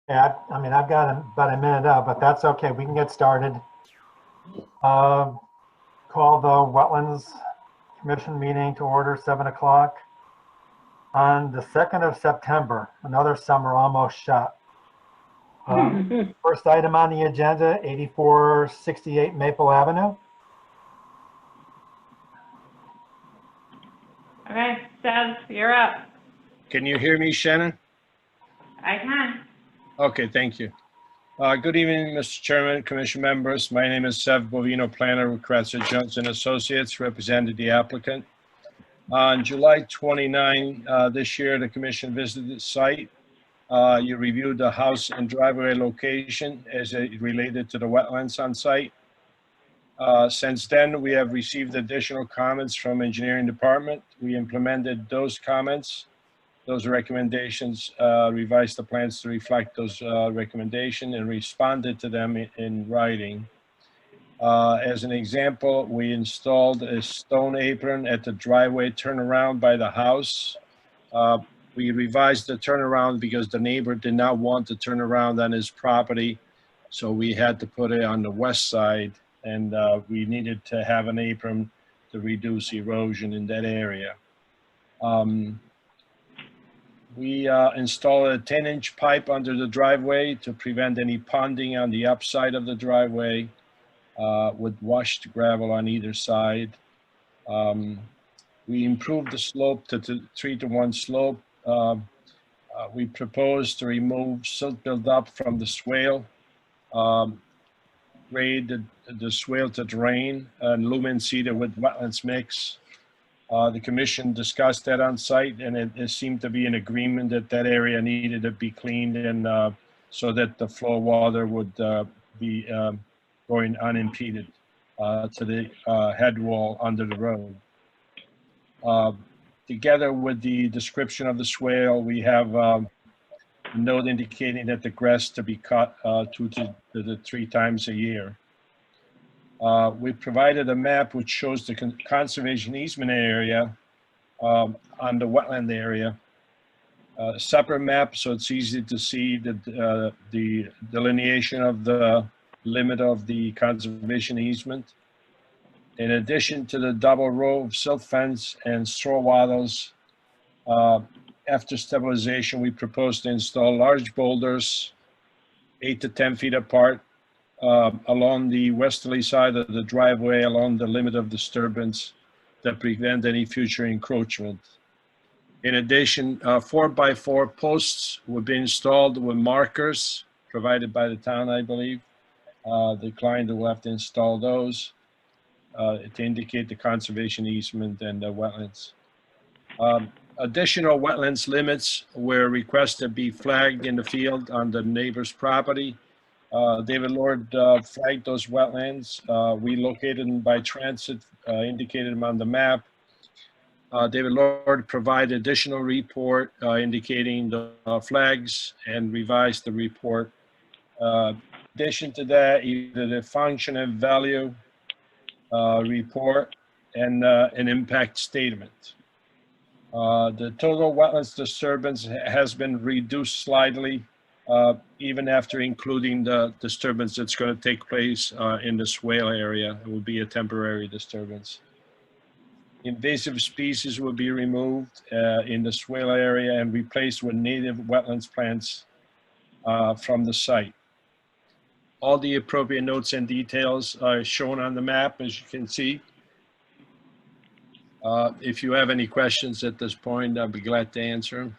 Yeah, I mean, I've got about a minute out, but that's okay. We can get started. Call the Wetlands Commission meeting to order, 7 o'clock on the 2nd of September, another summer almost shot. First item on the agenda, 8468 Maple Avenue. Okay, Sev, you're up. Can you hear me, Shannon? I can. Okay, thank you. Good evening, Mr. Chairman, Commission members. My name is Sev Bovino, planner with Kratzer Johnson Associates, represented the applicant. On July 29 this year, the commission visited the site. You reviewed the house and driveway location as it related to the wetlands on site. Since then, we have received additional comments from engineering department. We implemented those comments. Those recommendations, revised the plans to reflect those recommendations and responded to them in writing. As an example, we installed a stone apron at the driveway turnaround by the house. We revised the turnaround because the neighbor did not want to turn around on his property. So we had to put it on the west side, and we needed to have an apron to reduce erosion in that area. We installed a 10-inch pipe under the driveway to prevent any ponding on the upside of the driveway with washed gravel on either side. We improved the slope to 3-to-1 slope. We proposed to remove silt buildup from the swale, grade the swale to drain, and lumen seed it with wetlands mix. The commission discussed that on site, and it seemed to be an agreement that that area needed to be cleaned and so that the flow of water would be going unimpeded to the head wall under the road. Together with the description of the swale, we have a note indicating that the grass to be cut 2 to 3 times a year. We provided a map which shows the conservation easement area on the wetland area. A separate map, so it's easy to see the delineation of the limit of the conservation easement. In addition to the double row of silt fence and straw wattles, after stabilization, we propose to install large boulders 8 to 10 feet apart along the westerly side of the driveway along the limit of disturbance that prevent any future encroachment. In addition, 4x4 posts would be installed with markers provided by the town, I believe. The client will have to install those to indicate the conservation easement and the wetlands. Additional wetlands limits were requested to be flagged in the field on the neighbor's property. David Lord flagged those wetlands. We located them by transit, indicated them on the map. David Lord provided additional report indicating the flags and revised the report. In addition to that, either the function and value report and an impact statement. The total wetlands disturbance has been reduced slightly, even after including the disturbance that's going to take place in the swale area. It will be a temporary disturbance. Invasive species will be removed in the swale area and replaced with native wetlands plants from the site. All the appropriate notes and details are shown on the map, as you can see. If you have any questions at this point, I'll be glad to answer them.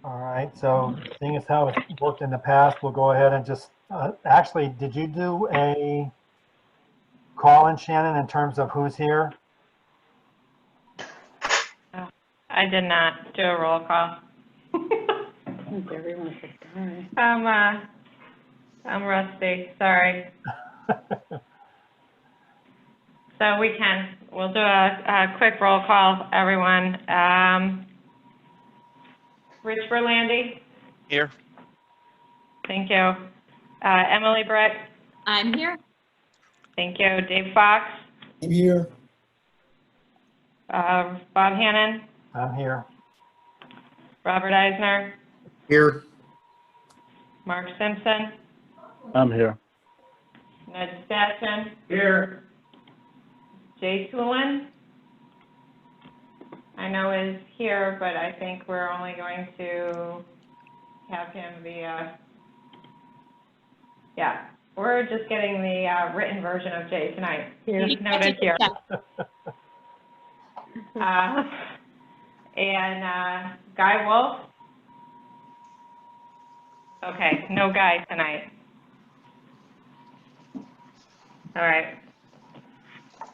All right, so seeing as how it's worked in the past, we'll go ahead and just, actually, did you do a call-in, Shannon, in terms of who's here? I did not do a roll call. Everyone said sorry. I'm rusty, sorry. So we'll do a quick roll call, everyone. Rich Berlandi? Here. Thank you. Emily Britt? I'm here. Thank you. Dave Fox? I'm here. Bob Hannon? I'm here. Robert Eisner, Here. Mark Simpson, I'm here. Ned Stetson, Here. Jay Tulin, I know is here, but I think we're only going to have him via, yeah, we're just getting the written version of Jay tonight. He's noted here. And Guy Wolf. Okay, no Guy tonight. All right.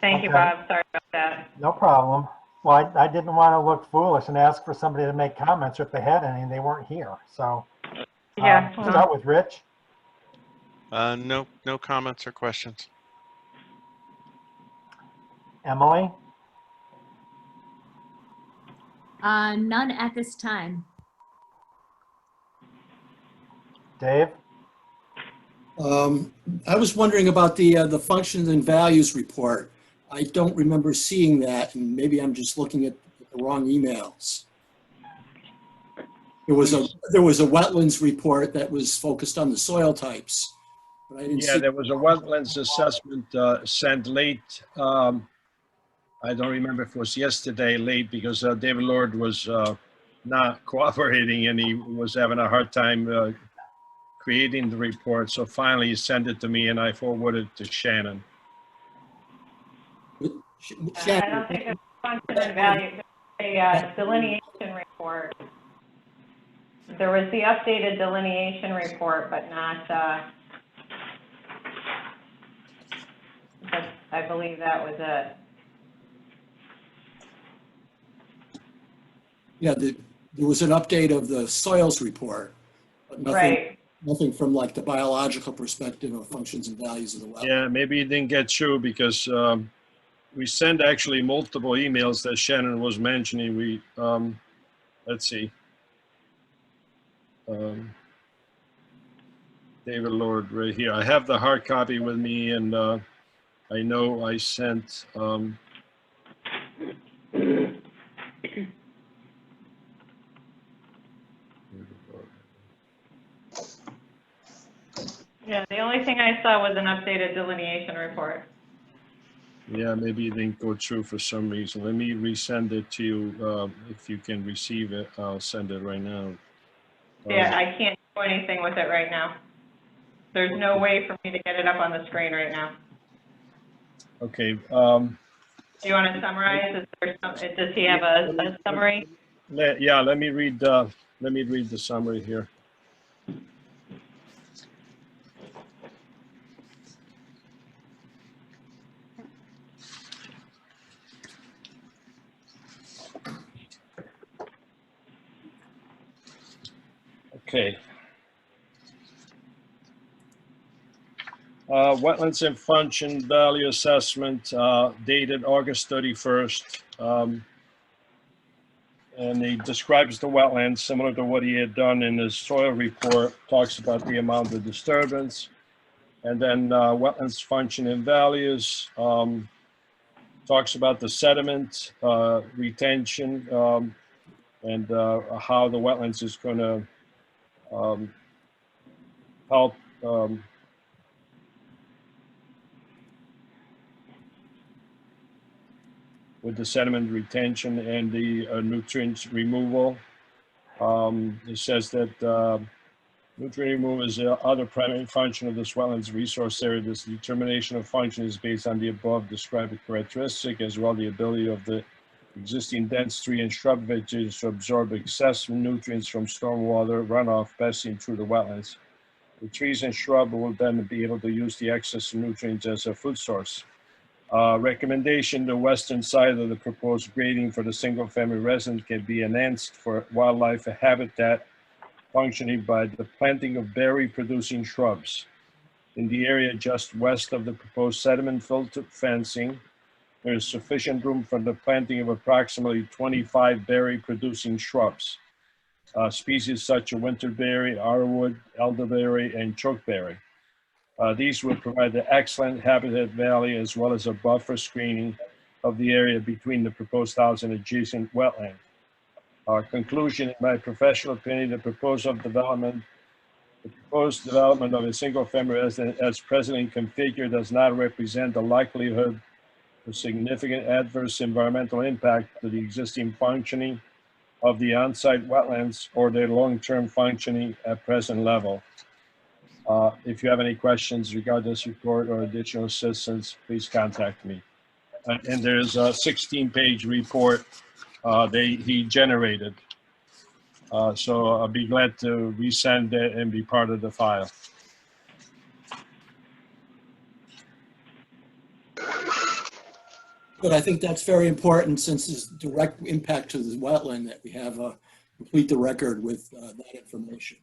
Thank you, Okay. Bob. Sorry about that. No problem. Well, I didn't want to look foolish and ask for somebody to make comments if they had any, and they weren't here. So, Yeah. start with Rich. No comments or questions. Emily, None at this time. Dave, I was wondering about the functions and values report. I don't remember seeing that, and maybe I'm just looking at the wrong emails. There was a wetlands report that was focused on the soil types, but I didn't Yeah, see. there was a wetlands assessment sent late. I don't remember if it was yesterday late because David Lord was not cooperating and he was having a hard time creating the report. So finally he sent it to me and I forwarded it to Shannon. I don't think it's function and value. It's a delineation report. There was the updated delineation report, but not, but I believe that was it. Yeah, there was an update of the soils report, but Right. nothing from like the biological perspective of functions and values of the wetland. Yeah, maybe it didn't get through because we sent actually multiple emails that Shannon was mentioning. We, let's see. David Lord right here. I have the hard copy with me and I know I sent, Yeah, the only thing I saw was an updated delineation report. yeah, maybe it didn't go through for some reason. Let me resend it to you. If you can receive it, I'll send it right now. Yeah, I can't do anything with it right now. There's no way for me to get it up on the screen right now. Okay. Do you want to summarize? Is there some, does he have a summary? Yeah, let me read the summary here. Okay. Wetlands and function value assessment dated August 31st. And he describes the wetlands similar to what he had done in his soil report, talks about the amount of disturbance. And then wetlands function and values, talks about the sediment retention and how the wetlands is going to help with the sediment retention and the nutrients removal. It says that nutrient removal is the other primary function of this wetlands resource area. This determination of function is based on the above described characteristic as well the ability of the existing dense tree and shrub vegetation to absorb excessive nutrients from stormwater runoff passing through the wetlands. The trees and shrub will then be able to use the excess nutrients as a food source. Recommendation, the western side of the proposed grading for the single-family residence can be enhanced for wildlife habitat functioning by the planting of berry-producing shrubs. In the area just west of the proposed sediment-filled fencing, there is sufficient room for the planting of approximately 25 berry-producing shrubs. Species such as winterberry, arrowwood, elderberry, and chokeberry. These will provide the excellent habitat valley as well as a buffer screening of the area between the proposed house and adjacent wetland. Conclusion, in my professional opinion, the proposed development of a single-family residence as presently configured does not represent the likelihood of significant adverse environmental impact to the existing functioning of the on-site wetlands or their long-term functioning at present level. If you have any questions regarding this report or additional assistance, please contact me. And there's a 16-page report he generated. So I'll be glad to resend it and be part of the file. But I think that's very important since there's direct impact to the wetland that we have complete the record with that information.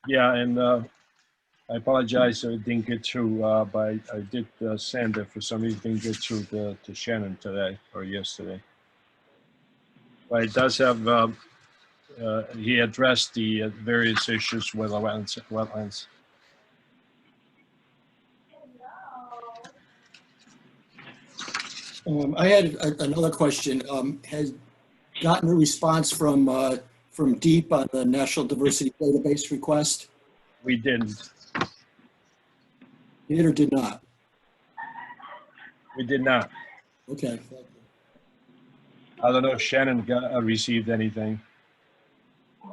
Yeah, and I apologize I didn't get through, but I did send it. For some reason, didn't get through to Shannon today or yesterday. But it does have, he addressed the various issues with the wetlands. I had another question. Has gotten a response from DEEP on the National Diversity Database request? We didn't. Did or did not? We did not. Okay. Thank you. I don't know if Shannon received anything.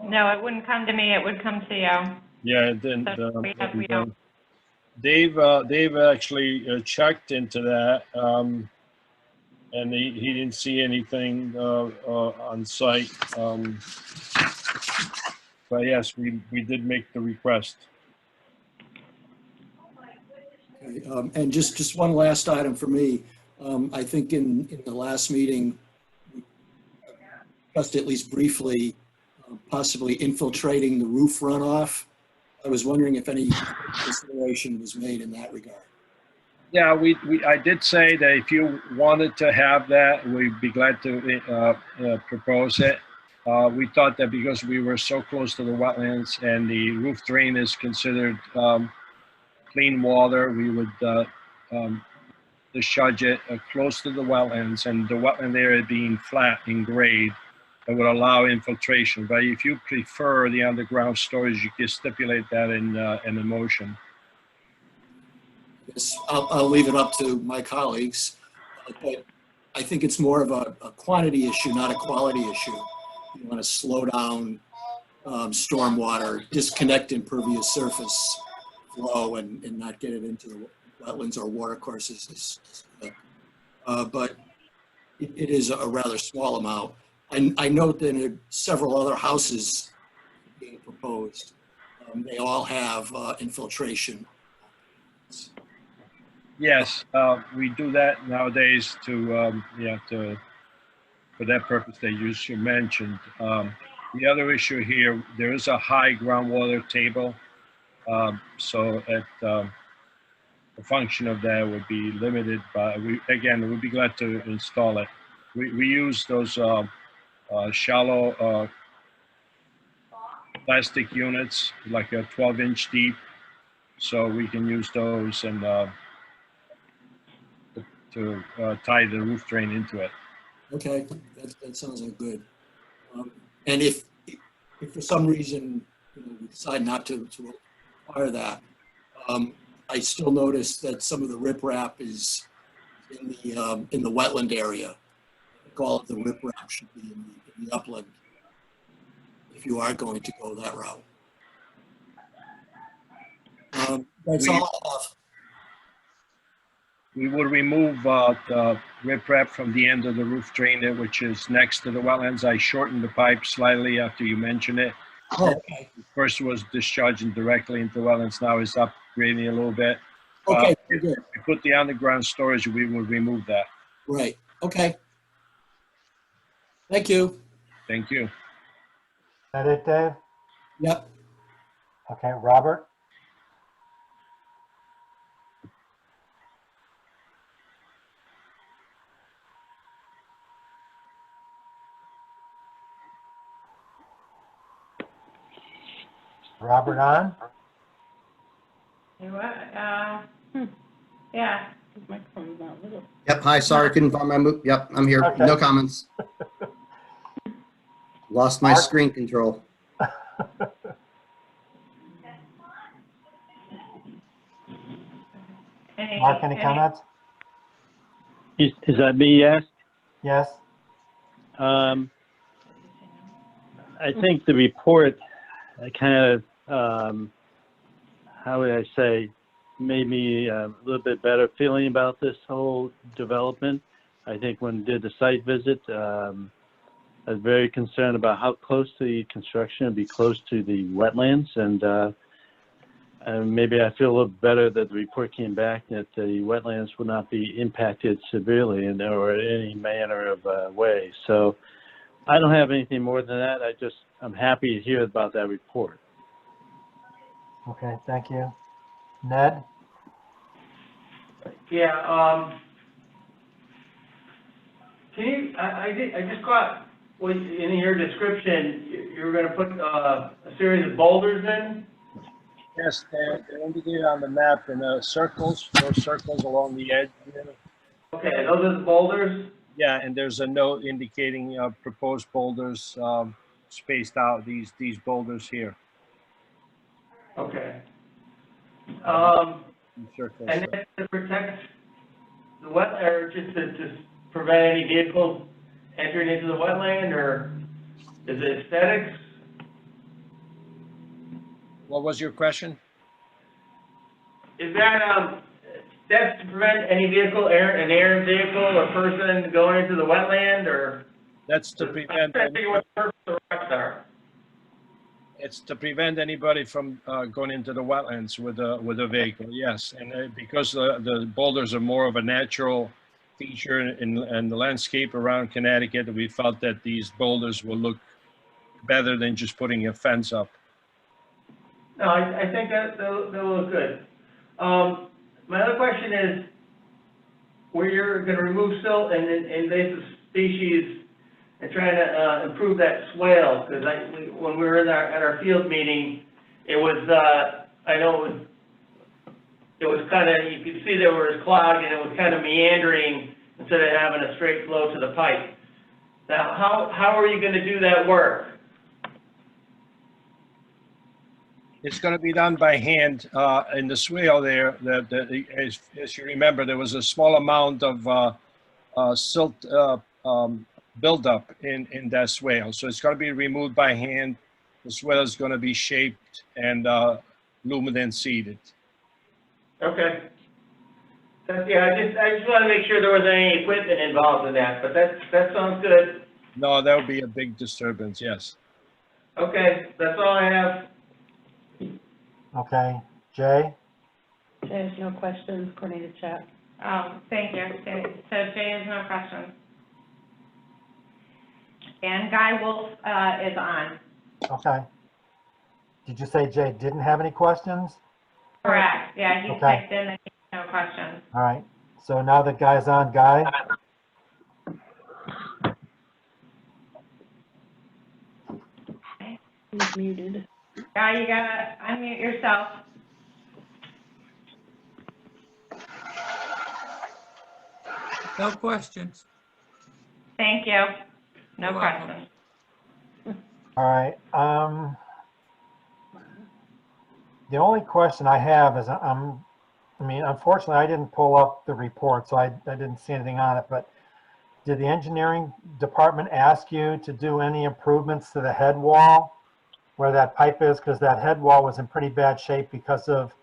No, it wouldn't come to me, it would come to you. Yeah, it didn't. We don't. Dave actually checked into that, and he didn't see anything on site. But yes, we did make the request. Okay, and just one last item for me. I think in the last meeting, we discussed at least briefly, possibly infiltrating the roof runoff. I was wondering if any consideration was made in that regard. Yeah, I did say that if you wanted to have that, we'd be glad to propose it. We thought that because we were so close to the wetlands and the roof drain is considered clean water, we would discharge it close to the wetlands, and the wetland area being flat in grade, that would allow infiltration. But if you prefer the underground storage, you can stipulate that in the motion. Yes, I'll leave it up to my colleagues, but I think it's more of a quantity issue, not a quality issue. You want to slow down stormwater, disconnect impervious surface flow, and not get it into the wetlands or water courses. But it is a rather small amount. I note that there are several other houses being proposed. They all have infiltration. Yes, we do that nowadays to for that purpose that you mentioned. The other issue here, there is a high groundwater table, so the function of that would be limited. But again, we'd be glad to install it. We use those shallow plastic units, like a 12-inch deep, so we can use those and to tie the roof drain into it. Okay, that sounds like good. And if for some reason we decide not to require that, I still notice that some of the riprap is in the wetland area. I think all of the riprap should be in the upland if you are going to go that route. That's all I have. We would remove the riprap from the end of the roof drain there, which is next to the wetlands. I shortened the pipe slightly after you mentioned it. Oh, okay. First was discharging directly into wetlands. Now it's upgrading a little bit. Okay, If good. we put the underground storage, we will remove that. Right. Okay. Thank you. Thank you. Is that it, Dave? Yep. Okay, Robert? Robert on? You what? Yeah. Yep, hi, sorry, couldn't find my move. Yep, I'm here. Okay. No comments. Lost my Mark? screen control. Mark, any comments? Is that me, yes? Yes? I think the report kind of, how would I say, made me a little bit better feeling about this whole development. I think when I did the site visit, I was very concerned about how close the construction would be close to the wetlands, and maybe I feel a little better that the report came back that the wetlands will not be impacted severely or in any manner of way. So I don't have anything more than that. I'm happy to hear about that report. Okay, thank you. Ned? Yeah, can you, I just caught, in your description, you were gonna put, a series of boulders in? Yes, they're indicated on the map in circles, those circles along the edge. Okay, those are the boulders? Yeah, and there's a note indicating proposed boulders spaced out, these boulders here. Okay. These circles. And then to protect the wet, or just to prevent any vehicles entering into the wetland, or is it aesthetics? What was your question? Is that, that's to prevent any vehicle, an errant vehicle or person going into the wetland, or? That's to prevent. I'm trying to figure what the purpose of the rocks are. It's to prevent anybody from going into the wetlands with a vehicle. Yes, and because the boulders are more of a natural feature in the landscape around Connecticut, we felt that these boulders will look better than just putting a fence up. No, I think that'll look good. My other question is, where you're gonna remove silt and invasive species and trying to improve that swale, because when we were at our field meeting, it was, I know it was kind of, you could see there was clogged and it was kind of meandering instead of having a straight flow to the pipe. Now, how are you gonna do that work? It's going to be done by hand in the swale there. As you remember, there was a small amount of silt buildup in that swale. So it's going to be removed by hand. The swale is going to be shaped and lumen seeded. Okay. Yeah, I just want to make sure there wasn't any equipment involved in that, but that sounds good. No, that would be a big disturbance, yes. Okay, that's all I have. Okay, Jay? There's no questions according to chat. Oh, thank you. So Jay has no questions. And Guy Wolf is on. Okay. Did you say Jay didn't have any questions? Correct. Yeah, he Okay. typed in that he has no questions. All right, so now that Guy's on, Guy? He's muted. Guy, you gotta unmute yourself. No questions. Thank you. No You're welcome. questions. All right, the only question I have is, I mean, unfortunately, I didn't pull up the report, so I didn't see anything on it, but did the engineering department ask you to do any improvements to the head wall where that pipe is? Because that head wall was in pretty bad shape because of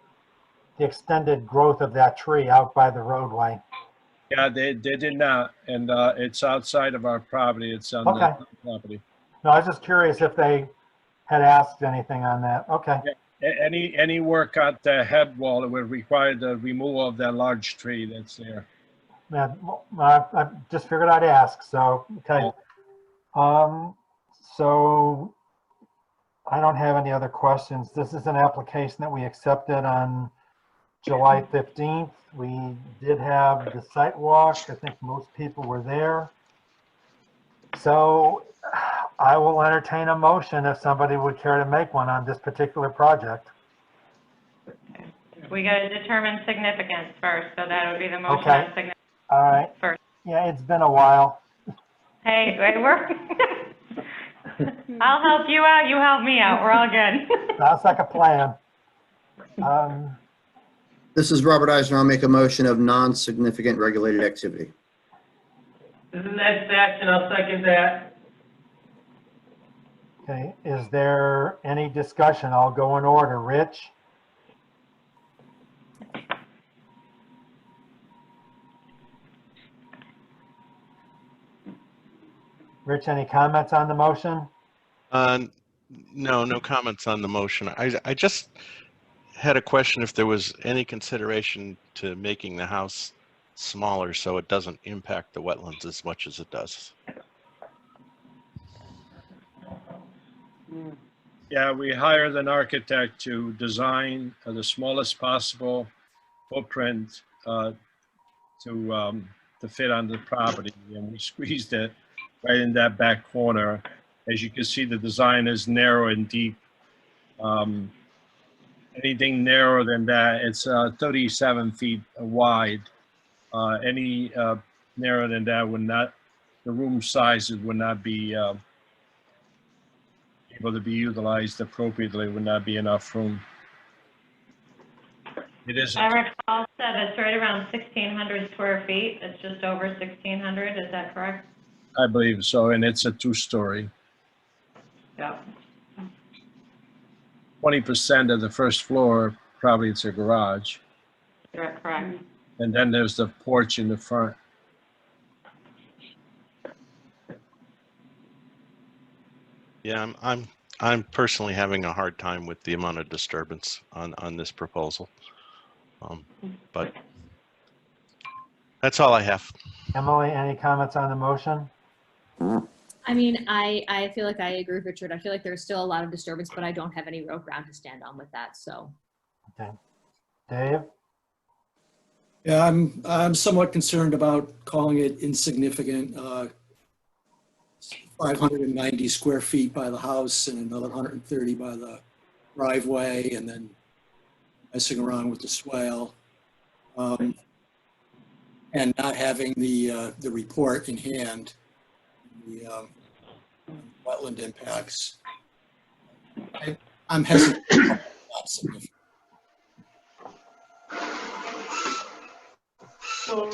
the extended growth of that tree out by the roadway. Yeah, they did not, and it's outside of our property. It's on Okay. the property. No, I was just curious if they had asked anything on that. Okay, Any work at the head wall that would require the removal of that large tree that's there. yeah, well, I just figured I'd ask, so, okay. So I don't have any other questions. This is an application that we accepted on July 15th. We did have the site walk. I think most people were there. So I will entertain a motion if somebody would care to make one on this particular project. We gotta determine significance first, so that would be the motion Okay. on significance All right. first. Yeah, it's been a while. Hey, we're, I'll help you out, you help me out, we're all good. Sounds like a plan. Um, This is Robert Eisner. I'll make a motion of non-significant regulated activity. This is Ned Saxon, I'll second that. Okay, is there any discussion? I'll go in order. Rich? Rich, any comments on the motion? No, no comments on the motion. I just had a question if there was any consideration to making the house smaller so it doesn't impact the wetlands as much as it does. Yeah, we hired an architect to design the smallest possible footprint to fit on the property, and we squeezed it right in that back corner. As you can see, the design is narrow and deep. Anything narrower than that, it's 37 feet wide. Any narrower than that would not, the room sizes would not be able to be utilized appropriately, would not be enough room. It is, I recall that it's right around 1,600 square feet, it's just over 1,600, is that correct? I believe so, and it's a two-story. Yeah. 20% of the first floor, probably it's a garage. You're correct. And then there's the porch in the front. Yeah, I'm personally having a hard time with the amount of disturbance on this proposal. But that's all I have. Emily, any comments on the motion? I mean, I feel like I agree with Richard. I feel like there's still a lot of disturbance, but I don't have any real ground to stand on with that, so. Okay. Dave? Yeah, I'm somewhat concerned about calling it insignificant. 590 square feet by the house and another 130 by the driveway, and then messing around with the swale. And not having the report in hand, the wetland impacts. I'm hesitant. Not significant. So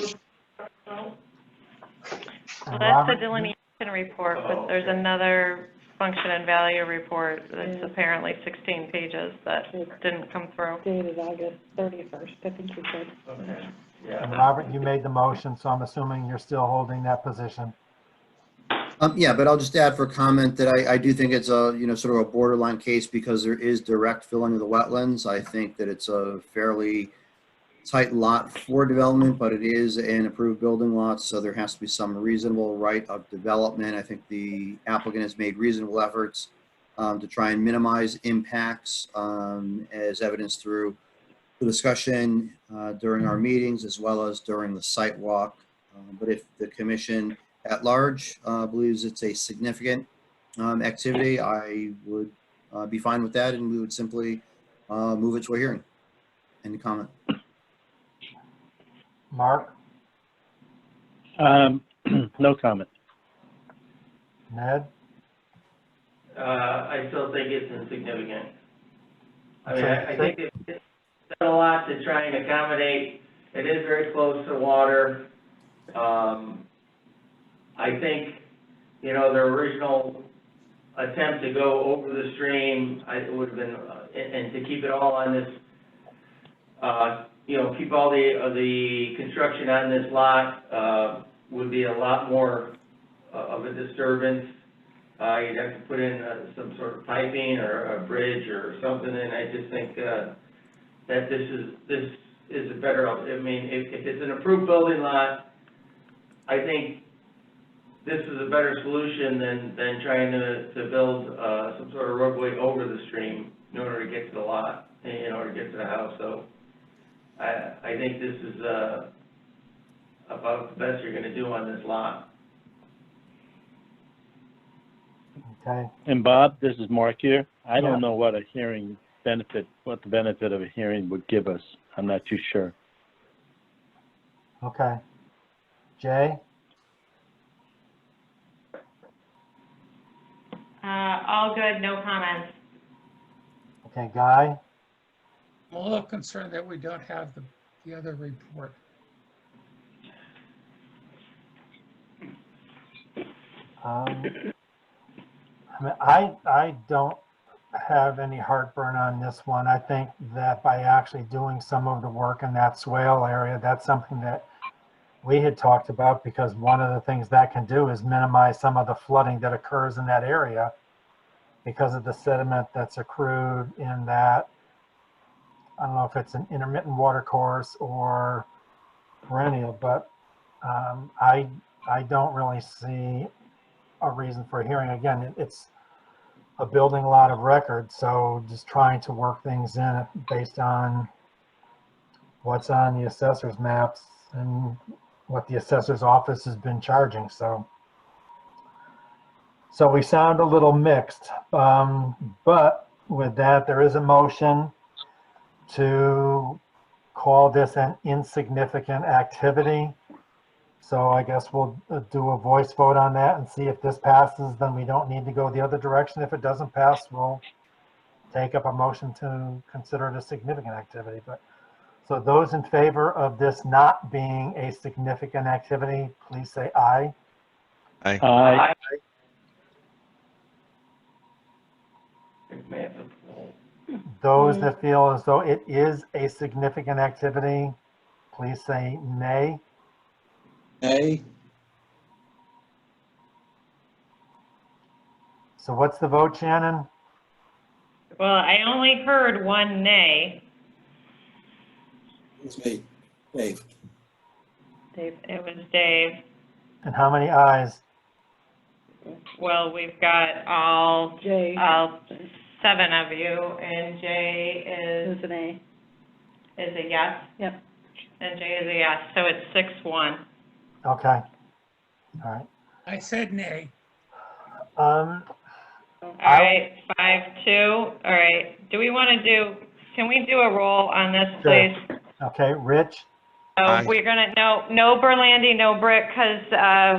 that's the delineation report, but there's another function and value report that's apparently 16 pages that didn't come through. Dated August 31st, I think you said. Okay. And Yeah. Robert, you made the motion, so I'm assuming you're still holding that position. Yeah, but I'll just add for comment that I do think it's a, sort of a borderline case because there is direct filling of the wetlands. I think that it's a fairly tight lot for development, but it is an approved building lot, so there has to be some reasonable right of development. I think the applicant has made reasonable efforts to try and minimize impacts, as evidenced through the discussion during our meetings as well as during the site walk. But if the commission at large believes it's a significant activity, I would be fine with that, and we would simply move it to a hearing. Any comment? Mark? No comment. Ned? I still think it's insignificant. I mean, So I think it's done a lot to try and accommodate. It is very close to water. I think, their original attempt to go over the stream, it would have been, and to keep it all on this, keep all the construction on this lot, would be a lot more of a disturbance. You'd have to put in some sort of piping or a bridge or something, and I just think that this is a better, I mean, if it's an approved building lot, I think this is a better solution than trying to build some sort of roadway over the stream in order to get to the lot, in order to get to the house. So I think this is about the best you're going to do on this lot. Okay. And Bob, this is Mark here. I Yeah. don't know what the benefit of a hearing would give us. I'm not too sure. Okay. Jay? All good, no comments. Okay, Guy? I'm a little concerned that we don't have the other report. I mean, I don't have any heartburn on this one. I think that by actually doing some of the work in that swale area, that's something that we had talked about, because one of the things that can do is minimize some of the flooding that occurs in that area because of the sediment that's accrued in that, I don't know if it's an intermittent water course or perennial, but I don't really see a reason for a hearing. Again, it's a building lot of record, so just trying to work things in based on what's on the assessor's maps and what the assessor's office has been charging. So we sound a little mixed, but with that, there is a motion to call this an insignificant activity. So I guess we'll do a voice vote on that and see if this passes, then we don't need to go the other direction. If it doesn't pass, we'll take up a motion to consider it a significant activity. But so those in favor of this not being a significant activity, please say aye. Aye. Those that feel as though it is a significant activity, please say nay. Nay. So what's the vote, Shannon? Well, I only heard one nay. It's me. Dave. Dave. It was Dave. And how many ayes? Well, we've got all Jay. 7 of you, and Jay Is an A. is a yes, Yep. and Jay is a yes, so it's 6-1. Okay. All right. I said nay. All right, 5-2. All right, can we do a roll on this, Sure. please? Okay, Rich? So Aye. we're gonna, no Berlandi, no Brick, because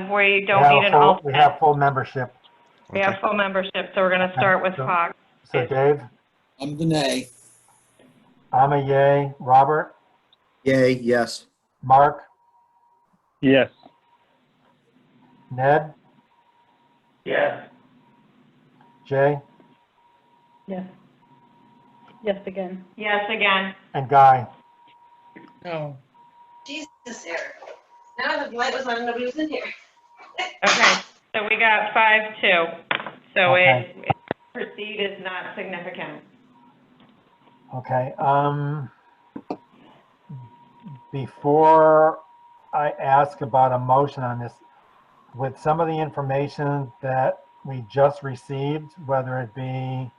we don't need an We alternate. have full membership. We have full membership, so we're gonna start with So- Fox. So Dave, I'm the nay. I'm a yay. Robert, Yay, yes. Mark, Yes. Ned, Yes. Jay, Yes. Yes again. Yes, again. and Guy. No. Jesus, Eric. Now the light was on, nobody was in here. Okay, so we got 5-2. So Okay. it proceed is not significant. Okay, before I ask about a motion on this, with some of the information that we just received, whether it be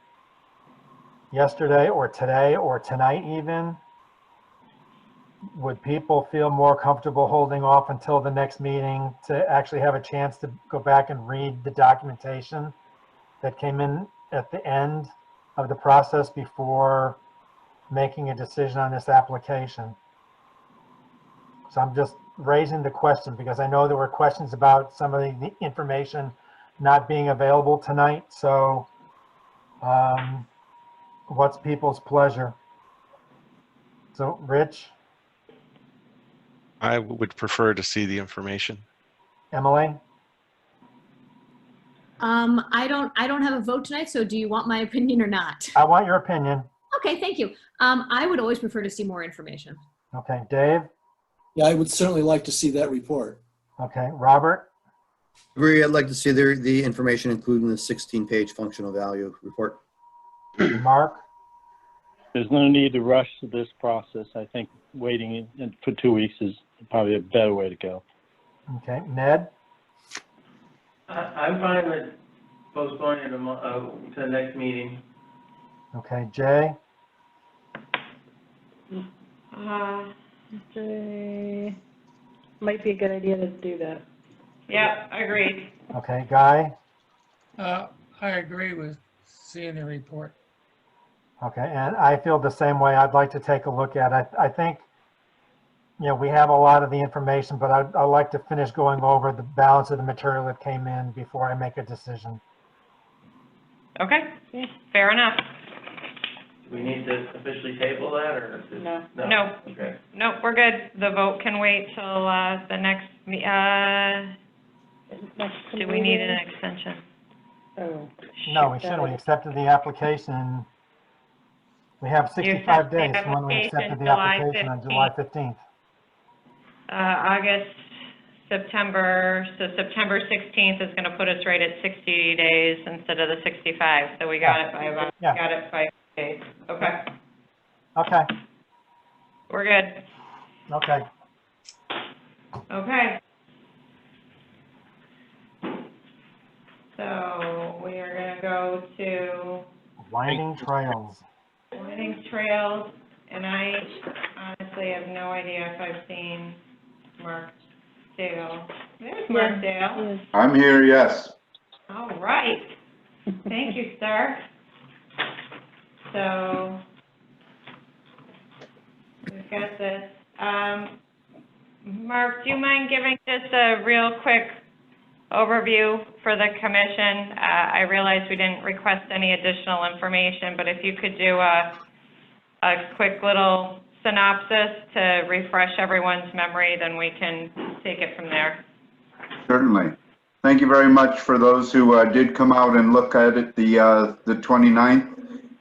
yesterday or today or tonight even, would people feel more comfortable holding off until the next meeting to actually have a chance to go back and read the documentation that came in at the end of the process before making a decision on this application? So I'm just raising the question because I know there were questions about some of the information not being available tonight. So what's people's pleasure? So Rich, I would prefer to see the information. Emily? I don't have a vote tonight, so do you want my opinion or not? I want your opinion. Okay, thank you. I would always prefer to see more information. Okay, Dave? Yeah, I would certainly like to see that report. Okay, Robert? Agree, I'd like to see the information, including the 16-page functional value report. Mark? There's no need to rush to this process. I think waiting for 2 weeks is probably a better way to go. Okay, Ned? I'm fine with postponing it to the next meeting. Okay, Jay? Jay. Might be a good idea to do that. Yep, agreed. Okay, Guy? I agree with seeing the report. Okay, and I feel the same way. I'd like to take a look at it. I think, you know, we have a lot of the information, but I'd like to finish going over the balance of the material that came in before I make a decision. Okay, fair enough. Do we need to officially table that, or? No. No. Okay. Nope, we're good. The vote can wait till, the next, do we need an extension? Oh. No, we shouldn't. We accepted the application. We have You 65 accepted the days from when we application accepted the July application on 15th. July 15th. August, September, so September 16th is gonna put us right at 60 days instead of the 65, so we got it by about, Yeah. got it by days. Okay, Okay, we're good. okay. Okay. So we are gonna go to Winding trails. Winding Trails, and I honestly have no idea if I've seen Mark Dale. There's Mark Dale. I'm here, yes. All right. Thank you, sir. So, we've got this. Mark, do you mind giving just a real quick overview for the commission? I realize we didn't request any additional information, but if you could do a quick little synopsis to refresh everyone's memory, then we can take it from there. Certainly. Thank you very much for those who did come out and look at it the 29th.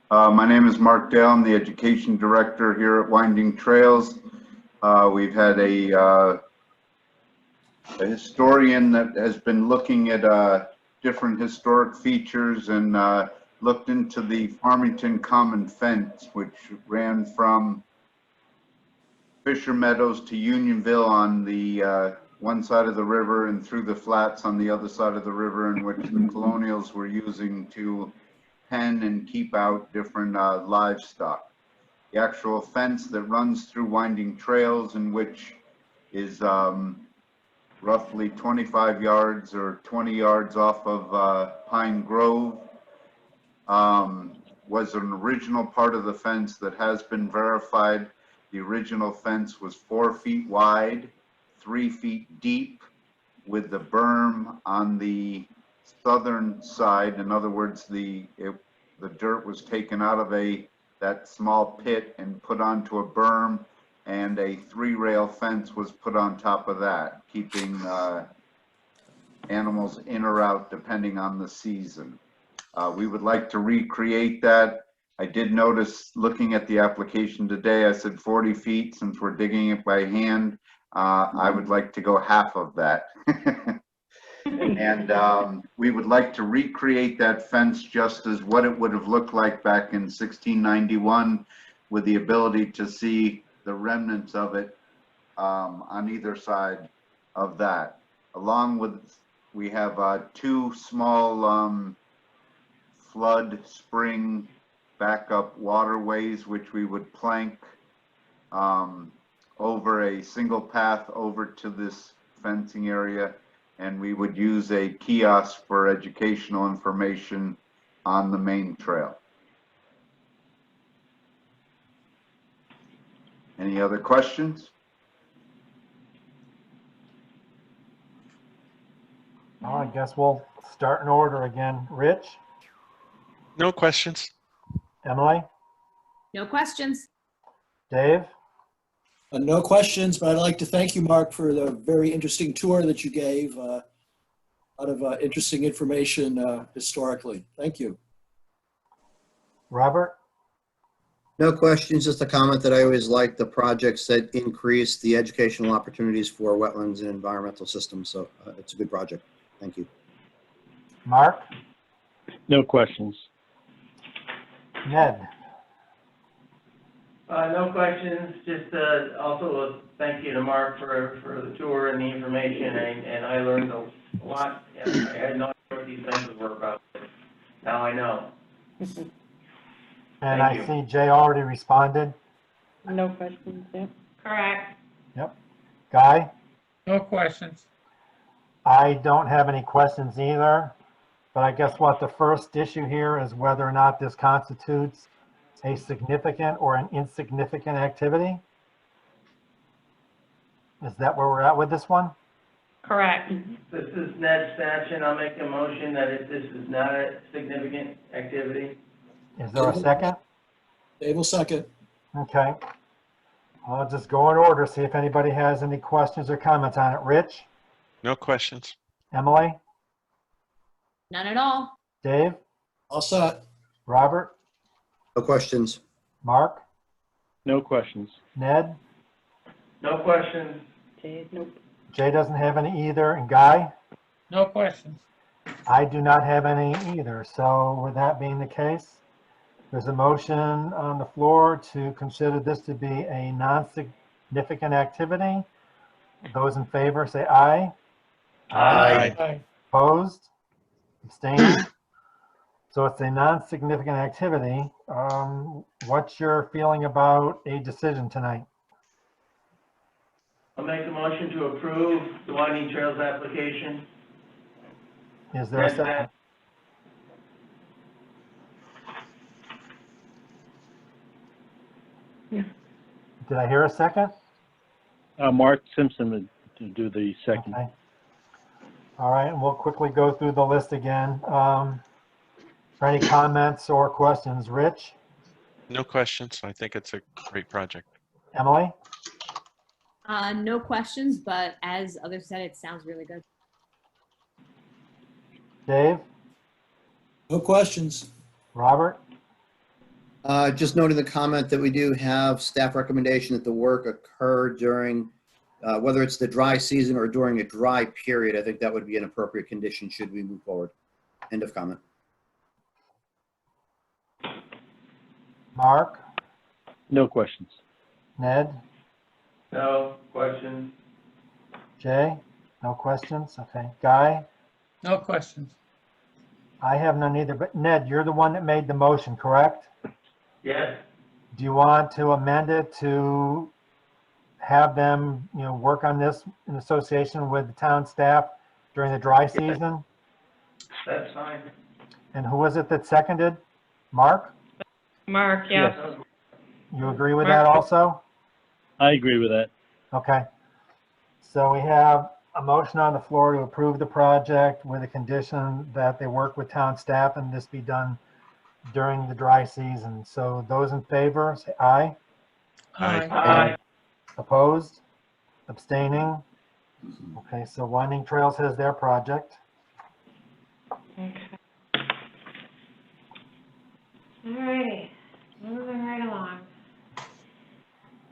My name is Mark Dale. I'm the Education Director here at Winding Trails. We've had a historian that has been looking at different historic features and looked into the Farmington Common Fence, which ran from Fisher Meadows to Unionville on the one side of the river and through the flats on the other side of the river, in which the colonials were using to pen and keep out different livestock. The actual fence that runs through Winding Trails, in which is roughly 25 yards or 20 yards off of Pine Grove, was an original part of the fence that has been verified. The original fence was 4 feet wide, 3 feet deep, with the berm on the southern side. In other words, the dirt was taken out of that small pit and put onto a berm, and a 3-rail fence was put on top of that, keeping animals in or out depending on the season. We would like to recreate that. I did notice, looking at the application today, I said 40 feet since we're digging it by hand. I would like to go half of that. And we would like to recreate that fence just as what it would have looked like back in 1691, with the ability to see the remnants of it on either side of that. Along with, we have 2 small flood spring backup waterways, which we would plank over a single path over to this fencing area, and we would use a kiosk for educational information on the main trail. Any other questions? Oh, I guess we'll start in order again. Rich, No questions. Emily, No questions. Dave, No questions, but I'd like to thank you, Mark, for the very interesting tour that you gave. A lot of interesting information historically. Thank you. Robert, No questions, just a comment that I always like the projects that increase the educational opportunities for wetlands and environmental systems. So it's a good project. Thank you. Mark, No questions. Ned. No questions, just also a thank you to Mark for the tour and the information, and I learned a lot. Yeah, I had no idea what these fences were about. Now I know. And Thank I you. see Jay already responded. No questions, yeah. Correct. Yep. Guy, No questions. I don't have any questions either, but I guess what the first issue here is whether or not this constitutes a significant or an insignificant activity. Is that where we're at with this one? Correct. This is Ned Statchen. I'll make a motion that this is not a significant activity. Is there a second? Dave will second. Okay. I'll just go in order, see if anybody has any questions or comments on it. Rich? No questions. Emily? None at all. Dave? All set. Robert? No questions. Mark? No questions. Ned? No questions. Nope. Jay doesn't have any either. And Guy? No questions. I do not have any either. So with that being the case, there's a motion on the floor to consider this to be a non-significant activity. Those in favor say aye. Aye. Aye. Opposed? Abstaining? So it's a non-significant activity. What's your feeling about a decision tonight? I'll make a motion to approve the Winding Trails application. Is there a second? Yeah. Did I hear a second? Mark Simpson would do the second. Okay. All right, and we'll quickly go through the list again. For any comments or questions, Rich, No questions. I think it's a great project. Emily, No questions, but as others said, it sounds really good. Dave, No questions. Robert, Just noting the comment that we do have staff recommendation that the work occur during, whether it's the dry season or during a dry period. I think that would be an appropriate condition should we move forward. End of comment. Mark, No questions. Ned, No questions. Jay, no questions? Okay. Guy, No questions. I have none either, but Ned, you're the one that made the motion, correct? Yes. Do you want to amend it to have them, work on this in association with the town staff during the dry season? That's fine. And who was it that seconded? Mark? Mark, yeah. You agree with that also? I agree with that. Okay. So we have a motion on the floor to approve the project with a condition that they work with town staff and this be done during the dry season. So those in favor, say aye. Aye. Aye. Opposed? Abstaining? Okay, so Winding Trails has their project. Okay. All righty, moving right along.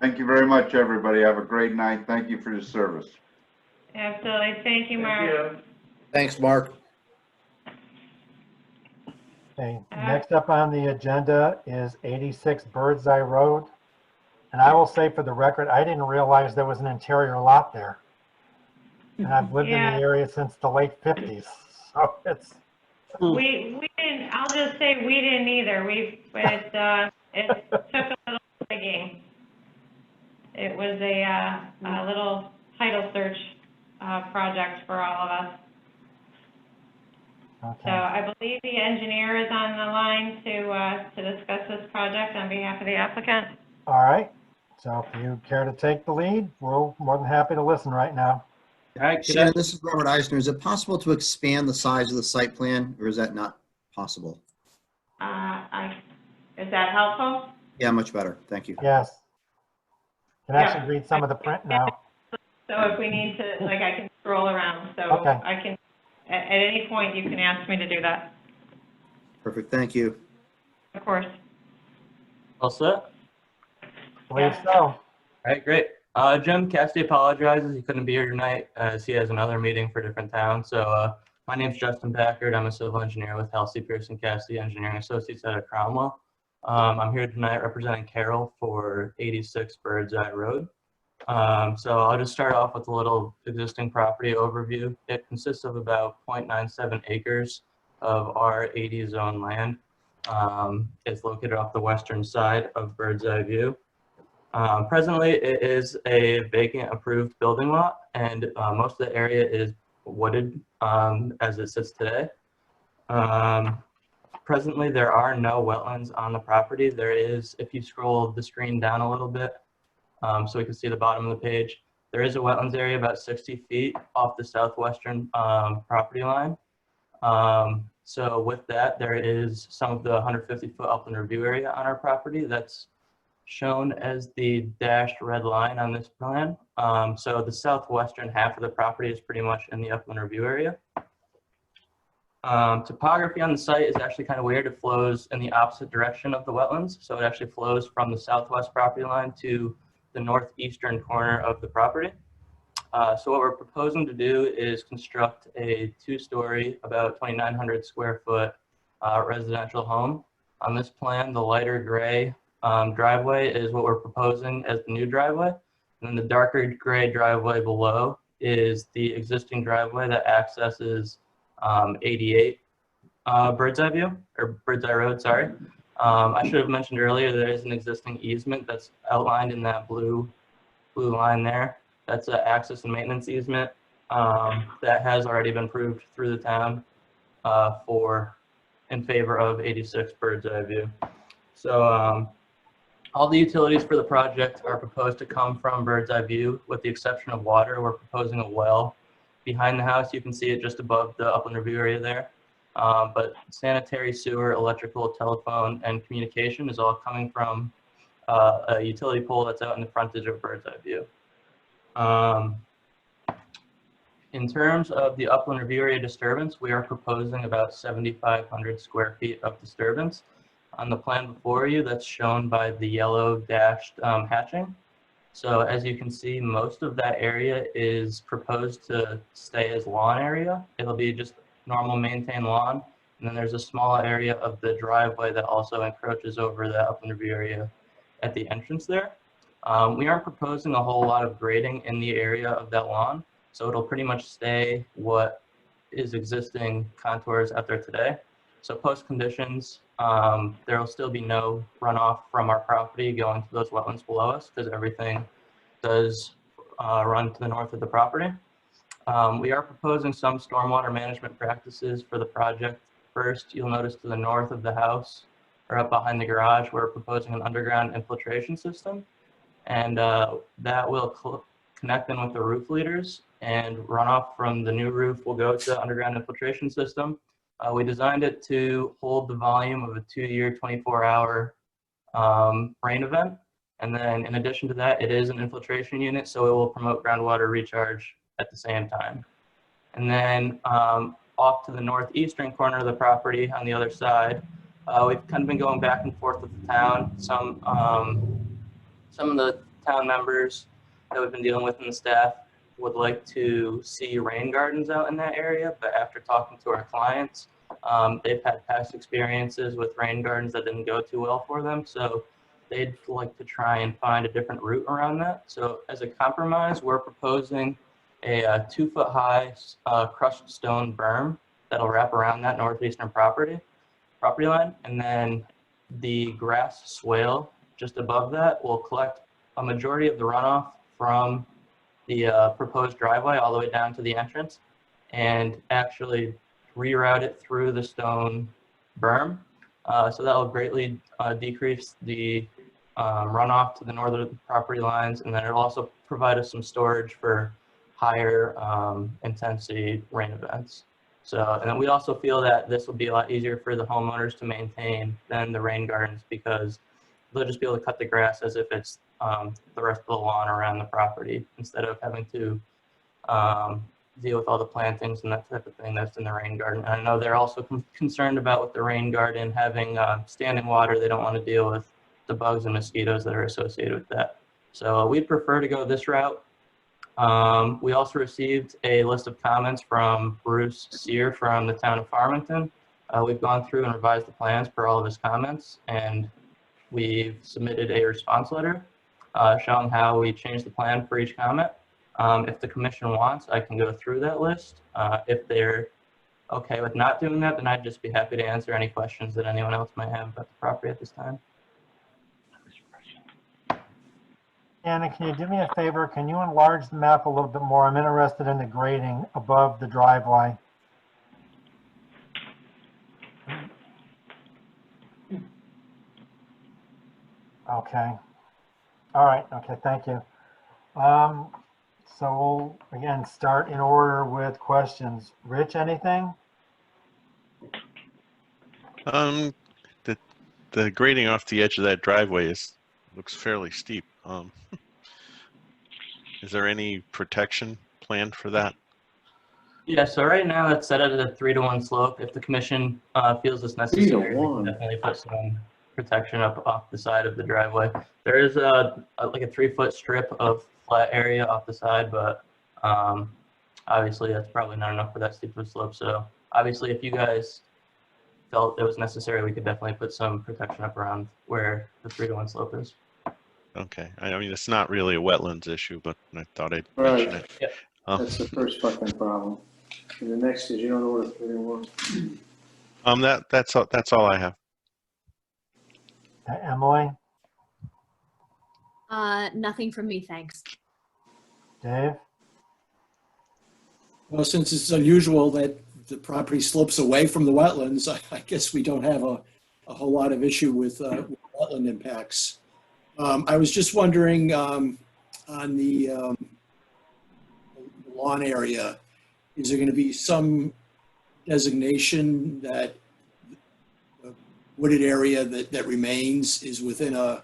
Thank you very much, everybody. Have a great night. Thank you for your service. Absolutely. Thank you, Mark. Thank you. Thanks, Mark. Okay, next up on the agenda is 86 Birdseye Road. And I will say for the record, I didn't realize there was an interior lot there. And I've lived in Yeah. the area since the late 50s. So it's, We didn't, I'll just say we didn't either. It took a little digging. It was a little title search project for all of us. So okay. I believe the engineer is on the line to discuss this project on behalf of the applicant. All right. So if you care to take the lead, we're more than happy to listen right now. Shannon, this is Robert Eisner. Is it possible to expand the size of the site plan, or is that not possible? Is that helpful? Yeah, much better. Thank you. Yes. Can Yeah. actually read some of the print now. So if we need to, I can scroll around. So Okay. I can, at any point, you can ask me to do that, Perfect. Thank you. of course. All set? Believe so. All right, great. Jim Cassidy apologizes he couldn't be here tonight as he has another meeting for a different town. So my name's Justin Packard. I'm a civil engineer with Halsey Pearson Cassidy Engineering Associates out of Cromwell. I'm here tonight representing Carol for 86 Birdseye Road. So I'll just start off with a little existing property overview. It consists of about 0.97 acres of R80 zone land. It's located off the western side of Birdseye View. Presently, it is a vacant approved building lot, and most of the area is wooded as it sits today. Presently, there are no wetlands on the property. There is, if you scroll the screen down a little bit, so we can see the bottom of the page, there is a wetlands area about 60 feet off the southwestern property line. So with that, there is some of the 150-foot upland review area on our property that's shown as the dashed red line on this plan. So the southwestern half of the property is pretty much in the upland review area. Topography on the site is actually kind of weird. It flows in the opposite direction of the wetlands. So it actually flows from the southwest property line to the northeastern corner of the property. So what we're proposing to do is construct a 2-story, about 2,900 square foot residential home. On this plan, the lighter gray driveway is what we're proposing as the new driveway. And then the darker gray driveway below is the existing driveway that accesses 88 Bird's Eye View, or Bird's Eye Road, sorry. I should have mentioned earlier, there is an existing easement that's outlined in that blue line there. That's an access and maintenance easement that has already been approved through the town in favor of 86 Bird's Eye View. So all the utilities for the project are proposed to come from Bird's Eye View, with the exception of water. We're proposing a well behind the house. You can see it just above the upland review area there. But sanitary, sewer, electrical, telephone, and communication is all coming from a utility pole that's out in the frontage of Bird's Eye View. In terms of the upland review area disturbance, we are proposing about 7,500 square feet of disturbance. On the plan before you, that's shown by the yellow dashed hatching. So as you can see, most of that area is proposed to stay as lawn area. It'll be just normal maintained lawn. And then there's a small area of the driveway that also encroaches over the upland review area at the entrance there. We aren't proposing a whole lot of grading in the area of that lawn. So it'll pretty much stay what is existing contours out there today. So post conditions, there will still be no runoff from our property going to those wetlands below us, because everything does run to the north of the property. We are proposing some stormwater management practices for the project. First, you'll notice to the north of the house, or up behind the garage, we're proposing an underground infiltration system. And that will connect in with the roof leaders, and runoff from the new roof will go to the underground infiltration system. We designed it to hold the volume of a 2-year, 24-hour rain event. And then in addition to that, it is an infiltration unit, so it will promote groundwater recharge at the same time. And then off to the northeastern corner of the property on the other side, we've kind of been going back and forth with the town. Some of the town members that we've been dealing with in the staff would like to see rain gardens out in that area, but after talking to our clients, they've had past experiences with rain gardens that didn't go too well for them, so they'd like to try and find a different route around that. So as a compromise, we're proposing a 2-foot high crushed stone berm that'll wrap around that northeastern property line, and then the grass swale just above that will collect a majority of the runoff from the proposed driveway all the way down to the entrance, and actually reroute it through the stone berm. So that will greatly decrease the runoff to the northern property lines, and then it'll also provide us some storage for higher intensity rain events. So, and then we also feel that this will be a lot easier for the homeowners to maintain than the rain gardens, because they'll just be able to cut the grass as if it's the rest of the lawn around the property, instead of having to deal with all the plantings and that type of thing that's in the rain garden. And I know they're also concerned about, with the rain garden having standing water, they don't want to deal with the bugs and mosquitoes that are associated with that. So we'd prefer to go this route. We also received a list of comments from Bruce Sear from the town of Farmington. We've gone through and revised the plans per all of his comments, and we've submitted a response letter showing how we changed the plan for each comment. If the commission wants, I can go through that list. If they're okay with not doing that, then I'd just be happy to answer any questions that anyone else might have about the property at this time. Anna, can you do me a favor? Can you enlarge the map a little bit more? I'm interested in the grading above the driveway. Okay. All right. Okay. Thank you. So we'll, again, start in order with questions. Rich, anything? Um, the grading off the edge of that driveway looks fairly steep. Is there any protection planned for that? Yeah, so right now it's set at a 3-to-1 slope. If the commission feels it's necessary, we can definitely put some protection up off the side of the driveway. There is like a 3-foot strip of flat area off the side, but obviously that's probably not enough for that steep of a slope. So obviously if you guys felt it was necessary, we could definitely put some protection up around where the 3-to-1 slope is. Okay, I mean, it's not really a wetlands issue, but I thought I'd mention it. Yep. That's the first fucking problem. And the next is you don't know what it's really was. That's all I have. Emily, Nothing from me, thanks. Dave? Well, since it's unusual that the property slopes away from the wetlands, I guess we don't have a whole lot of issue with wetland impacts. I was just wondering on the lawn area, is there going to be some designation that the wooded area that remains is within a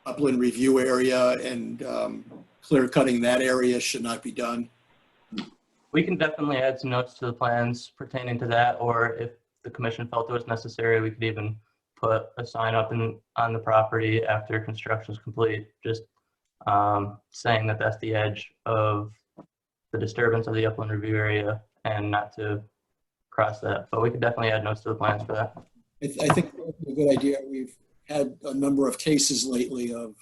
upland review area and clear cutting that area should not be done? We can definitely add some notes to the plans pertaining to that, or if the commission felt it was necessary, we could even put a sign up on the property after construction is complete, just saying that that's the edge of the disturbance of the upland review area and not to cross that. But we could definitely add notes to the plans for that. I think that's a good idea. We've had a number of cases lately of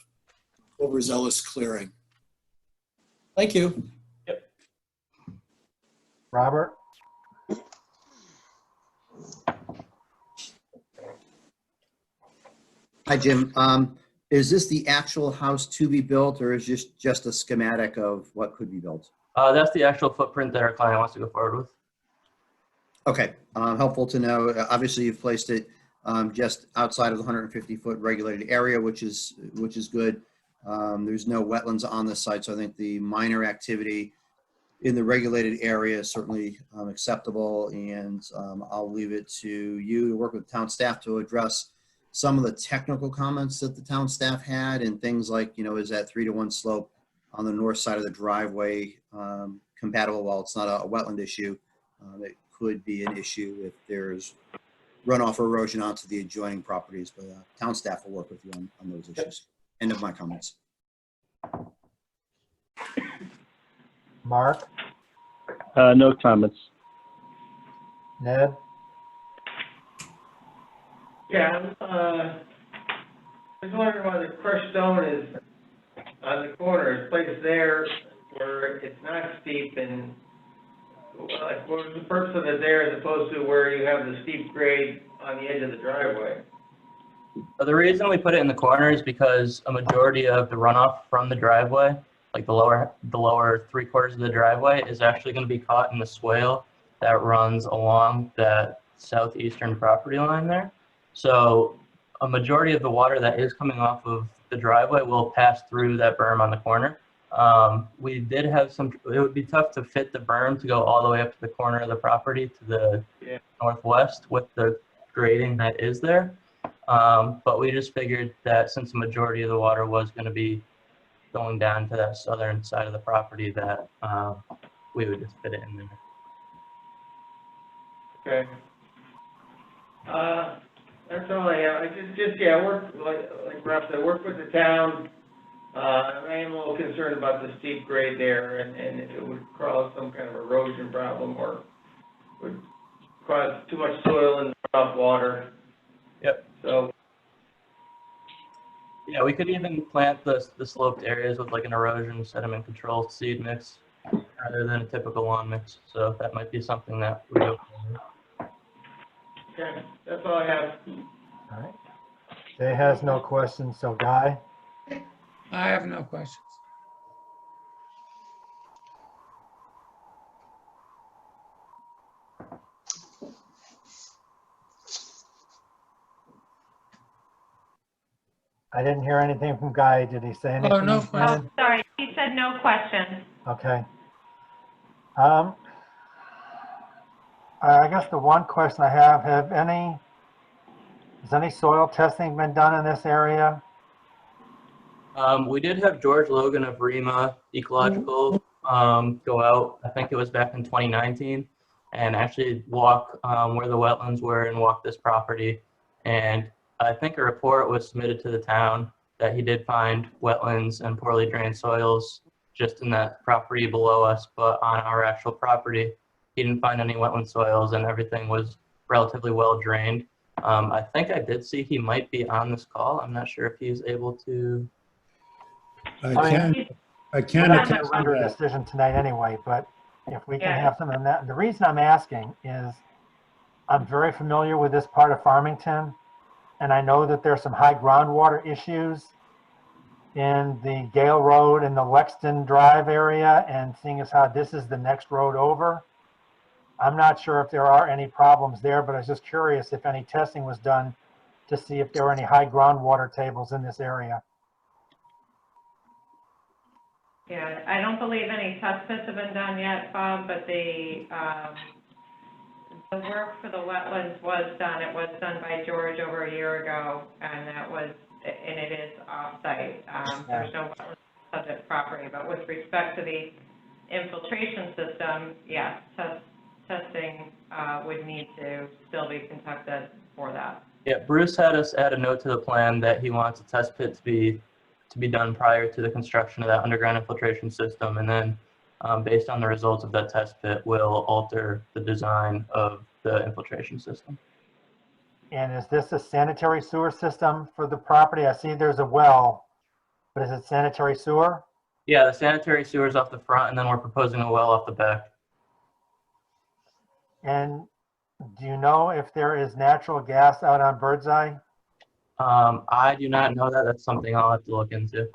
overzealous clearing. Thank you. Robert? Hi, Jim. Is this the actual house to be built, or is this just a schematic of what could be built? That's the actual footprint that our client wants to go forward with. Okay, helpful to know. Obviously, you've placed it just outside of the 150-foot regulated area, which is good. There's no wetlands on this site, so I think the minor activity in the regulated area is certainly acceptable, and I'll leave it to you to work with town staff to address some of the technical comments that the town staff had, and things like, is that 3-to-1 slope on the north side of the driveway compatible? While it's not a wetland issue, it could be an issue if there's runoff or erosion onto the adjoining properties, but town staff will work with you on those issues. End of my comments. Mark? No comments. Ned? Yeah, I was wondering why the crushed stone is on the corner, it's placed there where it's not steep, and like, what was the purpose of it there as opposed to where you have the steep grade on the edge of the driveway? The reason we put it in the corner is because a majority of the runoff from the driveway, like the lower 3/4 of the driveway, is actually going to be caught in the swale that runs along that southeastern property line there. So a majority of the water that is coming off of the driveway will pass through that berm on the corner. We did have it would be tough to fit the berm to go all the way up to the corner of the property to the northwest with the grading that is there. But we just figured that since the majority of the water was going to be going down to that southern side of the property, that we would just fit it in there. Okay. That's all I have. I just work, like Rob said, work with the town. I am a little concerned about the steep grade there, and if it would cause some kind of erosion problem or would cause too much soil and runoff water. Yep. So. Yeah, we could even plant the sloped areas with like an erosion sediment control seed mix rather than a typical lawn mix. So that might be something that we go for. Okay, that's all I have. All right. Jay has no questions, so Guy? I have no questions. I didn't hear anything from Guy. Did he say anything? Oh, no questions. Oh, sorry, he said no questions. Okay. I guess the one question I have, has any soil testing been done in this area? We did have George Logan of REMA Ecological go out, I think it was back in 2019, and actually walk where the wetlands were and walk this property. And I think a report was submitted to the town that he did find wetlands and poorly drained soils just in that property below us, but on our actual property, he didn't find any wetland soils and everything was relatively well drained. I think I did see he might be on this call. I'm not sure if he's able to. We're not going to render a decision tonight anyway, but if we can have some of that. The reason I'm asking is I'm very familiar with this part of Farmington, and I know that there's some high groundwater issues in the Gale Road and the Lexington Drive area, and seeing as how this is the next road over, I'm not sure if there are any problems there, but I was just curious if any testing was done to see if there were any high groundwater tables in this area. Yeah, I don't believe any test pits have been done yet, Bob, but the work for the wetlands was done. It was done by George over a year ago, and it is off-site. There's no wetland subject property, but with respect to the infiltration system, yes, testing would need to still be conducted for that. Yeah, Bruce had us add a note to the plan that he wants a test pit to be done prior to the construction of that underground infiltration system, and then based on the results of that test pit, we'll alter the design of the infiltration system. And is this a sanitary sewer system for the property? I see there's a well, but is it sanitary sewer? Yeah, the sanitary sewer is off the front, and then we're proposing a well off the back. And do you know if there is natural gas out on Birdseye? I do not know that. That's something I'll have to look into.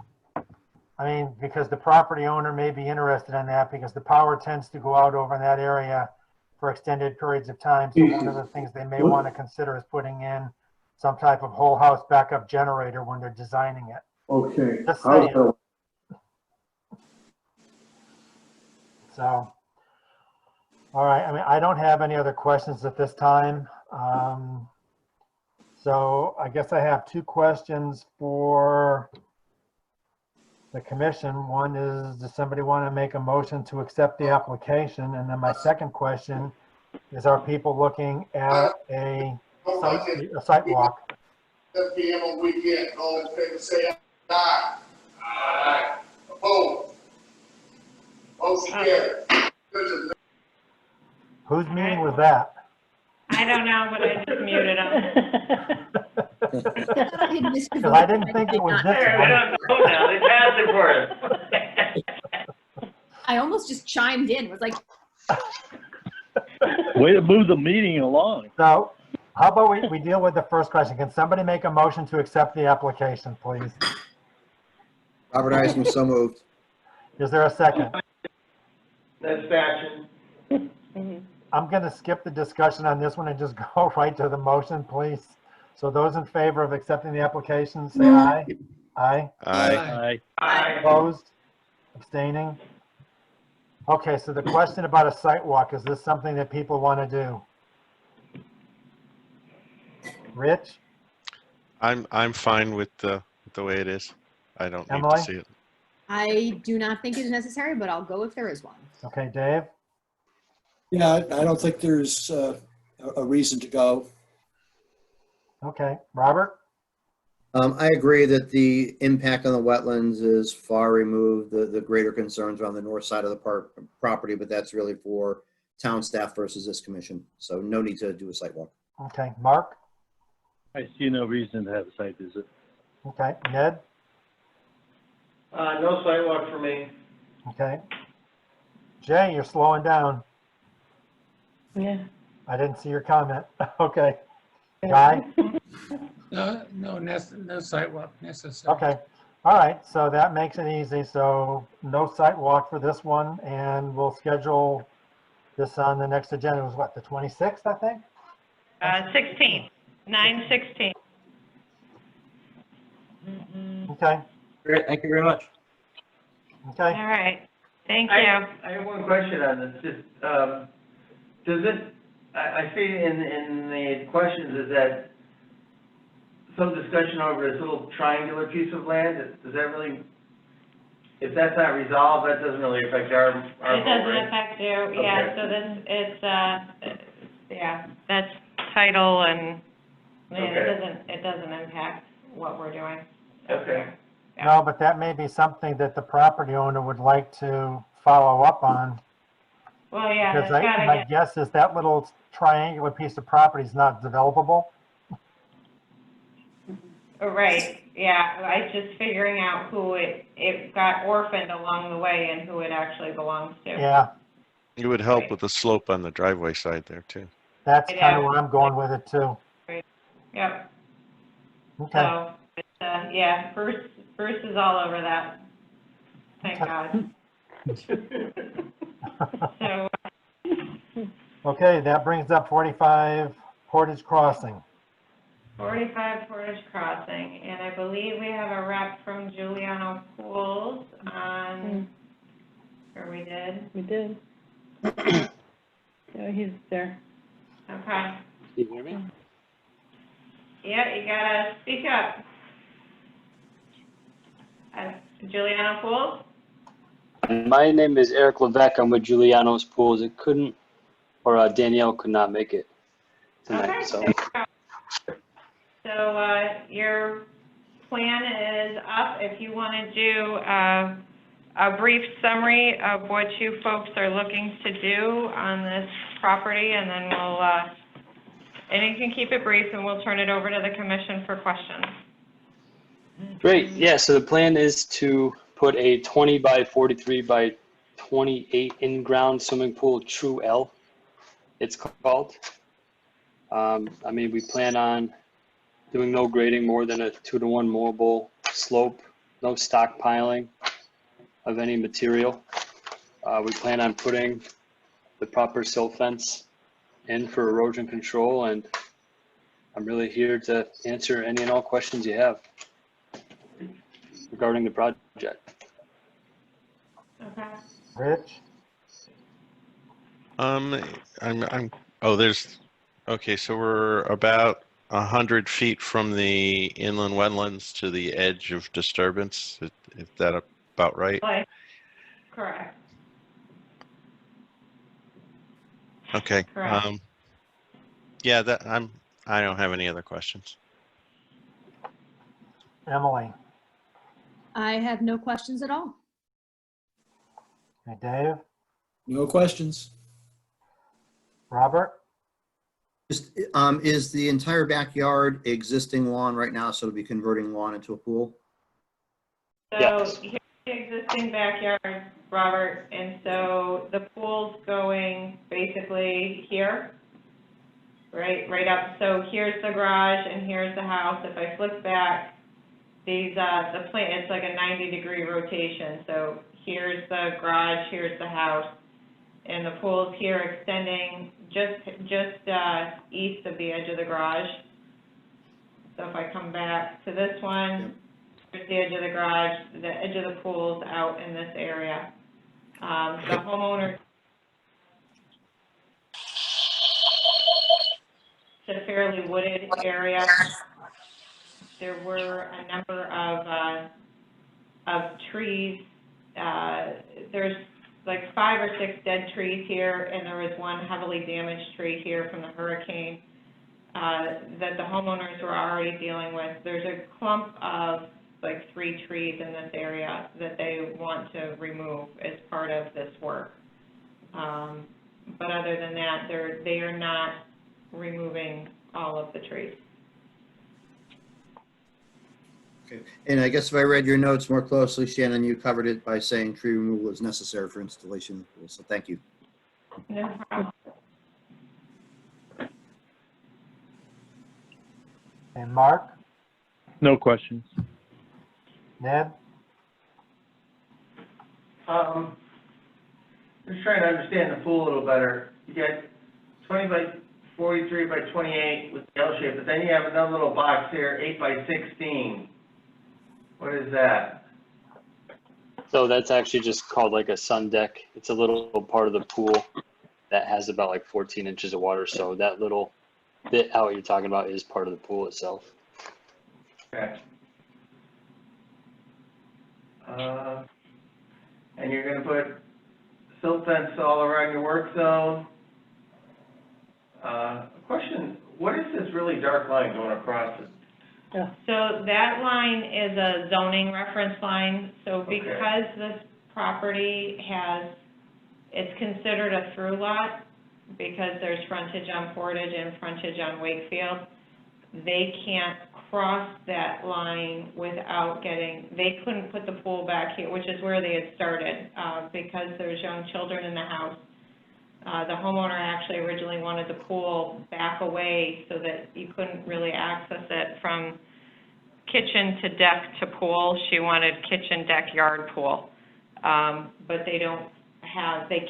I mean, because the property owner may be interested in that because the power tends to go out over in that area for extended periods of time. So one of the things they may want to consider is putting in some type of whole house backup generator when they're designing it. Okay. Just saying. So, all right. I mean, I don't have any other questions at this time. So I guess I have two questions for the commission. One is, does somebody want to make a motion to accept the application? And then my second question is, are people looking at a site walk? 7 p.m. on weekend. All in favor, say aye. Aye. Opposed? Motion carried. Whose meeting was that? I don't know, but I just muted them. Because I didn't think it was this I one. don't know now, they passed it for us. I almost just chimed in, was like, Way to move the meeting along. So how about we deal with the first question? Can somebody make a motion to accept the application, please? Robert Eisman, so moved. Is there a second? That's fashion. I'm going to skip the discussion on this one and just go right to the motion, please. So those in favor of accepting the application, say aye. Aye. Aye. Aye. Opposed? Abstaining? Okay, so the question about a site walk, is this something that people want to do? Rich? I'm fine with the way it is. I don't need Emily? to see it. I do not think it is necessary, but I'll go if there is one. Okay, Dave? Yeah, I don't think there's a reason to go. Okay, Robert? I agree that the impact on the wetlands is far removed. The greater concerns are on the north side of the property, but that's really for town staff versus this commission. So no need to do a site walk. Okay, Mark? I see no reason to have a site visit. Okay, Ned? No sidewalk for me. Okay. Jay, you're slowing down. Yeah. I didn't see your comment. Okay. Guy? No sidewalk necessary. Okay. All right. So that makes it easy. So no site walk for this one, and we'll schedule this on the next agenda. It was what, the 26th, I think? 16th, 9/16. Okay. Great, thank you very much. Okay. All right. Thank you. I have one question on this, just, does it, I see in the questions is that some discussion over this little triangular piece of land, does that really, if that's not resolved, that doesn't really affect our It vote, doesn't right? affect you, yeah, Okay. so this, yeah, that's title and, Okay. it doesn't impact what we're doing. Okay. Yeah. No, but that may be something that the property owner would like to follow up on. Well, yeah, Because that's gotta my get, guess is that little triangular piece of property is not developable. right, yeah, I just figuring out who it got orphaned along the way and who it actually belongs to. Yeah, It would help with the slope on the driveway side there too. that's Right kind of out. where I'm going with it too. Yep, Okay. so, yeah, Bruce is all over that, thank God. So, Okay, that brings up 45 Portage Crossing. 45 Portage Crossing, and I believe we have a rep from Giuliano Pools on, or we did? We did. Yeah, he's there. Okay. Can you hear me? Yeah, you gotta speak up. Giuliano Pools? My name is Eric Levesque. I'm with Giuliano's Pools. It couldn't, or Danielle could not make it tonight. Okay. So So, your plan is up. If you want to do a brief summary of what you folks are looking to do on this property, and then we'll, and you can keep it brief, and we'll turn it over to the commission for questions. great. Yeah. So the plan is to put a 20 by 43 by 28 in-ground swimming pool, True L, it's called. I mean, we plan on doing no grading, more than a 2-to-1 mowable slope, no stockpiling of any material. We plan on putting the proper silt fence in for erosion control, and I'm really here to answer any and all questions you have regarding the project. Okay. Rich? Okay, so we're about 100 feet from the inland wetlands to the edge of disturbance. Is that about right? Correct. Okay. Correct. Yeah, I don't have any other questions. Emily? I have no questions at all. Hey, Dave? No questions. Robert? Just, is the entire backyard existing lawn right now, so it'll be converting lawn into a pool? So Yes. here's the existing backyard, Robert, and so the pool's going basically here, right up. So here's the garage and here's the house. If I flip back, these, the plant, it's like a 90-degree rotation. So here's the garage, here's the house, and the pool's here extending just east of the edge of the garage. So if I come back to this one, here's the edge of the garage, the edge of the pool's out in this area. The homeowner, it's a fairly wooded area. There were a number of trees. There's like 5 or 6 dead trees here, and there was one heavily damaged tree here from the hurricane that the homeowners were already dealing with. There's a clump of like 3 trees in this area that they want to remove as part of this work. But other than that, they are not removing all of the trees. Okay. And I guess if I read your notes more closely, Shannon, you covered it by saying tree removal is necessary for installation. So thank you. No problem. And Mark? No questions. Ned? Just trying to understand the pool a little better. You got 20 by 43 by 28 with the L shape, but then you have another little box here, 8 by 16. What is that? So that's actually just called like a sun deck. It's a little part of the pool that has about like 14 inches of water. So that little bit out you're talking about is part of the pool itself. Okay. And you're gonna put silt fence all around your work zone. Question, what is this really dark line going across it? So that line is a zoning reference line, so because this property it's considered a through lot, because there's frontage on Portage and frontage on Wakefield, they can't cross that line without they couldn't put the pool back here, which is where they had started, because there's young children in the house. The homeowner actually originally wanted the pool back away so that you couldn't really access it from kitchen to deck to pool. She wanted kitchen, deck, yard, pool. But they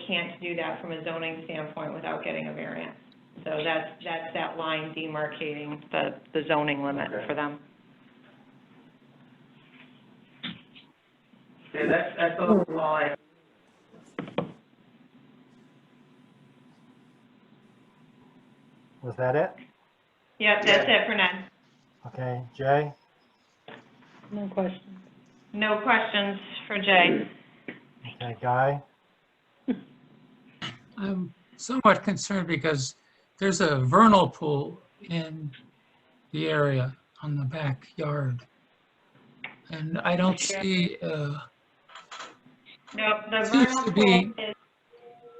can't do that from a zoning standpoint without getting a variance. So that's that line demarcating the zoning limit for them. Okay, that's all I have. Was that it? Yep, that's it for now. Okay, Jay? No questions. No questions for Jay. Okay, Guy? I'm somewhat concerned because there's a vernal pool in the area on the backyard. And I don't see, No, the this used vernal to pool be, is,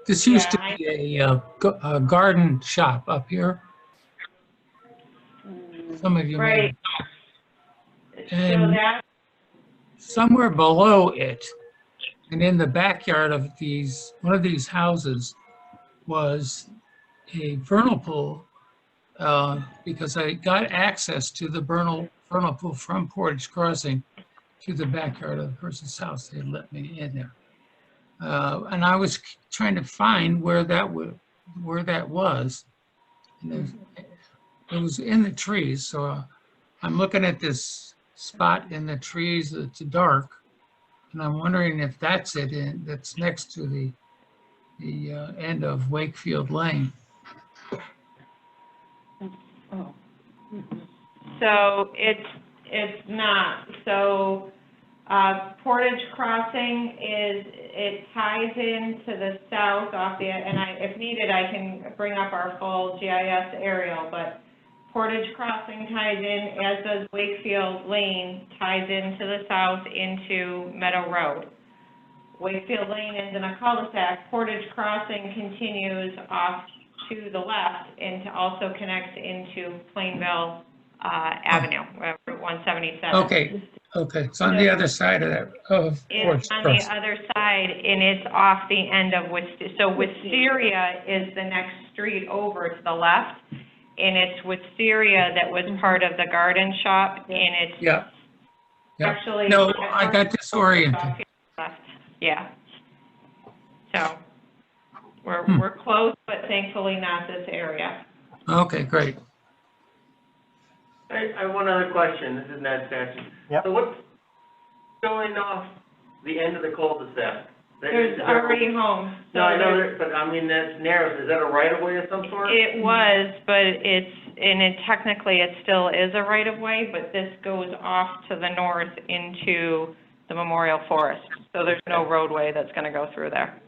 this used to be a garden shop up here. Some of you may. right. And So that, somewhere below it, and in the backyard of one of these houses was a vernal pool, because I got access to the vernal pool from Portage Crossing to the backyard of the person's house. They let me in there. And I was trying to find where that was. And it was in the trees, so I'm looking at this spot in the trees that's dark, and I'm wondering if that's it, and that's next to the end of Wakefield Lane. so it's not. So Portage Crossing it ties into the south off if needed, I can bring up our full GIS aerial, but Portage Crossing ties in, as does Wakefield Lane, ties into the south into Meadow Road. Wakefield Lane is in a cul-de-sac. Portage Crossing continues off to the left and also connects into Plainville Avenue, Route 177. Okay, it's on the other side of that, of Portage It's on Crossing. the other side, and it's off the end of Wisteria. So Wisteria is the next street over to the left, and it's Wisteria that was part of the garden shop, and it's Yeah. actually. No, I got disoriented. Yeah. So we're close, but thankfully not this area. Okay, great. I have one other question. This is Ned Statue. Yep. So what's going off the end of the cul-de-sac? There's already homes. No, I know, but I mean, that's narrow. Is that a right-of-way of some sort? It was, but technically it still is a right-of-way, but this goes off to the north into the Memorial Forest. So there's no roadway that's going to go through there.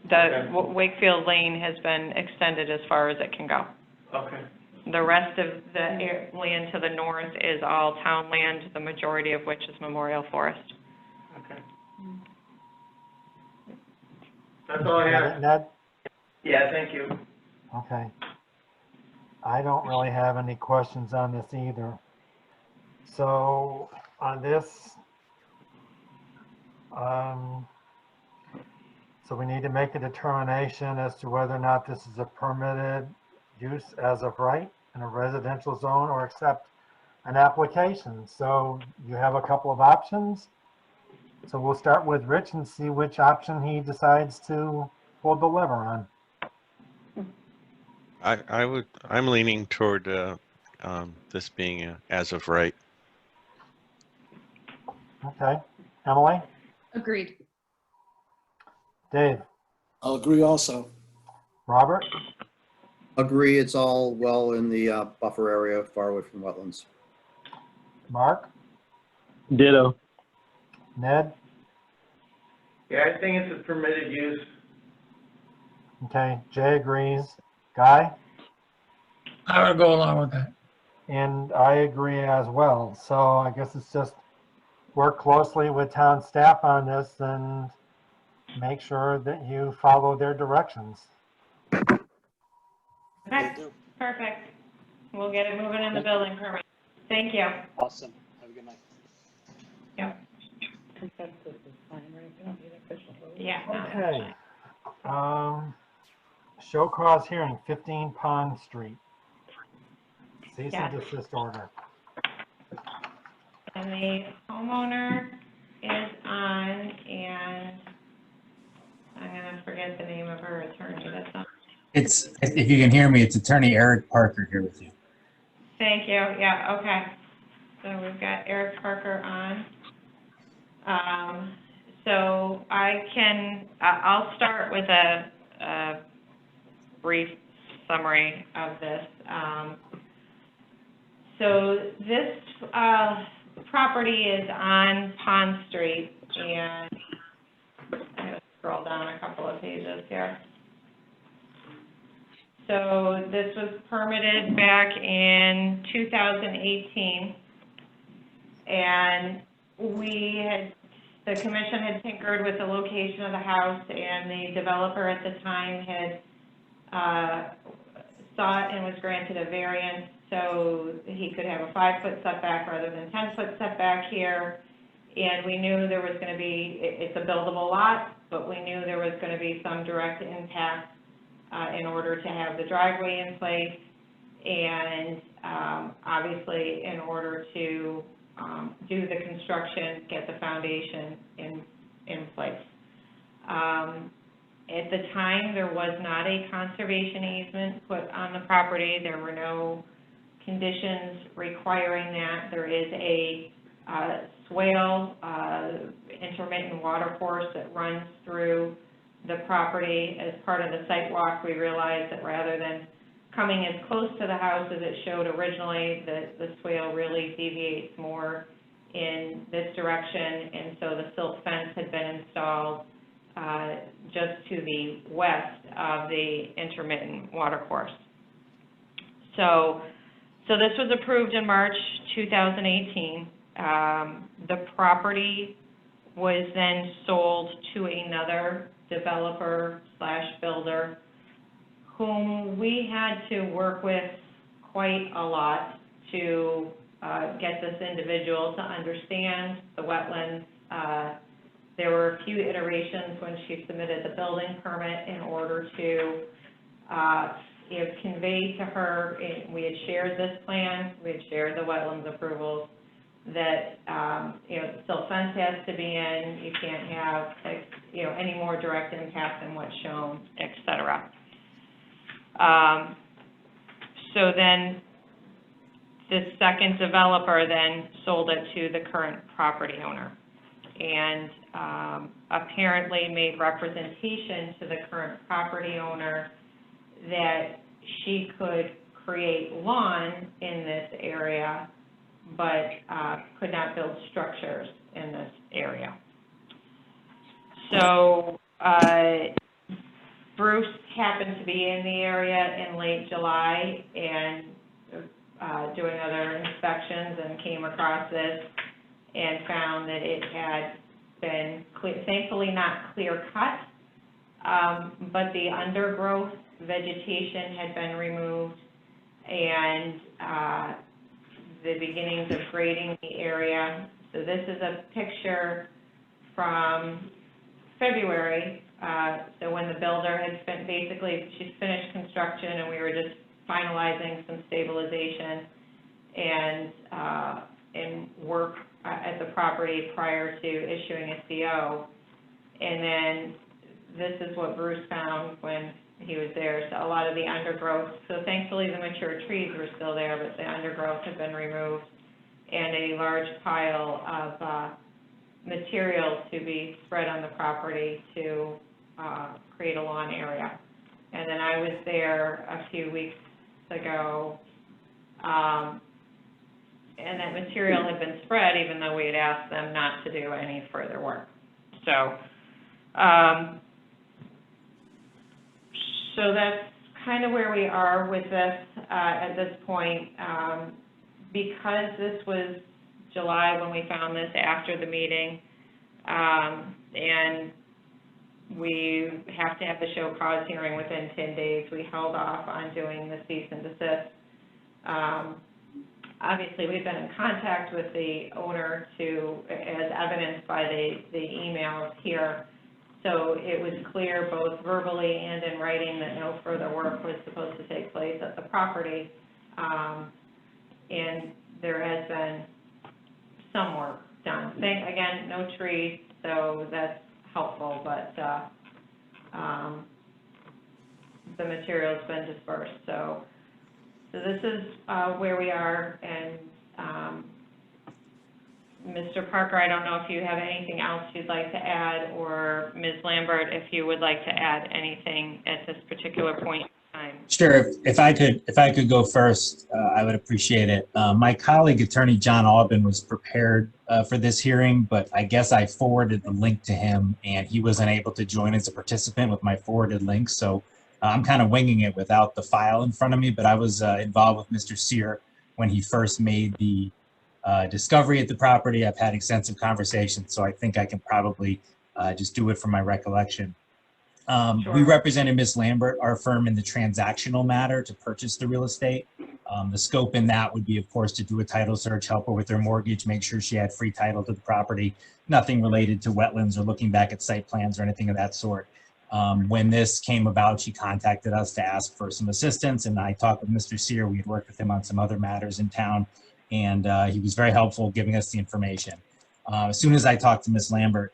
Wakefield Lane has been extended as far as it can go. Okay. The rest of the land to the north is all town land, the majority of which is Memorial Forest. Okay. That's all I have. Ned? Yeah, thank you. Okay. I don't really have any questions on this either. So on this, so we need to make a determination as to whether or not this is a permitted use as of right in a residential zone or accept an application. So you have a couple of options. So we'll start with Rich and see which option he decides to pull the lever on. I'm leaning toward this being as of right. Okay. Emily? Agreed. Dave, I'll agree also. Robert, Agree, it's all well in the buffer area, far away from wetlands. Mark, Ditto. Ned, Yeah, I think it's a permitted use. okay, Jay agrees. Guy? I would go along with that. And I agree as well. So I guess it's just work closely with town staff on this and make sure that you follow their directions. Okay, perfect. We'll get it moving in the building permit. Thank you. Awesome. Have a good night. Yep. Consensus is fine, right? We don't need official vote. Yeah. Okay. Show cause hearing, 15 Pond Street. Cease and Yes. desist order. And the homeowner is on, and I'm gonna forget the name of her attorney. That's not. It's, if you can hear me, it's Attorney Eric Parker here with you. Thank you. Yeah, okay. So we've got Eric Parker on. So I'll start with a brief summary of this. So this property is on Pond Street, and I'm going to scroll down a couple of pages here. So this was permitted back in 2018, and the commission had tinkered with the location of the house, and the developer at the time had sought and was granted a variance so he could have a 5-foot setback rather than 10-foot setback here. And we knew there was going to be, it's a buildable lot, but we knew there was going to be some direct impact in order to have the driveway in place, and obviously in order to do the construction, get the foundation in place. At the time, there was not a conservation easement put on the property. There were no conditions requiring that. There is a swale, intermittent water course that runs through the property. As part of the site walk, we realized that rather than coming as close to the house as it showed originally, the swale really deviates more in this direction, and so the silt fence had been installed just to the west of the intermittent water course. So this was approved in March 2018. The property was then sold to another developer / builder whom we had to work with quite a lot to get this individual to understand the wetlands. There were a few iterations when she submitted the building permit in order to convey to her, we had shared this plan, we had shared the wetlands approvals, that the silt fence has to be in, you can't have any more direct impact than what's shown, et cetera. So then this second developer then sold it to the current property owner, and apparently made representation to the current property owner that she could create lawn in this area, but could not build structures in this area. So Bruce happened to be in the area in late July and doing other inspections, and came across this and found that it had been thankfully not clear cut, but the undergrowth vegetation had been removed, and the beginnings of grading the area. So this is a picture from February. So when the builder had spent, basically she's finished construction and we were just finalizing some stabilization and work at the property prior to issuing a CO. And then this is what Bruce found when he was there. So a lot of the undergrowth, so thankfully the mature trees were still there, but the undergrowth had been removed, and a large pile of material to be spread on the property to create a lawn area. And then I was there a few weeks ago, and that material had been spread even though we had asked them not to do any further work. So, so that's kind of where we are with this at this point. Because this was July when we found this after the meeting, and we have to have the show cause hearing within 10 days, we held off on doing the cease and desist. Obviously, we've been in contact with the owner as evidenced by the emails here. So it was clear both verbally and in writing that no further work was supposed to take place at the property. And there has been some work done. Again, no trees, so that's helpful, but the material's been dispersed. So this is where we are, and Mr. Parker, I don't know if you have anything else you'd like to add, or Ms. Lambert, if you would like to add anything at this particular point in time. Sure. If I could go first, I would appreciate it. My colleague, Attorney John Albin, was prepared for this hearing, but I guess I forwarded the link to him, and he wasn't able to join as a participant with my forwarded link. So I'm kind of winging it without the file in front of me, but I was involved with Mr. Sear when he first made the discovery at the property. I've had extensive conversations, so I think I can probably just do it from my recollection. We represented Ms. Lambert, our firm, in the transactional matter to purchase the real estate. The scope in that would be, of course, to do a title search, help her with her mortgage, make sure she had free title to the property, nothing related to wetlands or looking back at site plans or anything of that sort. When this came about, she contacted us to ask for some assistance, and I talked with Mr. Sear. We had worked with him on some other matters in town, and he was very helpful giving us the information. As soon as I talked to Ms. Lambert,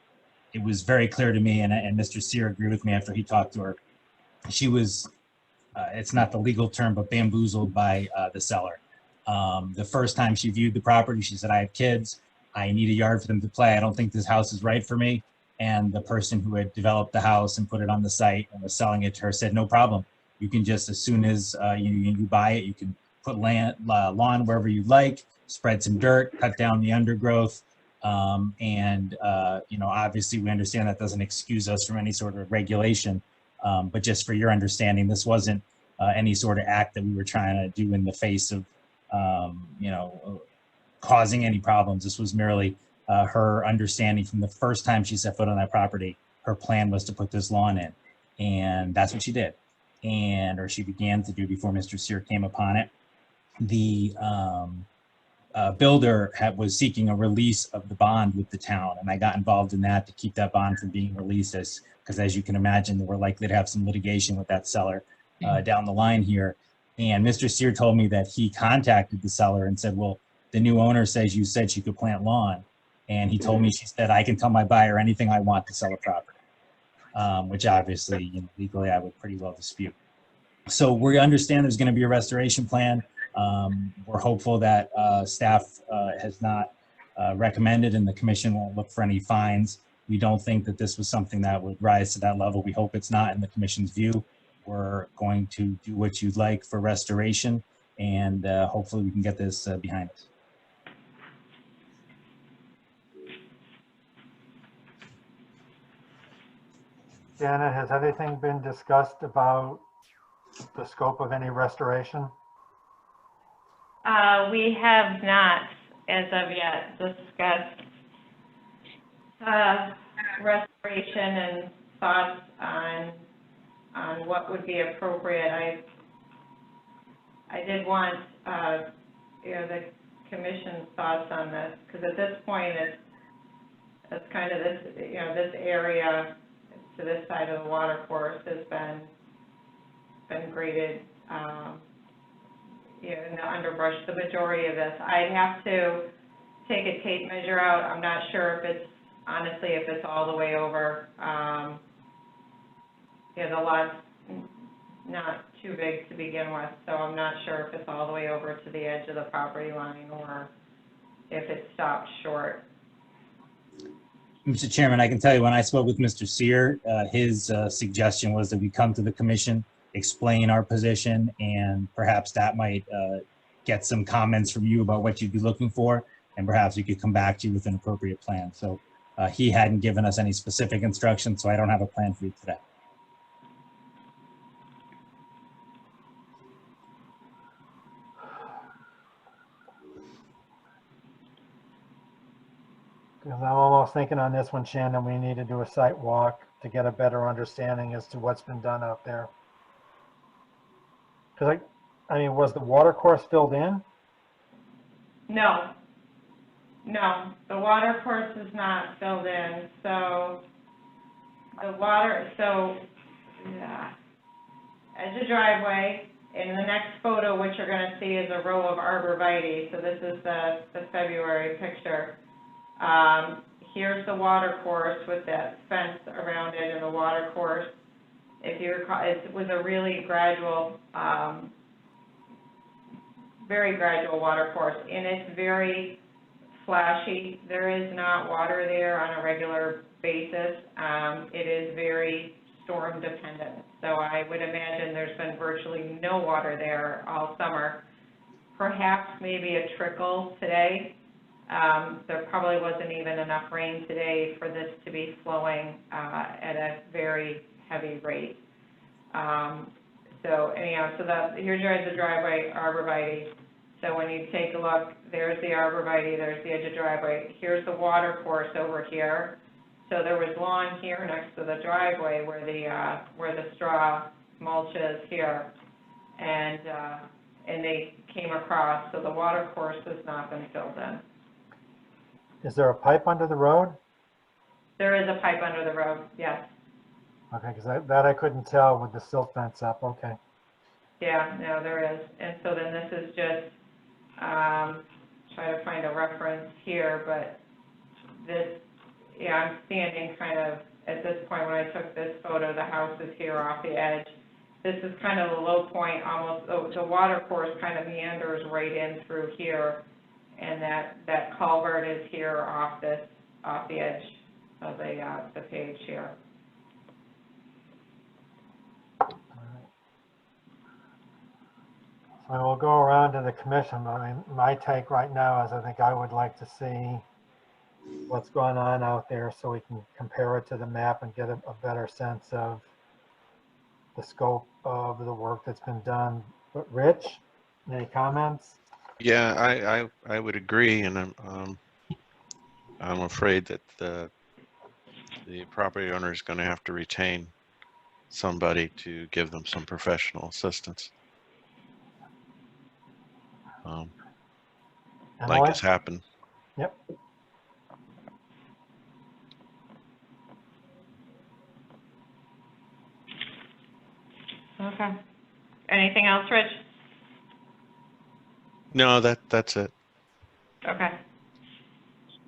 it was very clear to me, and Mr. Sear agreed with me after he talked to her. She was, it's not the legal term, but bamboozled by the seller. The first time she viewed the property, she said, I have kids. I need a yard for them to play. I don't think this house is right for me. And the person who had developed the house and put it on the site and was selling it to her said, no problem. You can just, as soon as you buy it, you can put lawn wherever you like, spread some dirt, cut down the undergrowth. Obviously we understand that doesn't excuse us from any sort of regulation. But just for your understanding, this wasn't any sort of act that we were trying to do in the face of, causing any problems. This was merely her understanding from the first time she set foot on that property. Her plan was to put this lawn in, and that's what she did, or she began to do before Mr. Sear came upon it. The builder was seeking a release of the bond with the town, and I got involved in that to keep that bond from being released, because as you can imagine, we're likely to have some litigation with that seller down the line here. And Mr. Sear told me that he contacted the seller and said, well, the new owner says you said she could plant lawn. And he told me, she said, I can tell my buyer anything I want to sell a property, which obviously, legally I would pretty well dispute. So we understand there's going to be a restoration plan. We're hopeful that staff has not recommended, and the commission won't look for any fines. We don't think that this was something that would rise to that level. We hope it's not in the commission's view. We're going to do what you'd like for restoration, and hopefully we can get this behind us. Janet, has anything been discussed about the scope of any restoration? We have not, as of yet, discussed restoration and thoughts on what would be appropriate. I did want the commission's thoughts on this, because at this point it's kind of this this area to this side of the water course has been graded in the underbrush, the majority of this. I'd have to take a tape measure out. I'm not sure if it's, honestly, if it's all the way over. The lot's not too big to begin with, so I'm not sure if it's all the way over to the edge of the property line or if it stopped short. Mr. Chairman, I can tell you when I spoke with Mr. Sear, his suggestion was that we come to the commission, explain our position, and perhaps that might get some comments from you about what you'd be looking for, and perhaps we could come back to you with an appropriate plan. So he hadn't given us any specific instructions, so I don't have a plan for you today. Because I'm almost thinking on this one, Shannon, we need to do a site walk to get a better understanding as to what's been done out there. Because I mean, was the water course filled in? No. No, the water course is not filled in, so yeah. Edge of driveway, in the next photo, what you're gonna see is a row of arborvitae, so this is the February picture. Here's the water course with that fence around it and the water course. If you recall, it was a really gradual, very gradual water course, and it's very flashy. There is not water there on a regular basis. It is very storm dependent. So I would imagine there's been virtually no water there all summer. Perhaps maybe a trickle today. There probably wasn't even enough rain today for this to be flowing at a very heavy rate. So anyhow, here's the driveway, arborvitae. So when you take a look, there's the arborvitae, there's the edge of driveway. Here's the water course over here. So there was lawn here next to the driveway where the straw mulch is here, and they came across. So the water course has not been filled in. Is there a pipe under the road? There is a pipe under the road, yes. Okay, because that I couldn't tell with the silt fence up. Okay. Yeah, no, there is. And so then this is just, try to find a reference here, but this, yeah, I'm standing kind of, at this point when I took this photo, the house is here off the edge. This is kind of the low point, almost, the water course kind of meanders right in through here, and that culvert is here off the edge of the page here. So we'll go around to the commission. I mean, my take right now is I think I would like to see what's going on out there so we can compare it to the map and get a better sense of the scope of the work that's been done. But Rich, any comments? Yeah, I would agree, and I'm afraid that the property owner is going to have to retain somebody to give them some professional assistance. Like has happened. Yep. Okay. Anything else, Rich? No, that's it. Okay.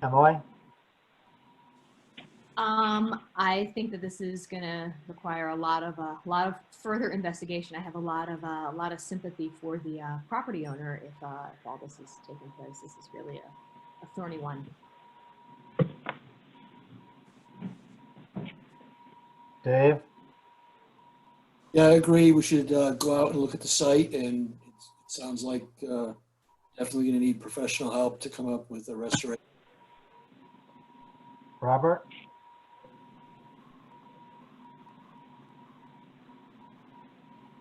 Emily? I think that this is going to require a lot of further investigation. I have a lot of sympathy for the property owner if all this is taking place. This is really a thorny one. Dave? Yeah, I agree. We should go out and look at the site, and it sounds like definitely going to need professional help to come up with a restoration. Robert?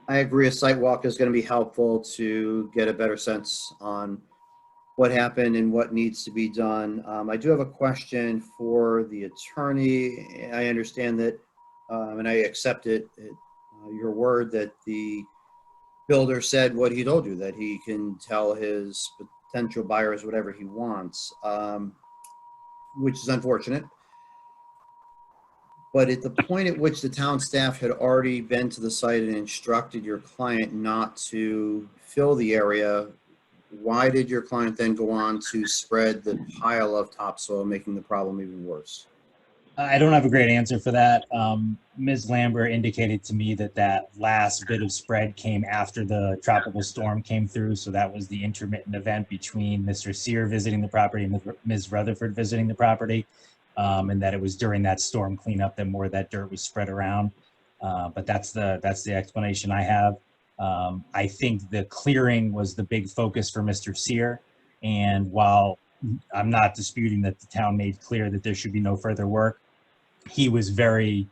I agree. A site walk is going to be helpful to get a better sense on what happened and what needs to be done. I do have a question for the attorney. I understand that, and I accept it, your word that the builder said what he told you, that he can tell his potential buyers whatever he wants, which is unfortunate. But at the point at which the town staff had already been to the site and instructed your client not to fill the area, why did your client then go on to spread the pile of topsoil, making the problem even worse? I don't have a great answer for that. Ms. Lambert indicated to me that last bit of spread came after the tropical storm came through. So that was the intermittent event between Mr. Sear visiting the property and Ms. Rutherford visiting the property. and that it was during that storm cleanup that more of that dirt was spread around. But that's the explanation I have. I think the clearing was the big focus for Mr. Sear. And while I'm not disputing that the town made clear that there should be no further work, he was very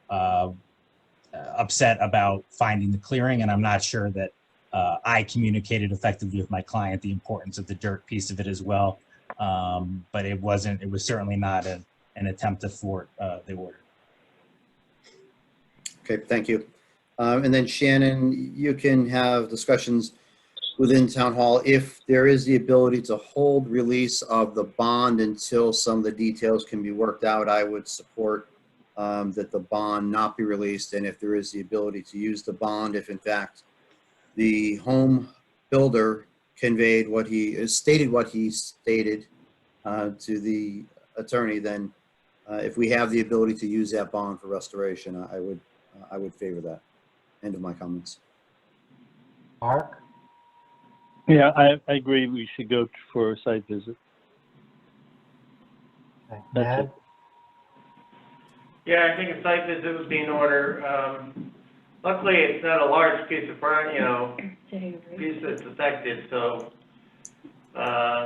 upset about finding the clearing. And I'm not sure that I communicated effectively with my client the importance of the dirt piece of it as well. But it was certainly not an attempt to thwart the order. Okay, thank you. And then Shannon, you can have discussions within town hall if there is the ability to hold release of the bond until some of the details can be worked out. I would support that the bond not be released, and if there is the ability to use the bond, if in fact the home builder conveyed what he stated to the attorney, then if we have the ability to use that bond for restoration, I would favor that. End of my comments. Mark? Yeah, I agree. We should go for a site visit. Okay. That's Ned? Yeah, I think a site visit would be in order. Luckily, it's not a large piece of piece that's affected, so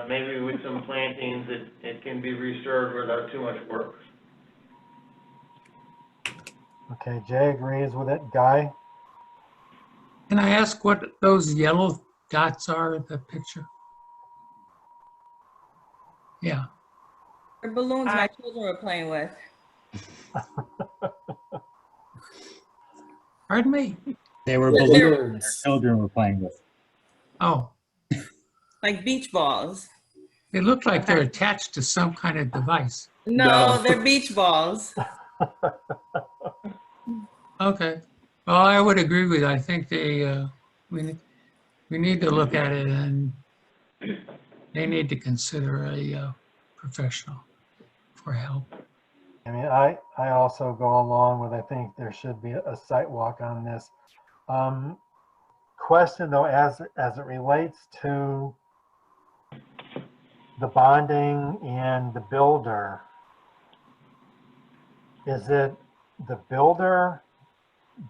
maybe with some plantings, it can be restored without too much work. Okay, Jay agrees with it. Guy? Can I ask what those yellow dots are in the picture? Yeah. The balloons my children were playing with. Pardon me? They were balloons children were playing with. Oh, Like beach balls. they look like they're attached to some kind of device. No, they're beach balls. Okay. Well, I would agree with you. I think we need to look at it, and they need to consider a professional for help. I mean, I also go along with, I think there should be a site walk on this. Question though, as it relates to the bonding and the builder, is it the builder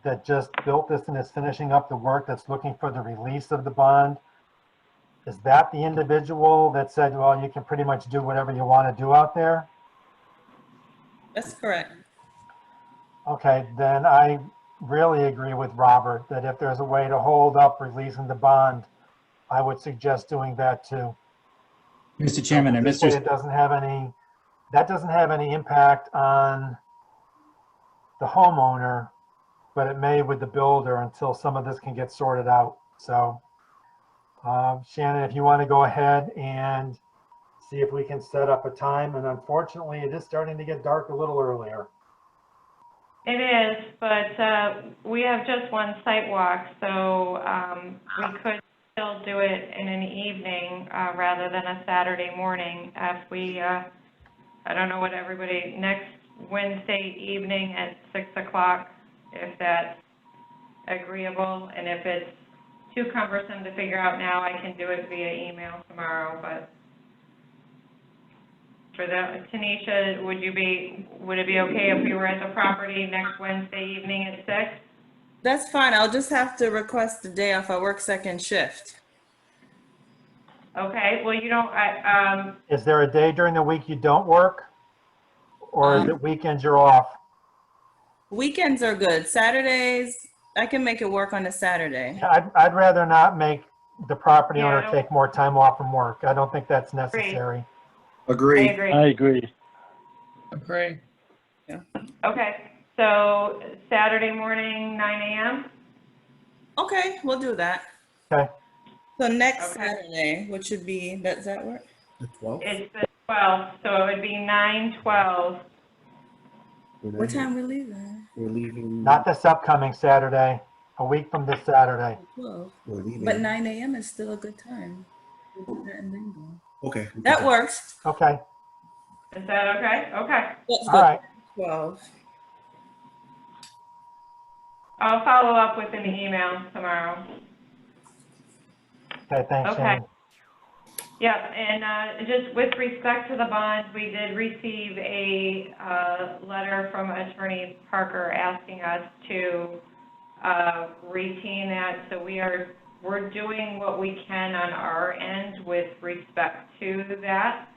that just built this and is finishing up the work that's looking for the release of the bond? Is that the individual that said, well, you can pretty much do whatever you want to do out there? That's correct. Okay, then I really agree with Robert that if there's a way to hold up releasing the bond, I would suggest doing that too. Mr. Chairman and This way Mr. it doesn't have any impact on the homeowner, but it may with the builder until some of this can get sorted out. So Shannon, if you want to go ahead and see if we can set up a time, and unfortunately it is starting to get dark a little earlier. It is, but we have just one site walk, so we could still do it in an evening rather than a Saturday morning. If we, I don't know what everybody, next Wednesday evening at 6 o'clock, if that's agreeable, and if it's too cumbersome to figure out now, I can do it via email tomorrow, but for that, Tanisha, would it be okay if we were at the property next Wednesday evening at 6? That's fine. I'll just have to request the day off. I work second shift. Okay, well, Is there a day during the week you don't work? Or is it weekends you're off? Weekends are good. Saturdays, I can make it work on a Saturday. I'd rather not make the property owner take more time off from work. I don't think that's necessary. Agree. I agree. Agree. Yeah. Okay, so Saturday morning, 9 a.m.? Okay, we'll do that. Okay. So next Saturday, which would be, does that work? The 12th? It's the 12th, so it would be 9/12. What time we leaving? We're leaving. Not this upcoming Saturday, a week from this Saturday. 12. We're leaving. But 9 a.m. is still a good time. We'll do that and then go. Okay. That works. Okay. Is that okay? Okay. Let's All go. right. 12. I'll follow up with an email tomorrow. Okay, thanks, Okay. Shannon. Yep, and just with respect to the bonds, we did receive a letter from Attorney Parker asking us to retain that. So we're doing what we can on our end with respect to that.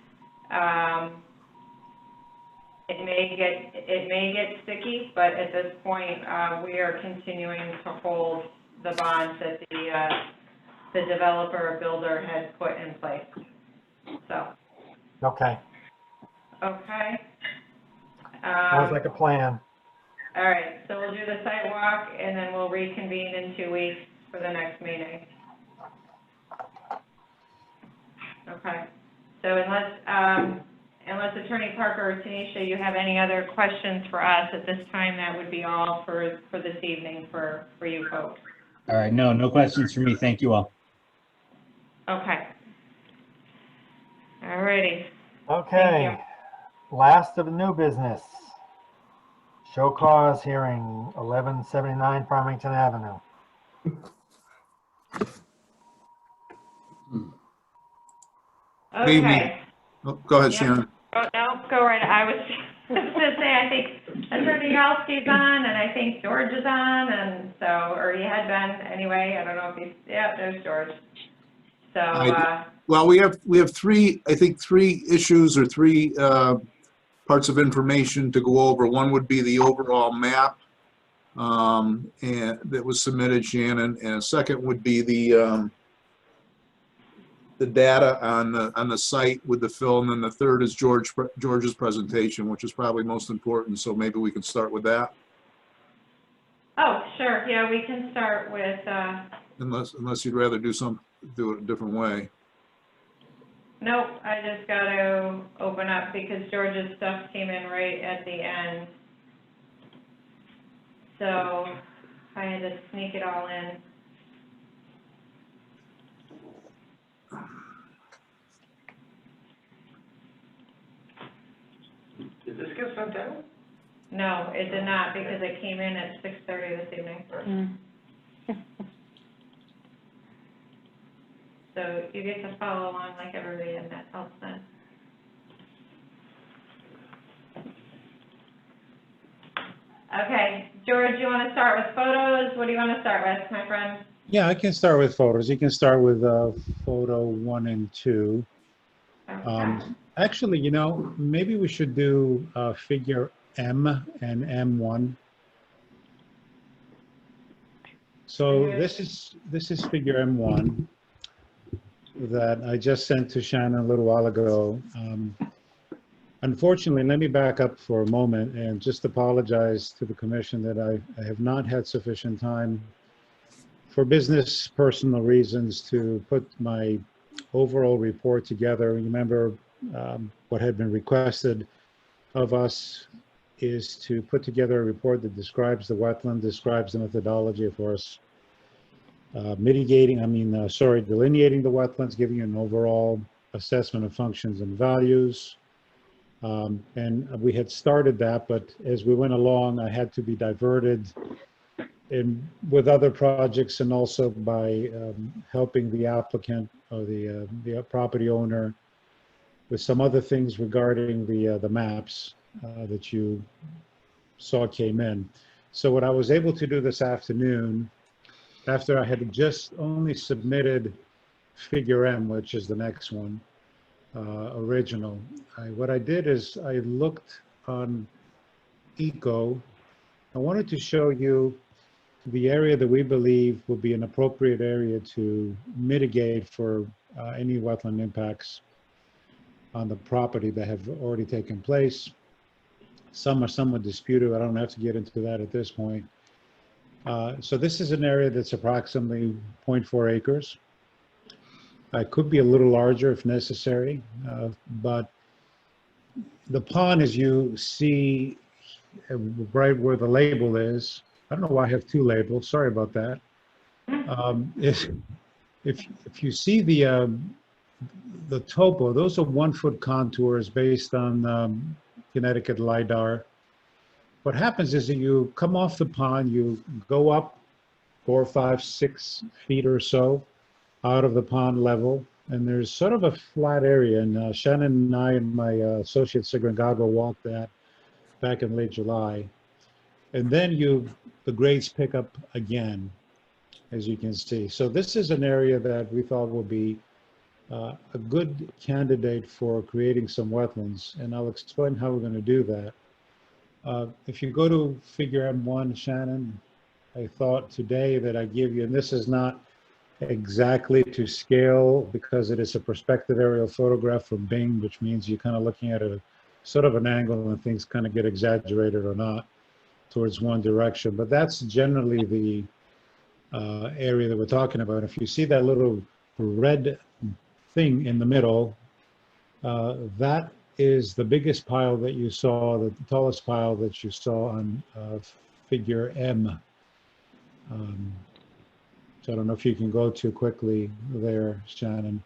It may get sticky, but at this point, we are continuing to hold the bonds that the developer or builder had put in place. So, Okay, okay. sounds like a plan. All right, so we'll do the site walk and then we'll reconvene in 2 weeks for the next meeting. Okay, so unless Attorney Parker or Tanisha, you have any other questions for us at this time, that would be all for this evening for you folks. All right, no questions for me. Thank you all. Okay. All righty. Okay, last of the new business. Show cause hearing, 1179 Farmington Avenue. Okay. Oh, go ahead, Yep. Shannon. Oh, no, go right. I was gonna say, I think Attorney Yalski's on, and I think George is on, and so, or he had been anyway. I don't know if he's, yeah, there's George. So, Well, we have three, I think, three issues or three parts of information to go over. One would be the overall map and that was submitted, Shannon, and a second would be the data on the site with the fill, and then the third is George's presentation, which is probably most important. So maybe we can start with that. oh, sure, yeah, we can start with, Unless you'd rather do it a different way. nope, I just got to open up because George's stuff came in right at the end. So I had to sneak it all in. Did this get sent out? No, it did not because it came in at 6:30 this evening. So you get to follow along like everybody, and that helps then. Okay, George, you want to start with photos? What do you want to start with, my friend? Yeah, I can start with photos. You can start with photo 1 and 2. Actually, maybe we should do figure M and M1. So this is figure M1 that I just sent to Shannon a little while ago. Unfortunately, let me back up for a moment and just apologize to the commission that I have not had sufficient time for business, personal reasons to put my overall report together. Remember, what had been requested of us is to put together a report that describes the wetland, describes the methodology for us delineating the wetlands, giving you an overall assessment of functions and values. And we had started that, but as we went along, I had to be diverted with other projects and also by helping the applicant or the property owner with some other things regarding the maps that you saw came in. So what I was able to do this afternoon, after I had just only submitted figure M, which is the next one, original, what I did is I looked on ECO. I wanted to show you the area that we believe would be an appropriate area to mitigate for any wetland impacts on the property that have already taken place. Some are somewhat disputed. I don't have to get into that at this point. So this is an area that's approximately 0.4 acres. It could be a little larger if necessary, but the pond, as you see right where the label is, I don't know why I have two labels, sorry about that. If you see the topo, those are 1 foot contours based on Connecticut LIDAR. What happens is that you come off the pond, you go up 4, 5, 6 feet or so out of the pond level, and there's sort of a flat area, and Shannon and I and my associate Sigrid Gago walked that back in late July. And then the grades pick up again, as you can see. So this is an area that we thought would be a good candidate for creating some wetlands, and I'll explain how we're going to do that. If you go to figure M1, Shannon, I thought today that I give you, and this is not exactly to scale because it is a perspective aerial photograph from Bing, which means you're kind of looking at a sort of an angle and things kind of get exaggerated or not towards one direction. But that's generally the area that we're talking about. If you see that little red thing in the middle, that is the biggest pile that you saw, the tallest pile that you saw on figure M. So I don't know if you can go too quickly there, Shannon.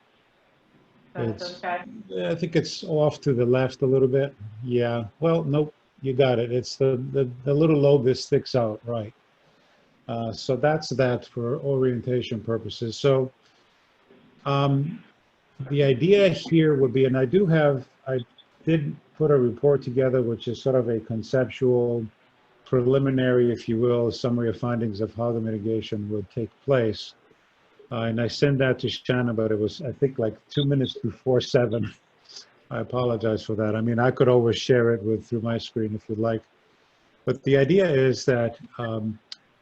It's, I think it's off to the left a little bit. Yeah, well, nope, you got it. It's the little lobe that sticks out, right. So that's that for orientation purposes. So the idea here would be, and I did put a report together, which is sort of a conceptual, preliminary, if you will, summary of findings of how the mitigation would take place. And I sent that to Shannon, but it was, I think, like 2 minutes before 7. I apologize for that. I mean, I could always share it through my screen if you'd like. But the idea is that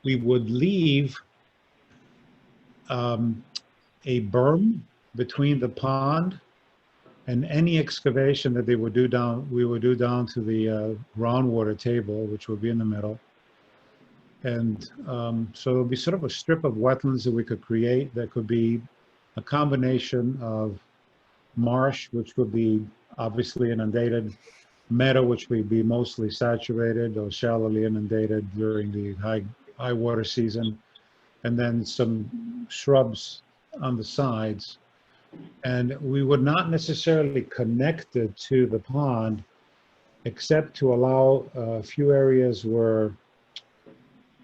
we would leave a berm between the pond and any excavation that we would do down to the groundwater table, which would be in the middle. And so it'll be sort of a strip of wetlands that we could create that could be a combination of marsh, which would be obviously inundated, meadow, which would be mostly saturated or shallowly inundated during the high water season, and then some shrubs on the sides. And we would not necessarily connect it to the pond, except to allow a few areas where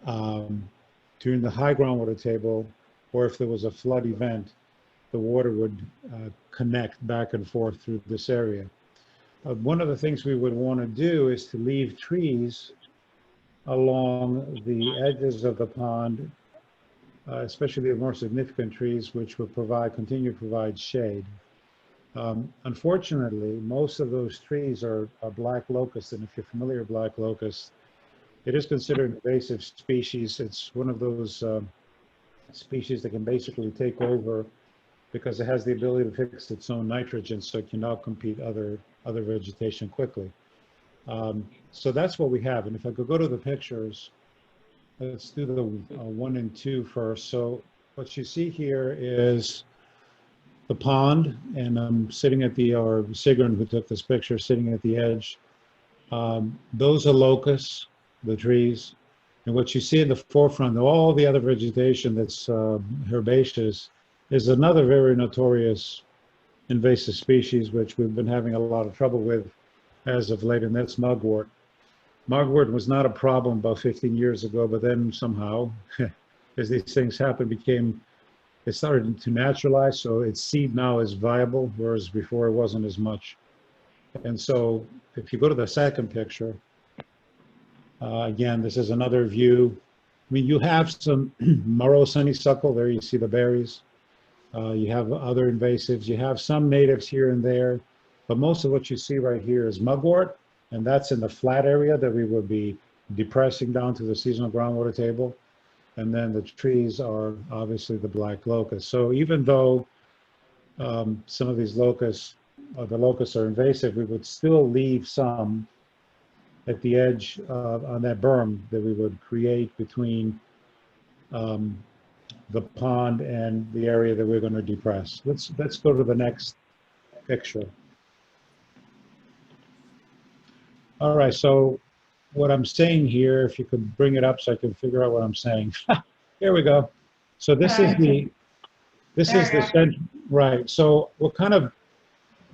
during the high groundwater table, or if there was a flood event, the water would connect back and forth through this area. One of the things we would want to do is to leave trees along the edges of the pond, especially the more significant trees, which would continue to provide shade. Unfortunately, most of those trees are black locust, and if you're familiar with black locust, it is considered an invasive species. It's one of those species that can basically take over because it has the ability to fix its own nitrogen, so it can outcompete other vegetation quickly. So that's what we have. And if I could go to the pictures, let's do the 1 and 2 first. So what you see here is the pond, and I'm sitting at or Sigrun, who took this picture, sitting at the edge. Those are locusts, the trees. And what you see in the forefront, all the other vegetation that's herbaceous, is another very notorious invasive species, which we've been having a lot of trouble with as of late, and that's mugwort. Mugwort was not a problem about 15 years ago, but then somehow, as these things happen, it started to naturalize, so its seed now is viable, whereas before it wasn't as much. And so if you go to the second picture, again, this is another view. I mean, you have some Morrow honeysuckle, there you see the berries. You have other invasives, you have some natives here and there, but most of what you see right here is mugwort, and that's in the flat area that we would be depressing down to the seasonal groundwater table. And then the trees are obviously the black locust. So even though some of these locusts, the locusts are invasive, we would still leave some at the edge on that berm that we would create between the pond and the area that we're going to depress. Let's go to the next picture. All right, so what I'm saying here, if you could bring it up so I can figure out what I'm saying. Here we go. So this is the center, right? So what kind of,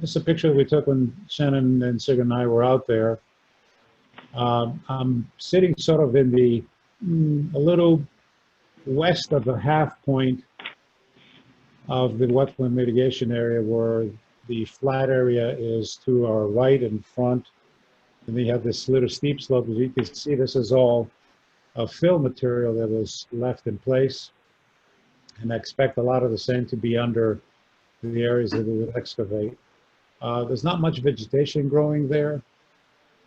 this is a picture we took when Shannon and Sig and I were out there. I'm sitting sort of in the a little west of the half point of the wetland mitigation area, where the flat area is to our right and front. And then you have this little steep slope. As you can see, this is all fill material that was left in place. And I expect a lot of the same to be under the areas that we would excavate. There's not much vegetation growing there,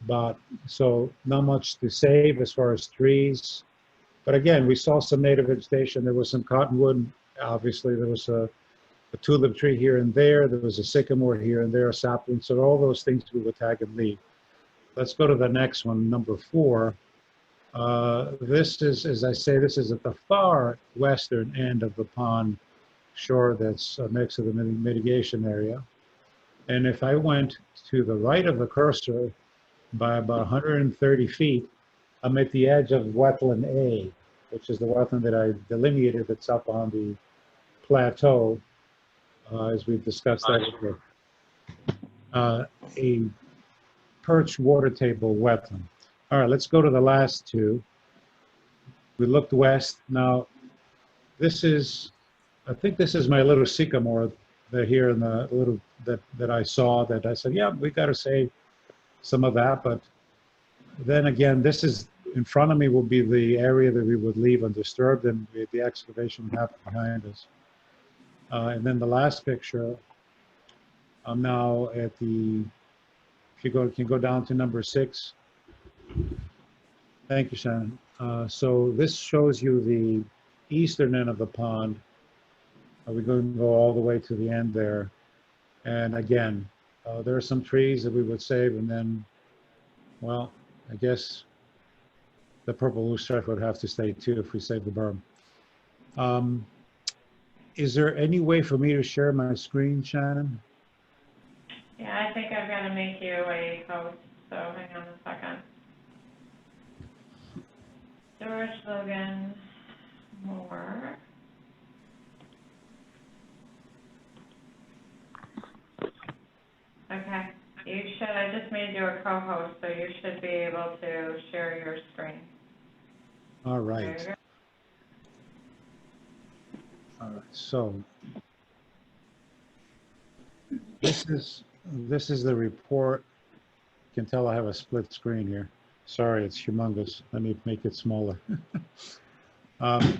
but so not much to save as far as trees. But again, we saw some native vegetation. There was some cottonwood. Obviously, there was a tulip tree here and there. There was a sycamore here and there, a sapling. So all those things we would tag and leave. Let's go to the next one, number 4. This is, as I say, this is at the far western end of the pond shore that's next to the mitigation area. And if I went to the right of the cursor by about 130 feet, I'm at the edge of wetland A, which is the wetland that I delineated that's up on the plateau, as we've discussed that before. A perch water table wetland. All right, let's go to the last 2. We looked west. Now, this is, I think this is my little sycamore that here in the little that I saw, that I said, yeah, we got to save some of that. But then again, this is in front of me will be the area that we would leave undisturbed, and the excavation happened behind us. And then the last picture, I'm now at the, if you can go down to number 6. Thank you, Shannon. So this shows you the eastern end of the pond. We're going to go all the way to the end there. And again, there are some trees that we would save, and then, well, I guess the purple loosestrife would have to stay too if we save the berm. Is there any way for me to share my screen, Shannon? Yeah, I think I've got to make you a host, so hang on a second. George Logan Moore. Okay, you should, I just made you a co-host, so you should be able to share your screen. All right. All right, so this is the report. You can tell I have a split screen here. Sorry, it's humongous. Let me make it smaller.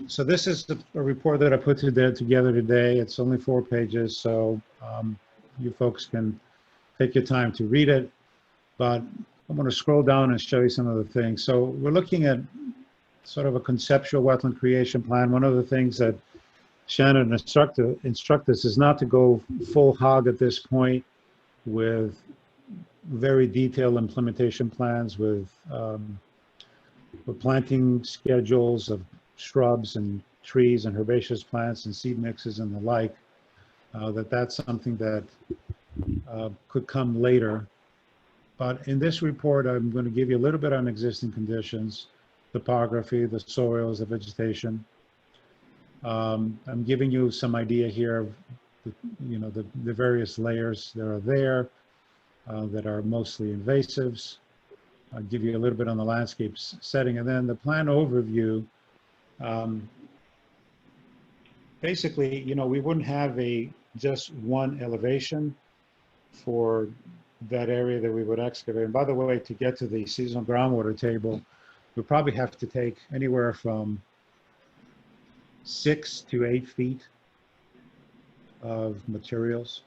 So this is a report that I put together today. It's only 4 pages, so you folks can take your time to read it. But I'm going to scroll down and show you some of the things. So we're looking at sort of a conceptual wetland creation plan. One of the things that Shannon instruct us is not to go full hog at this point with very detailed implementation plans with planting schedules of shrubs and trees and herbaceous plants and seed mixes and the like, that's something that could come later. But in this report, I'm going to give you a little bit on existing conditions, topography, the soils, the vegetation. I'm giving you some idea here of the various layers that are there that are mostly invasives. I'll give you a little bit on the landscape setting, and then the plan overview. Basically, we wouldn't have just one elevation for that area that we would excavate. And by the way, to get to the seasonal groundwater table, we probably have to take anywhere from 6 to 8 feet of materials.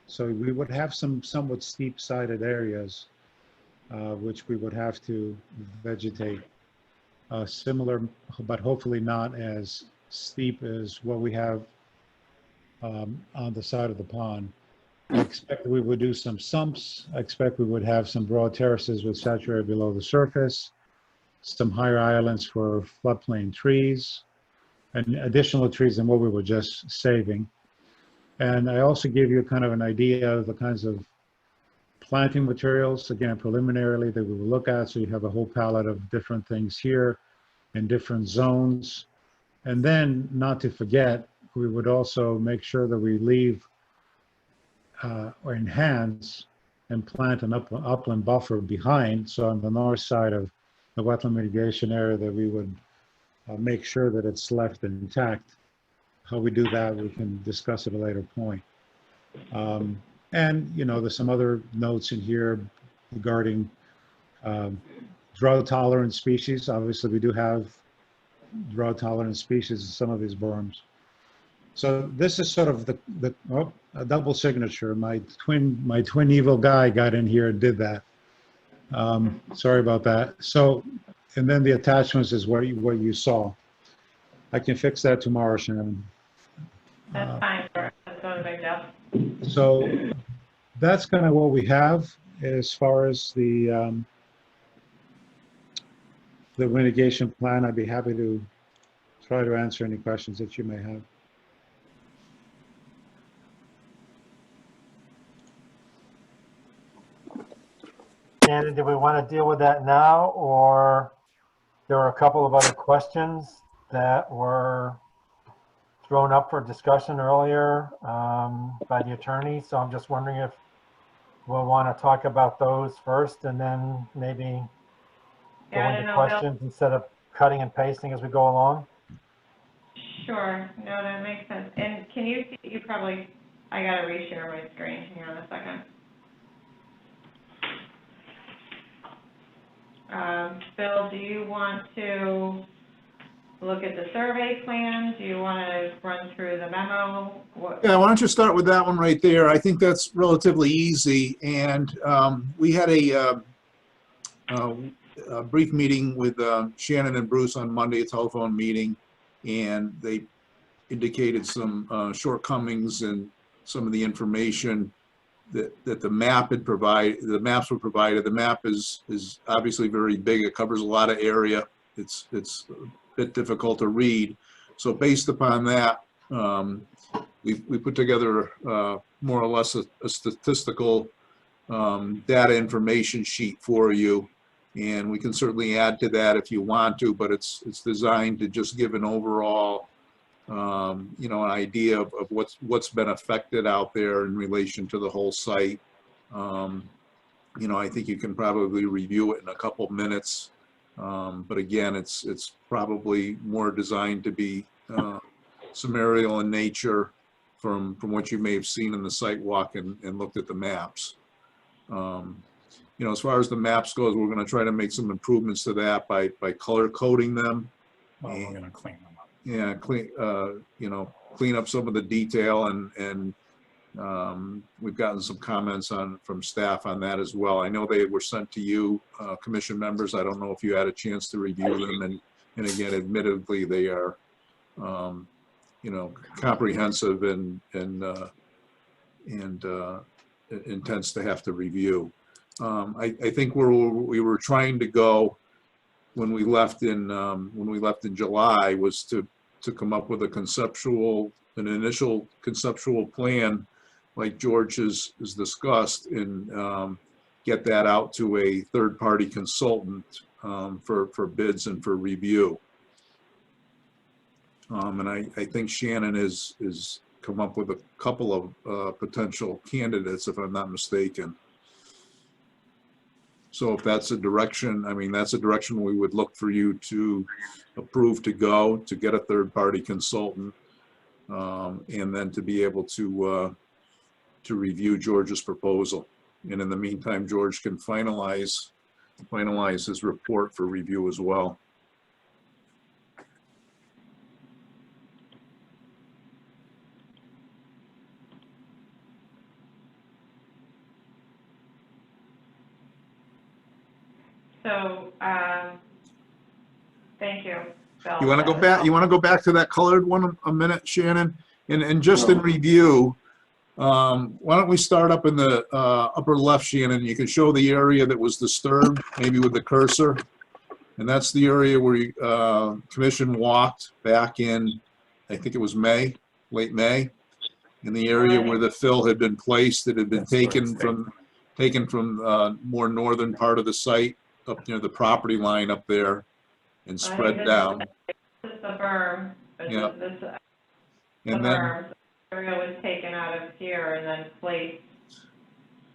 So we would have some somewhat steep sided areas, which we would have to vegetate. Similar, but hopefully not as steep as what we have on the side of the pond. I expect that we would do some sumps. I expect we would have some broad terraces with saturated below the surface, some higher islands for floodplain trees, and additional trees than what we were just saving. And I also gave you kind of an idea of the kinds of planting materials, again, preliminarily, that we will look at. So you have a whole palette of different things here in different zones. And then, not to forget, we would also make sure that we leave or enhance and plant an upland buffer behind. So on the north side of the wetland mitigation area, that we would make sure that it's left intact. how we do that, we can discuss at a later point. And, you know, there's some other notes in here regarding drought-tolerant species. Obviously, we do have drought-tolerant species in some of these berms. So this is sort of a double signature. My twin evil guy got in here and did that. Sorry about that. So, and then the attachments is what you saw. I can fix that tomorrow, Shannon. That's fine, that's not a big deal. So that's kind of what we have as far as the mitigation plan. I'd be happy to try to answer any questions that you may have. Shannon, do we want to deal with that now, or there were a couple of other questions that were thrown up for discussion earlier by the attorney? So I'm just wondering if we'll want to talk about those first and then maybe go into questions instead of cutting and pasting as we go along. Sure, no, that makes sense. And can you probably, I gotta reshare my screen, hang on a second. Bill, do you want to look at the survey plan? Do you want to run through the memo? Yeah, why don't you start with that one right there? I think that's relatively easy. And we had a brief meeting with Shannon and Bruce on Monday, a telephone meeting, and they indicated some shortcomings in some of the information that the map had provided. The maps were provided. The map is obviously very big. It covers a lot of area. It's a bit difficult to read. So based upon that, we put together more or less a statistical data information sheet for you, and we can certainly add to that if you want to. But it's designed to just give an overall you know, an idea of what's been affected out there in relation to the whole site. You know, I think you can probably review it in a couple minutes. But again, it's probably more designed to be summarial in nature from what you may have seen in the site walk and looked at the maps. You know, as far as the maps goes, we're going to try to make some improvements to that by color coding them. Well, we're going to clean them up. Yeah, you know, clean up some of the detail, and we've gotten some comments from staff on that as well. I know they were sent to you, commission members. I don't know if you had a chance to review them, and again, admittedly, they are, you know, comprehensive and intense to have to review. I think where we were trying to go when we left in July was to come up with an initial conceptual plan like George has discussed, and get that out to a third-party consultant for bids and for review. And I think Shannon has come up with a couple of potential candidates, if I'm not mistaken. So if that's a direction, I mean, that's a direction we would look for you to approve to go, to get a third-party consultant, and then to be able to review George's proposal. And in the meantime, George can finalize his report for review as well. So, thank you, Bill. You want to go back? You want to go back to that colored one a minute, Shannon? And just in review, why don't we start up in the upper left, Shannon? You can show the area that was disturbed, maybe with the cursor, and that's the area where commission walked back in, I think it was May, late May, in the area where the fill had been placed. That had been taken from more northern part of the site, up near the property line up there, and spread down. This is the berm. Yeah. And then the material was taken out of here and then placed.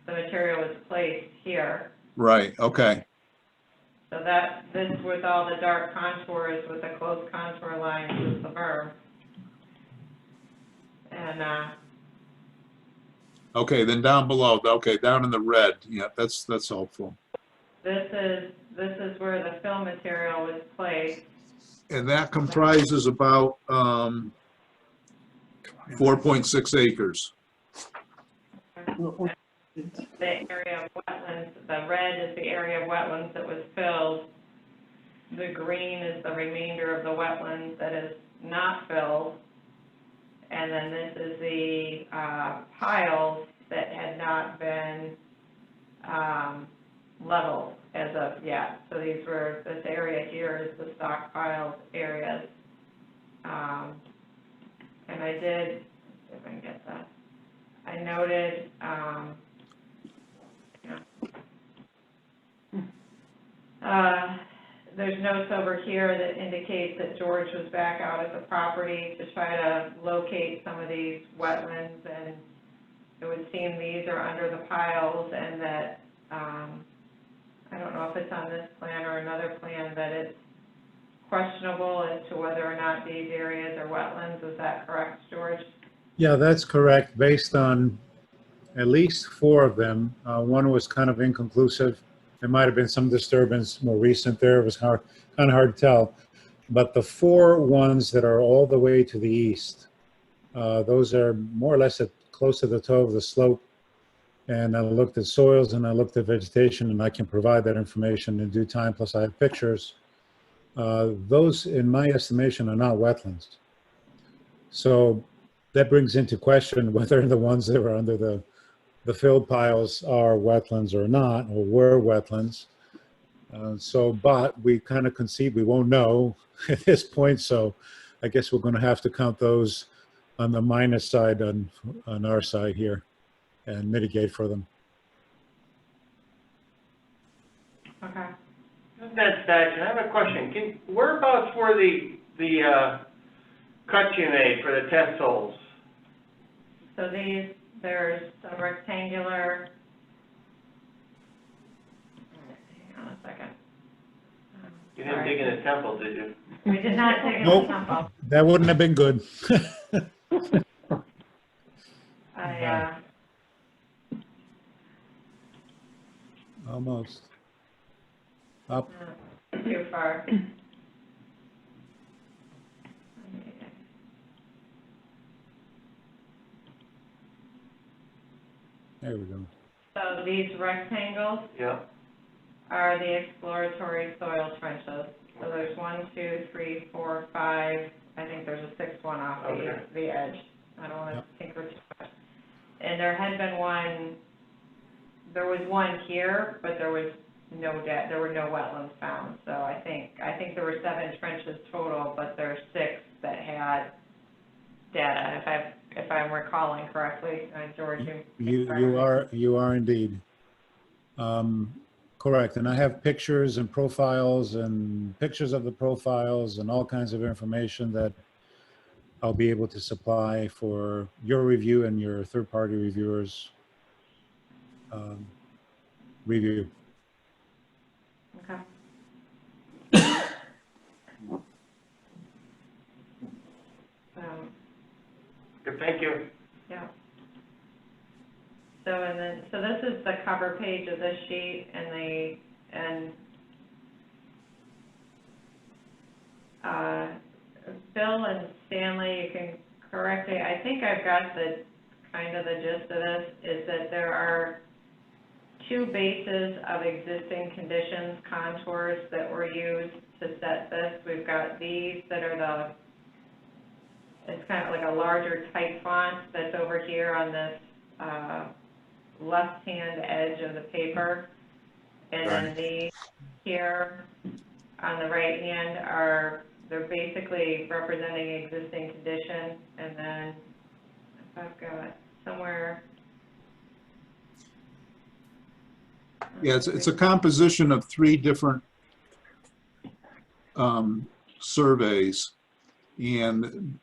The material was placed here. Right. Okay. So this with all the dark contours with the close contour lines is the berm. And, Okay, then down below, okay, down in the red, yeah, that's helpful. this is where the fill material was placed. And that comprises about 4.6 acres. The area of wetlands, the red is the area of wetlands that was filled. The green is the remainder of the wetlands that is not filled. And then this is the piles that had not been leveled as of yet. So this area here is the stockpiled areas. And I did, let's see if I can get that. I noted, there's notes over here that indicate that George was back out at the property to try to locate some of these wetlands, and it would seem these are under the piles, and that, I don't know if it's on this plan or another plan, that it's questionable as to whether or not these areas are wetlands. Is that correct, George? Yeah, that's correct, based on at least 4 of them. One was kind of inconclusive. There might have been some disturbance more recent there. It was kind of hard to tell. But the 4 ones that are all the way to the east, those are more or less close to the toe of the slope. And I looked at soils and I looked at vegetation, and I can provide that information in due time, plus I have pictures. Those, in my estimation, are not wetlands. So that brings into question whether the ones that are under the filled piles are wetlands or not, or were wetlands. But we kind of concede we won't know at this point, so I guess we're going to have to count those on the minus side on our side here and mitigate for them. Okay. That's that. I have a question. Whereabouts were the cuts you made for the test holes? So there's a rectangular, hang on a second. You didn't dig in the temple, did you? We did not dig in the Nope, temple. that wouldn't have been good. Almost. Up. Too far. There we go. So these rectangles are the exploratory soil trenches. So there's 1, 2, 3, 4, 5. I think there's a 6th one off the edge. I don't want to tinker too much. And there had been one. There was one here, but there was there were no wetlands found. So I think there were 7 trenches total, but there are 6 that had data. If I'm recalling correctly, George, You are indeed correct, and I have pictures and profiles and pictures of the profiles and all kinds of information that I'll be able to supply for your review and your third-party reviewers' review. Okay. Good, thank you. Yeah. So this is the cover page of this sheet, and Bill and Stanley, you can correct me. I think I've got the gist of this, is that there are 2 bases of existing conditions, contours that were used to set this. We've got these that are it's kind of like a larger type font that's over here on this left-hand edge of the paper. And then these here on the right hand they're basically representing existing condition. And then if I've got somewhere. Yeah, it's a composition of 3 different surveys, and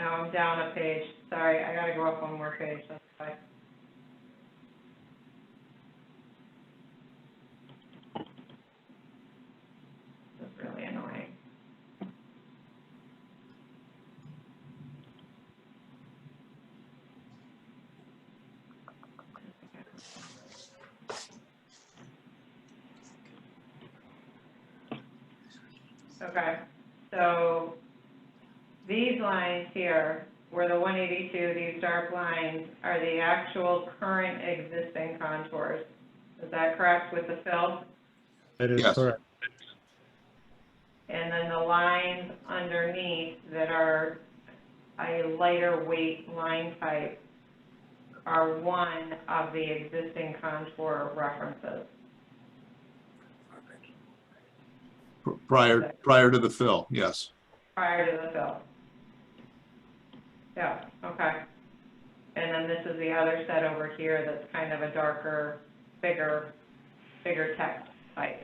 Oh, I'm down a page. Sorry, I gotta go up one more page. That's why. That's really annoying. Okay, so these lines here, where the 182, these dark lines, are the actual current existing contours. Is that correct with the fill? That is correct. And then the lines underneath that are a lighter weight line type are one of the existing contour references. Prior to the fill, yes. Prior to the fill. Yeah, okay. And then this is the other set over here that's kind of a darker, bigger text type.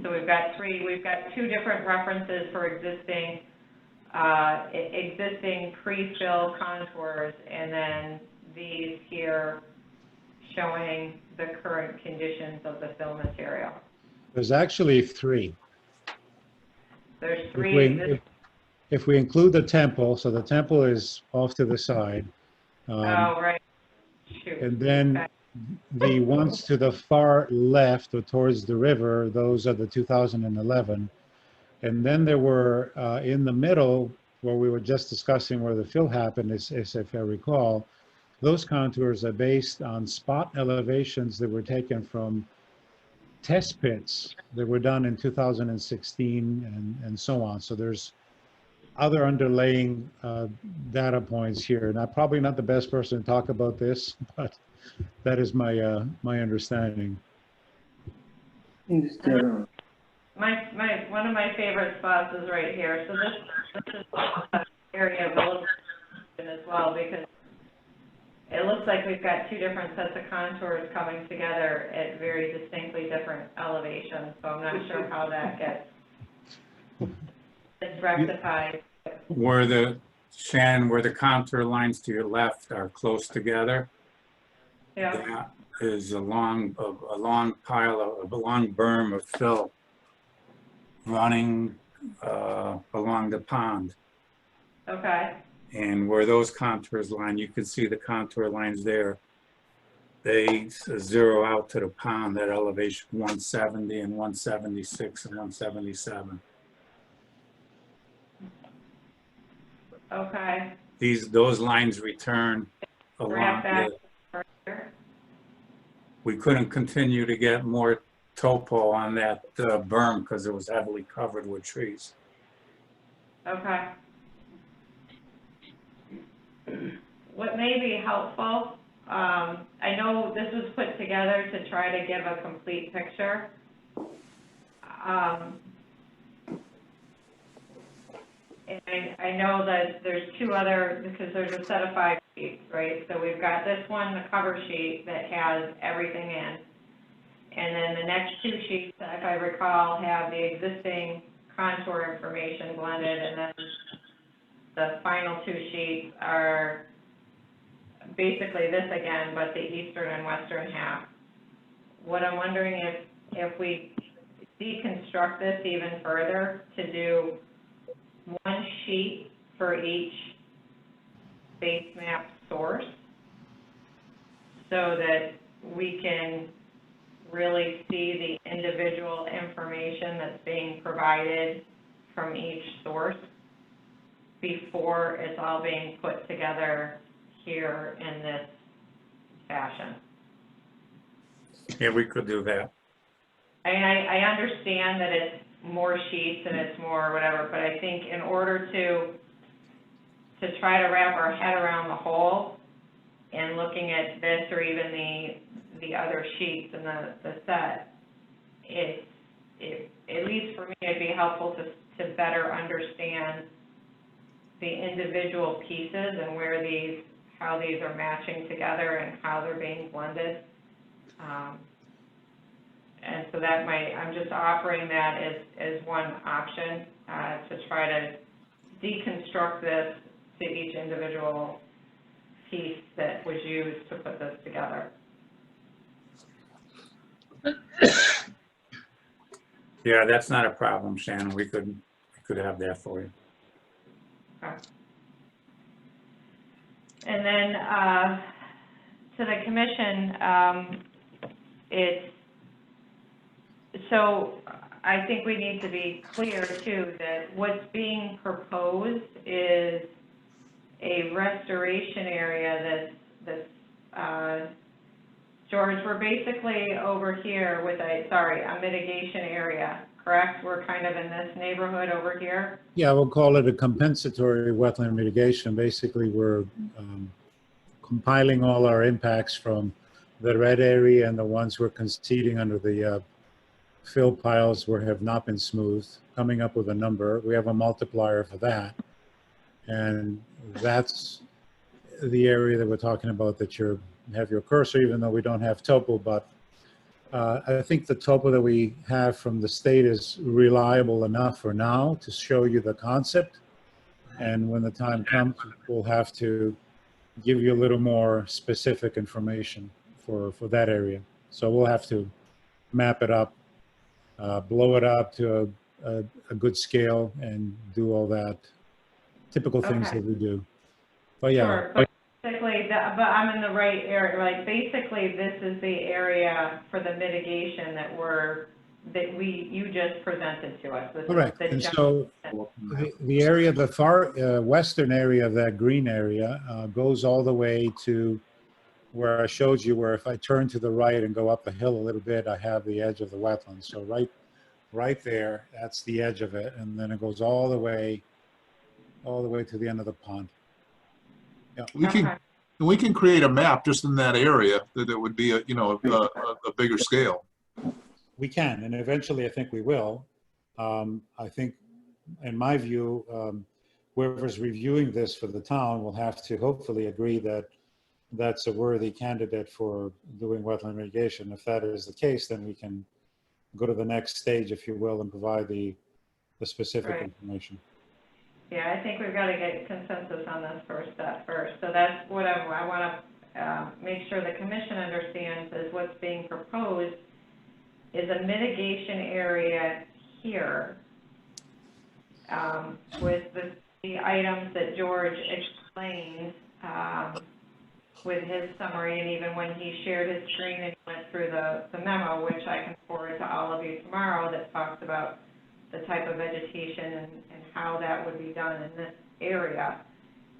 So we've got two different references for existing pre-fill contours, and then these here showing the current conditions of the fill material. There's actually three. There's three. If we include the temple, so the temple is off to the side. Oh, right. Shoot. And then Okay. the ones to the far left or towards the river, those are the 2011. And then there were in the middle, where we were just discussing where the fill happened, is if I recall, those contours are based on spot elevations that were taken from test pits that were done in 2016 and so on. So there's other underlying data points here. And I'm probably not the best person to talk about this, but that is my my understanding. One of my favorite spots is right here. So this is an area of a little as well, because it looks like we've got two different sets of contours coming together at very distinctly different elevations. So I'm not sure how that gets rectified. Where the contour lines to your left are close together. Yeah. That is a long berm of fill running along the pond. Okay. And where those contours line, you can see the contour lines there. They zero out to the pond at elevation 170 and 176 and 177. Okay. Those lines return along the, we couldn't continue to get more topo on that berm because it was heavily covered with trees. Okay. What may be helpful, I know this was put together to try to give a complete picture. And I know that there's two other, because there's a set of 5 sheets, right? So we've got this one, the cover sheet, that has everything in. And then the next 2 sheets, if I recall, have the existing contour information blended, and then the final 2 sheets are basically this again, but the eastern and western half. What I'm wondering if we deconstruct this even further to do 1 sheet for each base map source, so that we can really see the individual information that's being provided from each source before it's all being put together here in this fashion. Yeah, we could do that. I understand that it's more sheets and it's more whatever, but I think in order to try to wrap our head around the whole and looking at this or even the other sheets in the set, at least for me, it'd be helpful to better understand the individual pieces and how these are matching together and how they're being blended. And so I'm just offering that as one option to try to deconstruct this to each individual piece that was used to put this together. Yeah, that's not a problem, Shannon. We could have that for you. Okay. And then to the commission, so I think we need to be clear too, that what's being proposed is a restoration area that's, George, we're basically over here with a mitigation area, correct? We're kind of in this neighborhood over here? Yeah, we'll call it a compensatory wetland mitigation. Basically, we're compiling all our impacts from the red area and the ones we're conceding under the fill piles where have not been smoothed, coming up with a number. We have a multiplier for that. And that's the area that we're talking about that you have your cursor, even though we don't have topo, but I think the topo that we have from the state is reliable enough for now to show you the concept. And when the time comes, we'll have to give you a little more specific information for that area. So we'll have to map it up, blow it up to a good scale and do all that typical things Okay. that we do. But yeah. Sure, but basically, but I'm in the right area, like, basically, this is the area for the mitigation you just presented to us. This is Correct. the And general- so the area, the far western area of that green area goes all the way to where I showed you, where if I turn to the right and go up the hill a little bit, I have the edge of the wetland. So right there, that's the edge of it. And then it goes all the way to the end of the pond. Yeah. We can create a map just in that area that would be a bigger scale. We can, and eventually I think we will. I think, in my view, whoever's reviewing this for the town will have to hopefully agree that that's a worthy candidate for doing wetland mitigation. If that is the case, then we can go to the next stage, if you will, and provide the specific Right. information. Yeah, I think we've got to get consensus on this first step first. So that's what I want to make sure the commission understands is what's being proposed is a mitigation area here with the items that George explained with his summary, and even when he shared his screen and went through the memo, which I can forward to all of you tomorrow, that talks about the type of vegetation and how that would be done in this area,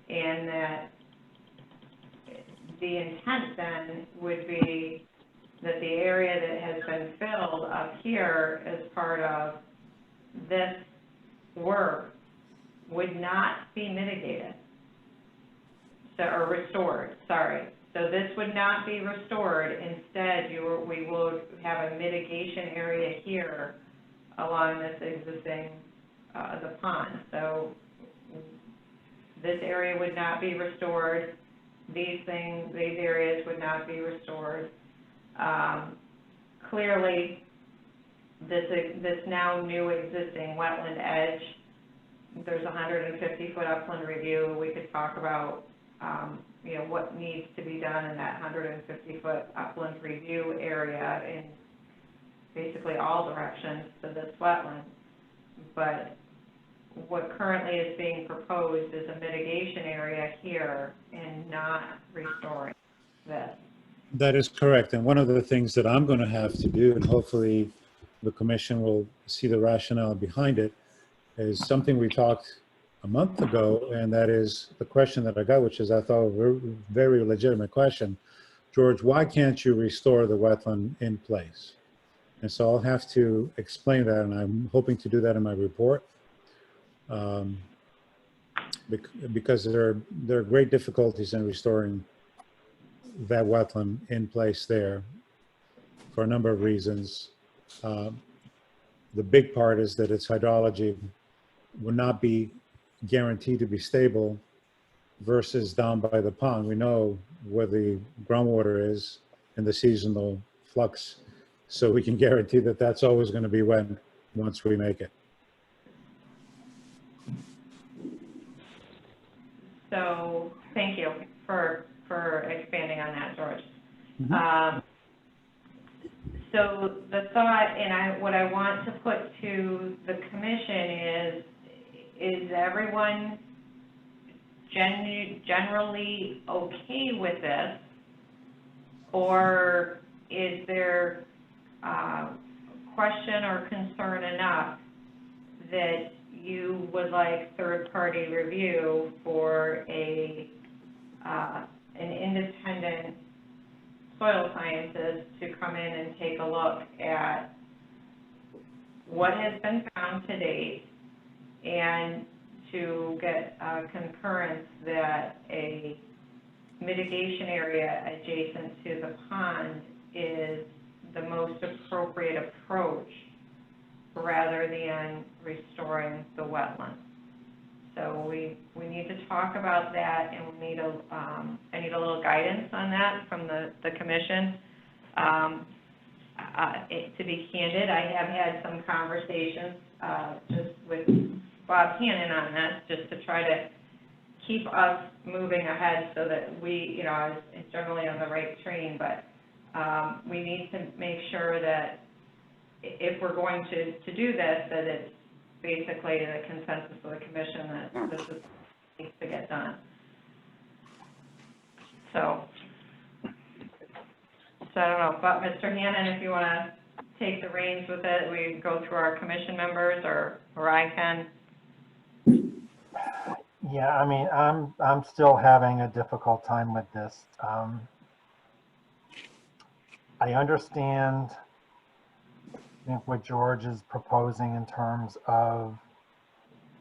and that the intent then would be that the area that has been filled up here as part of this work would not be mitigated, or restored, sorry. So this would not be restored. Instead, we will have a mitigation area here along this existing, the pond. So this area would not be restored. These areas would not be restored. Clearly, this now new existing wetland edge, there's a 150-foot upland review. We could talk about, what needs to be done in that 150-foot upland review area in basically all directions to this wetland. But what currently is being proposed is a mitigation area here and not restoring this. That is correct. And one of the things that I'm going to have to do, and hopefully the commission will see the rationale behind it, is something we talked a month ago, and that is the question that I got, which is I thought a very legitimate question. George, why can't you restore the wetland in place? And so I'll have to explain that, and I'm hoping to do that in my report, because there are great difficulties in restoring that wetland in place there for a number of reasons. The big part is that its hydrology would not be guaranteed to be stable versus down by the pond. We know where the groundwater is and the seasonal flux, so we can guarantee that that's always going to be wet once we make it. So thank you for expanding on that, George. Mm-hmm. So the thought, and what I want to put to the commission is everyone generally okay with this, or is there question or concern enough that you would like third-party review for an independent soil scientist to come in and take a look at what has been found to date and to get concurrence that a mitigation area adjacent to the pond is the most appropriate approach rather than restoring the wetland. So we need to talk about that, and we need I need a little guidance on that from the commission. To be candid, I have had some conversations just with Bob Hannon on this, just to try to keep us moving ahead so that we, is generally on the right train, but we need to make sure that if we're going to do this, that it's basically the consensus of the commission that this is needs to get done. So I don't know, but Mr. Hannon, if you want to take the reins with it, we go through our commission members, or I can. Yeah, I mean, I'm still having a difficult time with this. I understand, I think, what George is proposing in terms of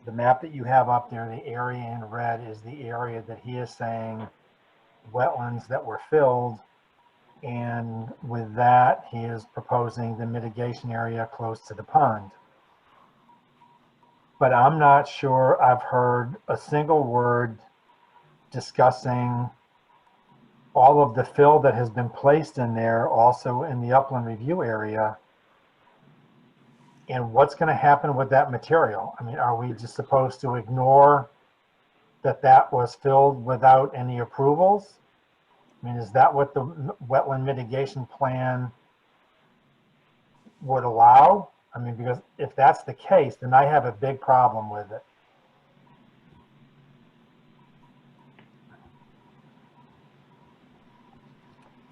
the map that you have up there. The area in red is the area that he is saying wetlands that were filled, and with that, he is proposing the mitigation area close to the pond. But I'm not sure I've heard a single word discussing all of the fill that has been placed in there, also in the upland review area, and what's going to happen with that material. I mean, are we just supposed to ignore that was filled without any approvals? I mean, is that what the wetland mitigation plan would allow? I mean, because if that's the case, then I have a big problem with it.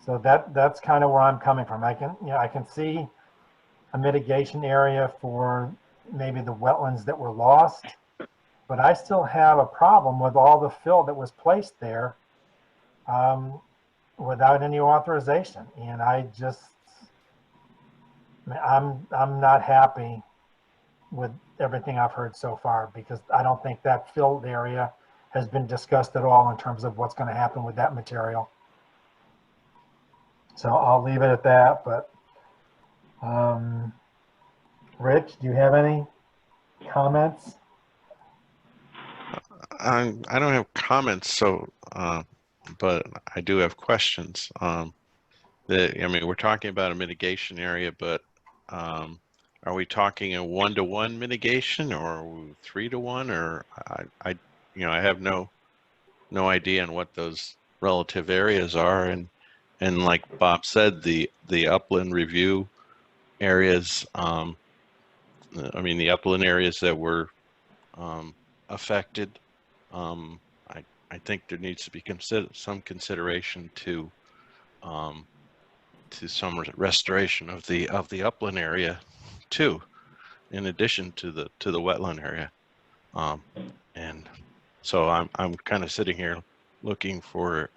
So that's kind of where I'm coming from. I can see a mitigation area for maybe the wetlands that were lost, but I still have a problem with all the fill that was placed there without any authorization. And I'm not happy with everything I've heard so far, because I don't think that filled area has been discussed at all in terms of what's going to happen with that material. So I'll leave it at that, but Rich, do you have any comments? I don't have comments, so but I do have questions. I mean, we're talking about a mitigation area, but are we talking a 1-to-1 mitigation or 3-to-1, or I have no idea on what those relative areas are, and like Bob said, the upland review areas. I mean, the upland areas that were affected. I think there needs to be some consideration to some restoration of the upland area too, in addition to the wetland area. And so I'm kind of sitting here looking for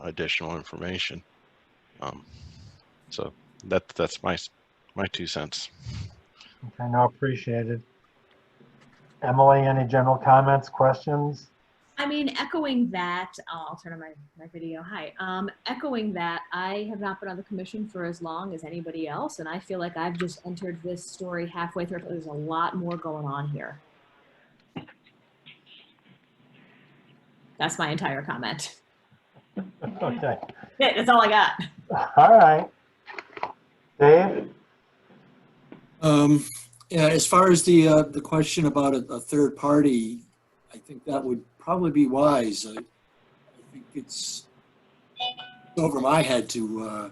additional information. So that's my 2 cents. Okay, no, appreciated. Emily, any general comments, questions? I mean, echoing that, I'll turn on my video. Hi. Echoing that, I have not been on the commission for as long as anybody else, and I feel like I've just entered this story halfway through. There's a lot more going on here. That's my entire comment. Okay. Yeah, that's all I got. All right. Dave? Yeah, as far as the question about a third party, I think that would probably be wise. I think it's over my head to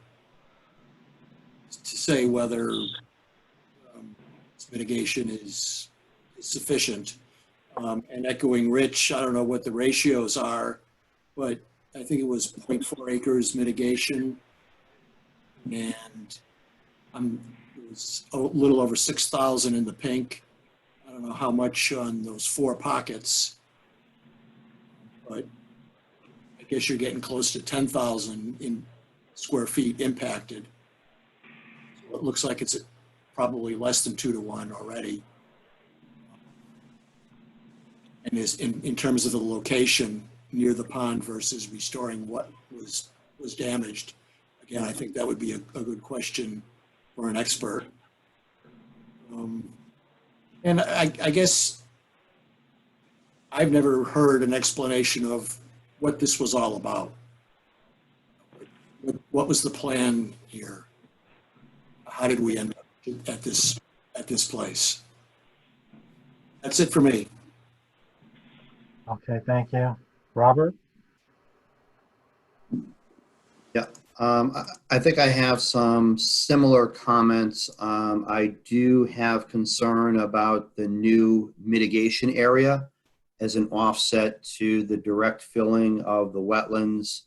say whether this mitigation is sufficient. And echoing Rich, I don't know what the ratios are, but I think it was 0.4 acres mitigation and It was a little over 6,000 in the pink. I don't know how much on those 4 pockets, but I guess you're getting close to 10,000 in square feet impacted. So it looks like it's probably less than 2 to 1 already. And is in terms of the location near the pond versus restoring what was damaged. Again, I think that would be a good question for an expert. And I guess I've never heard an explanation of what this was all about. What was the plan here? How did we end up at this place? That's it for me. Okay, thank you. Robert? Yeah, I think I have some similar comments. I do have concern about the new mitigation area as an offset to the direct filling of the wetlands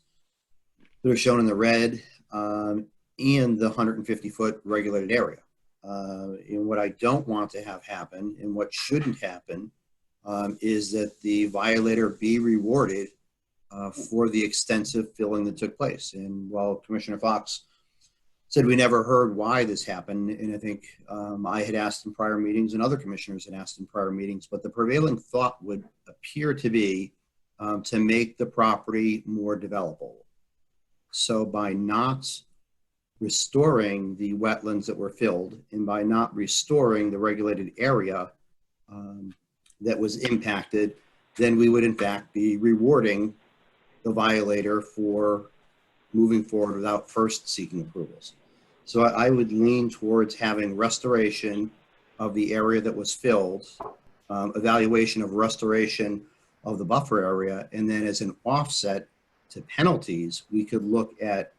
that are shown in the red and the 150-foot regulated area. And what I don't want to have happen and what shouldn't happen is that the violator be rewarded for the extensive filling that took place. And while Commissioner Fox said we never heard why this happened, and I think I had asked in prior meetings and other commissioners had asked in prior meetings, but the prevailing thought would appear to be to make the property more developable. So by not restoring the wetlands that were filled and by not restoring the regulated area that was impacted, then we would in fact be rewarding the violator for moving forward without first seeking approvals. So I would lean towards having restoration of the area that was filled, evaluation of restoration of the buffer area, and then as an offset to penalties, we could look at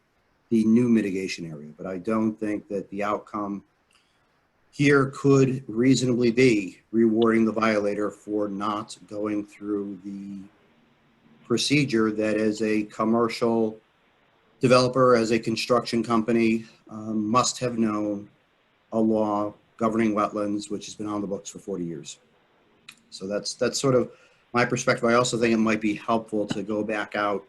the new mitigation area. But I don't think that the outcome here could reasonably be rewarding the violator for not going through the procedure that as a commercial developer, as a construction company, must have known a law governing wetlands, which has been on the books for 40 years. So that's sort of my perspective. I also think it might be helpful to go back out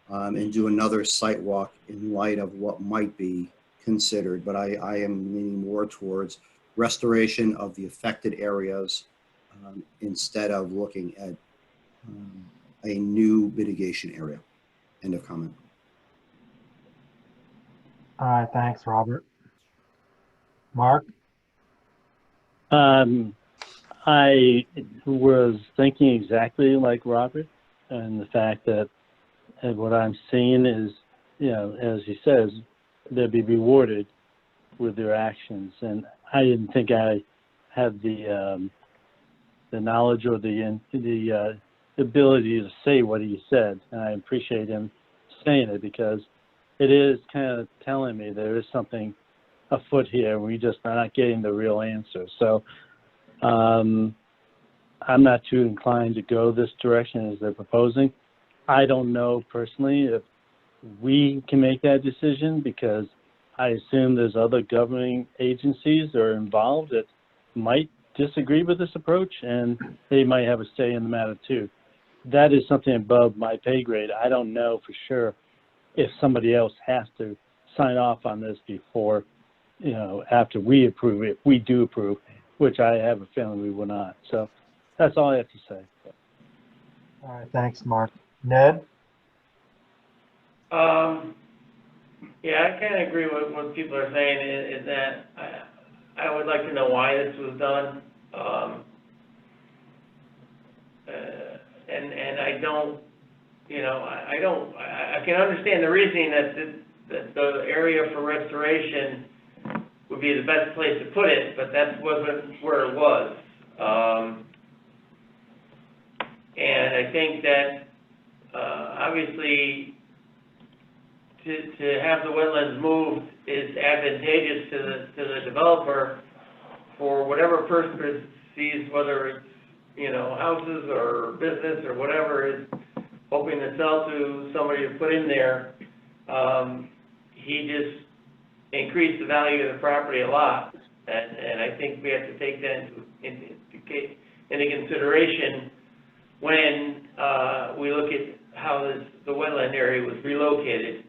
and do another site walk in light of what might be considered, but I am leaning more towards restoration of the affected areas instead of looking at a new mitigation area. End of comment. All right, thanks, Robert. Mark? I was thinking exactly like Robert, and the fact that what I'm seeing is, you know, as he says, they'll be rewarded with their actions. And I didn't think I had the knowledge or the ability to say what he said, and I appreciate him saying it because it is kind of telling me there is something afoot here. We just are not getting the real answer. So I'm not too inclined to go this direction as they're proposing. I don't know personally if we can make that decision because I assume there's other governing agencies that are involved that might disagree with this approach and they might have a say in the matter too. That is something above my pay grade. I don't know for sure if somebody else has to sign off on this before, you know, after we approve it, if we do approve, which I have a feeling we will not. So that's all I have to say. All right, thanks, Mark. Ned? Yeah, I kind of agree with what people are saying is that I would like to know why this was done. And I don't, you know, I can understand the reasoning that the area for restoration would be the best place to put it, but that wasn't where it was. And I think that obviously to have the wetlands moved is advantageous to the developer for whatever person sees, whether it's, you know, houses or business or whatever is hoping to sell to somebody to put in there. He just increase the value of the property a lot. And I think we have to take that into consideration when we look at how the wetland area was relocated.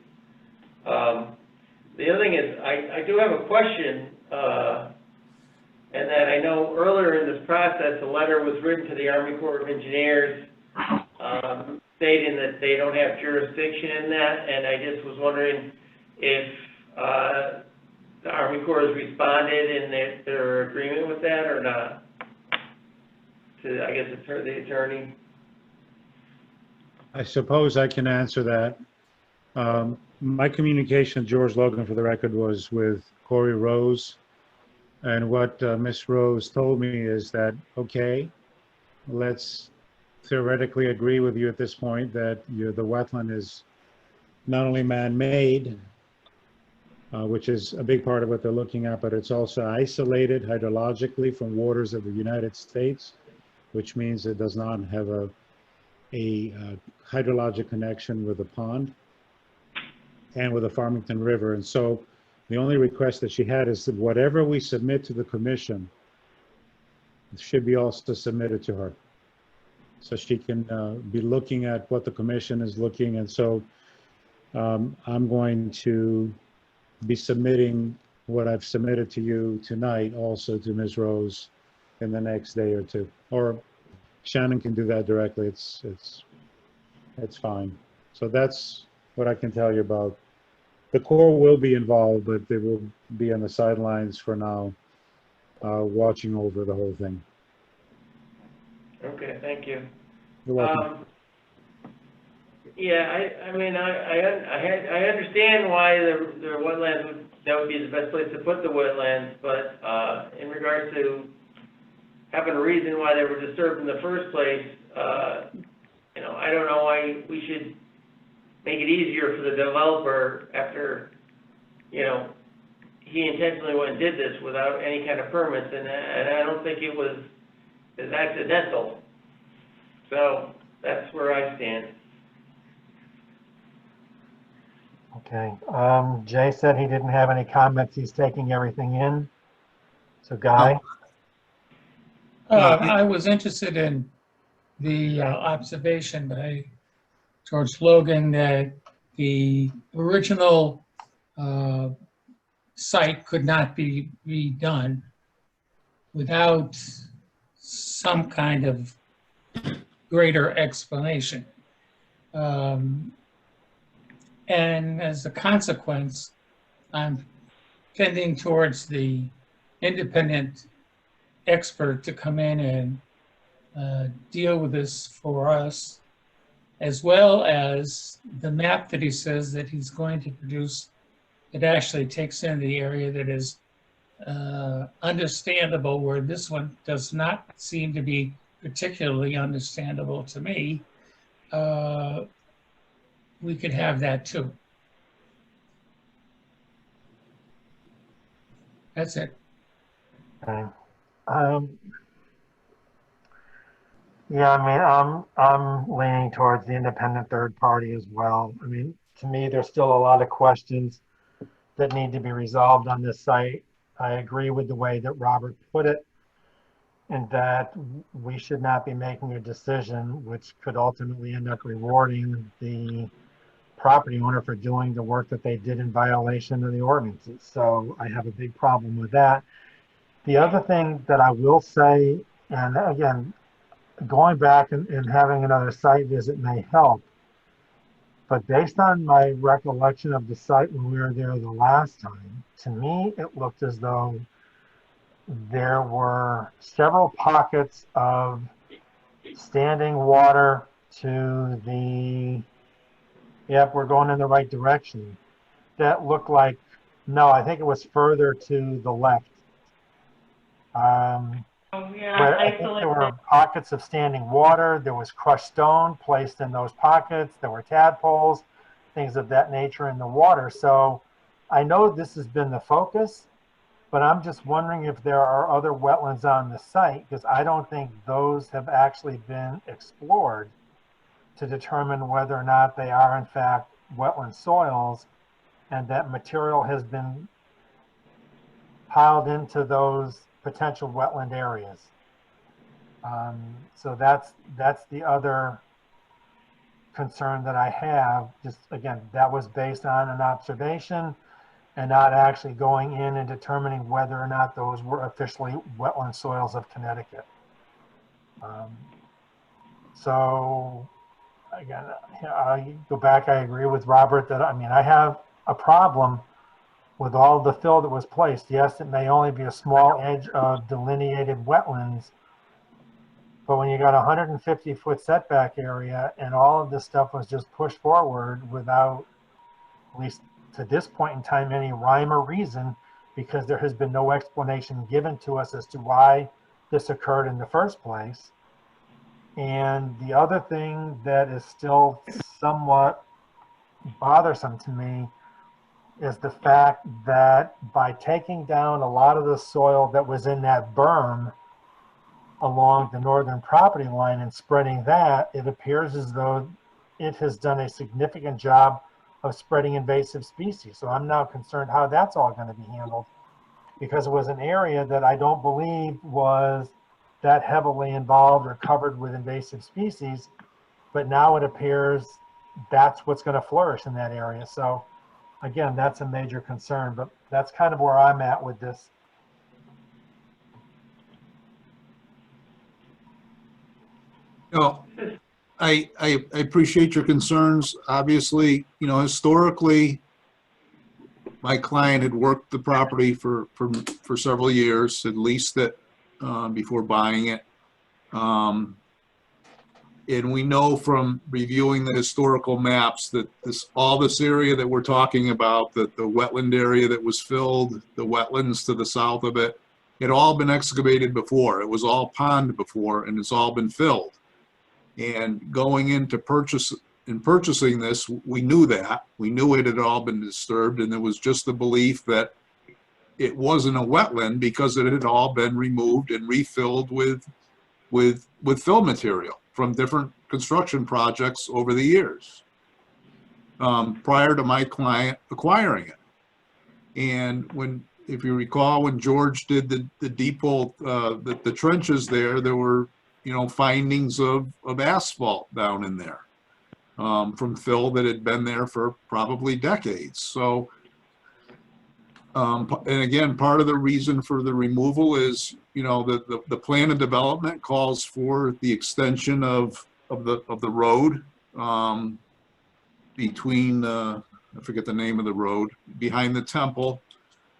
The other thing is, I do have a question, and that I know earlier in this process, a letter was written to the Army Corps of Engineers stating that they don't have jurisdiction in that, and I just was wondering if the Army Corps has responded and if they're agreement with that or not. To, I guess, the attorney. I suppose I can answer that. My communication, George Logan, for the record, was with Corey Rose. And what Ms. Rose told me is that, okay, let's theoretically agree with you at this point that the wetland is not only man-made, which is a big part of what they're looking at, but it's also isolated hydrologically from waters of the United States, which means it does not have a hydrologic connection with the pond and with the Farmington River. And so the only request that she had is that whatever we submit to the commission should be also submitted to her. So she can be looking at what the commission is looking. And so I'm going to be submitting what I've submitted to you tonight also to Ms. Rose in the next day or two. Or Shannon can do that directly. It's fine. So that's what I can tell you about. The Corps will be involved, but they will be on the sidelines for now, watching over the whole thing. Okay, thank you. You're welcome. Yeah, I mean, I understand why the wetlands that would be the best place to put the wetlands, but in regards to having a reason why they were disturbed in the first place, you know, I don't know why we should make it easier for the developer after, you know, he intentionally went and did this without any kind of permits, and I don't think it was accidental. So that's where I stand. Okay, Jay said he didn't have any comments. He's taking everything in. So Guy? I was interested in the observation by George Logan that the original site could not be redone without some kind of greater explanation. And as a consequence, I'm tending towards the independent expert to come in and deal with this for us, as well as the map that he says that he's going to produce. It actually takes in the area that is understandable, where this one does not seem to be particularly understandable to me. We could have that too. That's it. Okay. Yeah, I mean, I'm leaning towards the independent third party as well. I mean, to me, there's still a lot of questions that need to be resolved on this site. I agree with the way that Robert put it, and that we should not be making a decision which could ultimately end up rewarding the property owner for doing the work that they did in violation of the ordinances. So I have a big problem with that. The other thing that I will say, and again, going back and having another site visit may help, but based on my recollection of the site when we were there the last time, to me, it looked as though there were several pockets of standing water to the, yep, we're going in the right direction. That looked like, no, I think it was further to the left. Oh, yeah, Where I think there were pockets of standing water. There was crushed stone placed in those pockets. There were tadpoles, things of that nature in the water. So I know this has been the focus, but I'm just wondering if there are other wetlands on the site, because I don't think those have actually been explored to determine whether or not they are in fact wetland soils, and that material has been piled into those potential wetland areas. So that's the other concern that I have. Just again, that was based on an observation and not actually going in and determining whether or not those were officially wetland soils of Connecticut. So again, I go back, I agree with Robert that, I mean, I have a problem with all the fill that was placed. Yes, it may only be a small edge of delineated wetlands, but when you got a 150-foot setback area and all of this stuff was just pushed forward without, at least to this point in time, any rhyme or reason, because there has been no explanation given to us as to why this occurred in the first place. And the other thing that is still somewhat bothersome to me is the fact that by taking down a lot of the soil that was in that berm along the northern property line and spreading that, it appears as though it has done a significant job of spreading invasive species. So I'm now concerned how that's all going to be handled, because it was an area that I don't believe was that heavily involved or covered with invasive species, but now it appears that's what's going to flourish in that area. So again, that's a major concern, but that's kind of where I'm at with this. No, I appreciate your concerns. Obviously, historically, my client had worked the property for several years, had leased it before buying it. And we know from reviewing the historical maps that all this area that we're talking about, that the wetland area that was filled, the wetlands to the south of it, had all been excavated before. It was all pond before, and it's all been filled. And going into purchasing this, we knew that. We knew it had all been disturbed, and there was just the belief that it wasn't a wetland because it had all been removed and refilled with fill material from different construction projects over the years, prior to my client acquiring it. And if you recall, when George did the deep hole, the trenches there were, findings of asphalt down in there, from fill that had been there for probably decades. So, and again, part of the reason for the removal is, the plan of development calls for the extension of the road, between, I forget the name of the road, behind the temple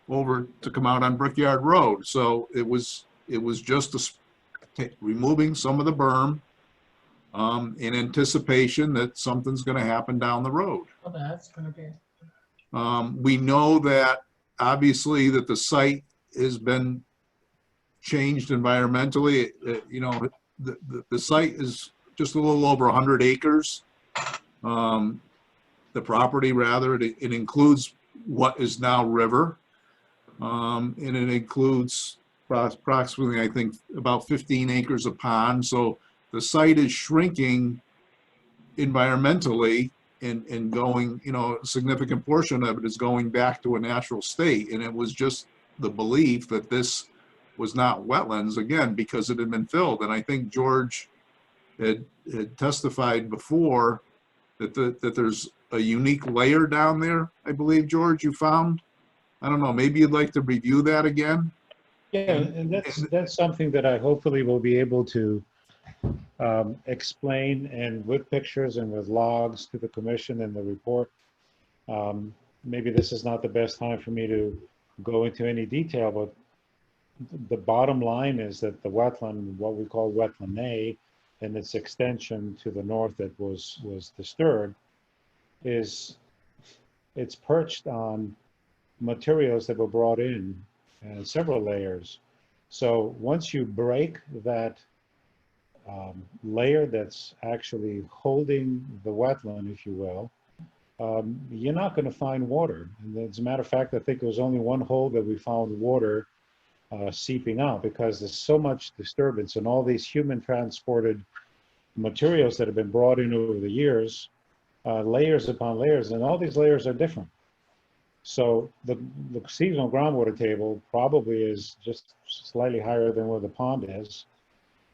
over to come out on Brickyard Road. So it was just removing some of the berm, in anticipation that something's going to happen down the road. Oh, that's going to be. We know that obviously that the site has been changed environmentally. The site is just a little over 100 acres. The property, rather, it includes what is now river, and it includes approximately, I think, about 15 acres of pond. So the site is shrinking environmentally and going, a significant portion of it is going back to a natural state. And it was just the belief that this was not wetlands, again, because it had been filled. And I think George had testified before that there's a unique layer down there, I believe, George, you found. I don't know, maybe you'd like to review that again? Yeah, and that's something that I hopefully will be able to explain, and with pictures and with logs to the commission in the report. Maybe this is not the best time for me to go into any detail, but the bottom line is that the wetland, what we call wetland A, and its extension to the north that was disturbed, it's perched on materials that were brought in, several layers. So once you break that layer that's actually holding the wetland, if you will, you're not going to find water. And as a matter of fact, I think it was only one hole that we found water seeping out, because there's so much disturbance and all these human transported materials that have been brought in over the years, layers upon layers, and all these layers are different. So the seasonal groundwater table probably is just slightly higher than where the pond is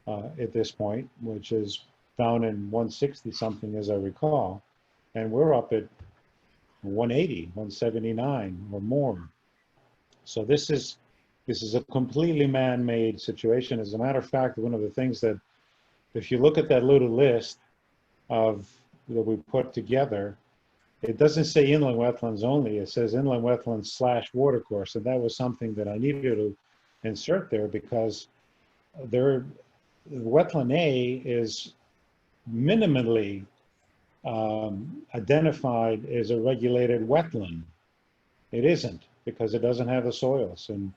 at this point, which is down in 160 something as I recall. And we're up at 180, 179 or more. So this is a completely man-made situation. As a matter of fact, one of the things that, if you look at that little list that we put together, it doesn't say inland wetlands only, it says inland wetlands / watercourse. And that was something that I needed to insert there because wetland A is minimally identified as a regulated wetland. It isn't, because it doesn't have the soils, and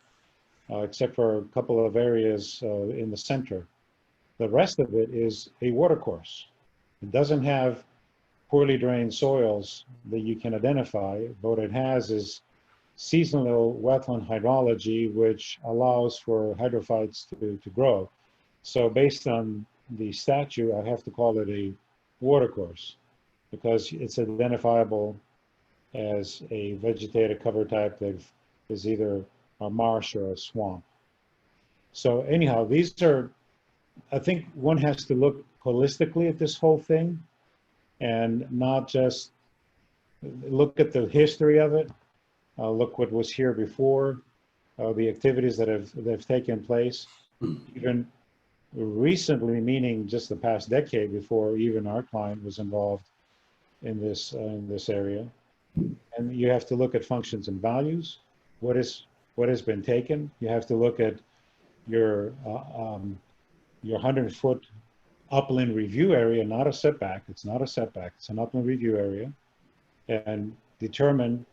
except for a couple of areas in the center. The rest of it is a watercourse. It doesn't have poorly drained soils that you can identify. What it has is seasonal wetland hydrology, which allows for hydrophytes to grow. So based on the statute, I have to call it a watercourse because it's identifiable as a vegetated cover type that is either a marsh or a swamp. So anyhow, these are, I think one has to look holistically at this whole thing and not just look at the history of it, look what was here before, the activities that have taken place, even recently, meaning just the past decade before even our client was involved in this area. And you have to look at functions and values, what has been taken. You have to look at your 100-foot upland review area, not a setback. It's not a setback. It's an upland review area, and determine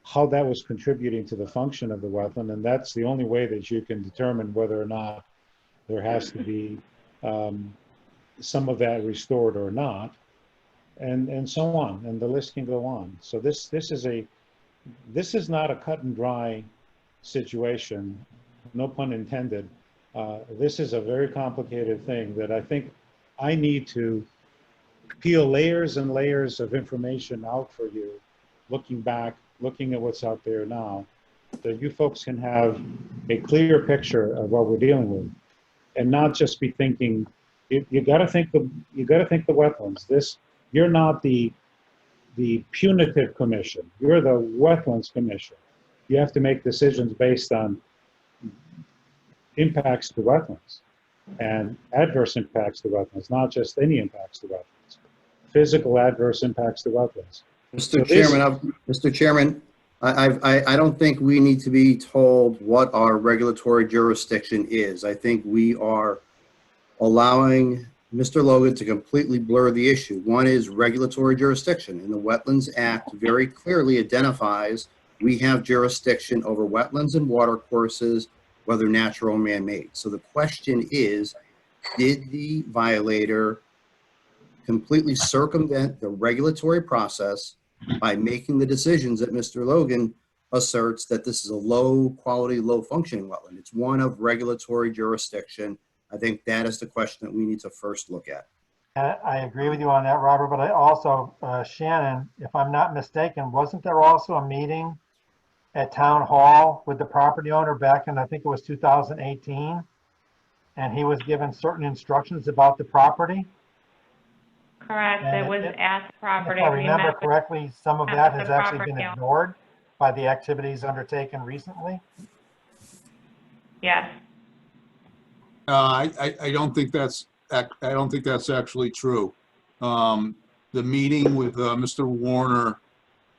how that was contributing to the function of the wetland. And that's the only way that you can determine whether or not there has to be some of that restored or not, and so on. And the list can go on. So this is not a cut and dry situation, no pun intended. This is a very complicated thing that I think I need to peel layers and layers of information out for you, looking back, looking at what's out there now, that you folks can have a clear picture of what we're dealing with, and not just be thinking. You got to think the wetlands. You're not the punitive commission. You're the wetlands commission. You have to make decisions based on impacts to wetlands and adverse impacts to wetlands, not just any impacts to wetlands, physical adverse impacts to wetlands. Mr. Chairman, I don't think we need to be told what our regulatory jurisdiction is. I think we are allowing Mr. Logan to completely blur the issue. One is regulatory jurisdiction, and the Wetlands Act very clearly identifies we have jurisdiction over wetlands and watercourses, whether natural or man-made. So the question is, did the violator completely circumvent the regulatory process by making the decisions that Mr. Logan asserts that this is a low quality, low functioning wetland? It's one of regulatory jurisdiction. I think that is the question that we need to first look at. I agree with you on that, Robert, but I also, Shannon, if I'm not mistaken, wasn't there also a meeting at Town Hall with the property owner back in, I think it was 2018, and he was given certain instructions about the property? Correct, it was at the property. If I remember correctly, some of that has actually been ignored by the activities undertaken recently. Yes. I don't think that's actually true. The meeting with Mr. Warner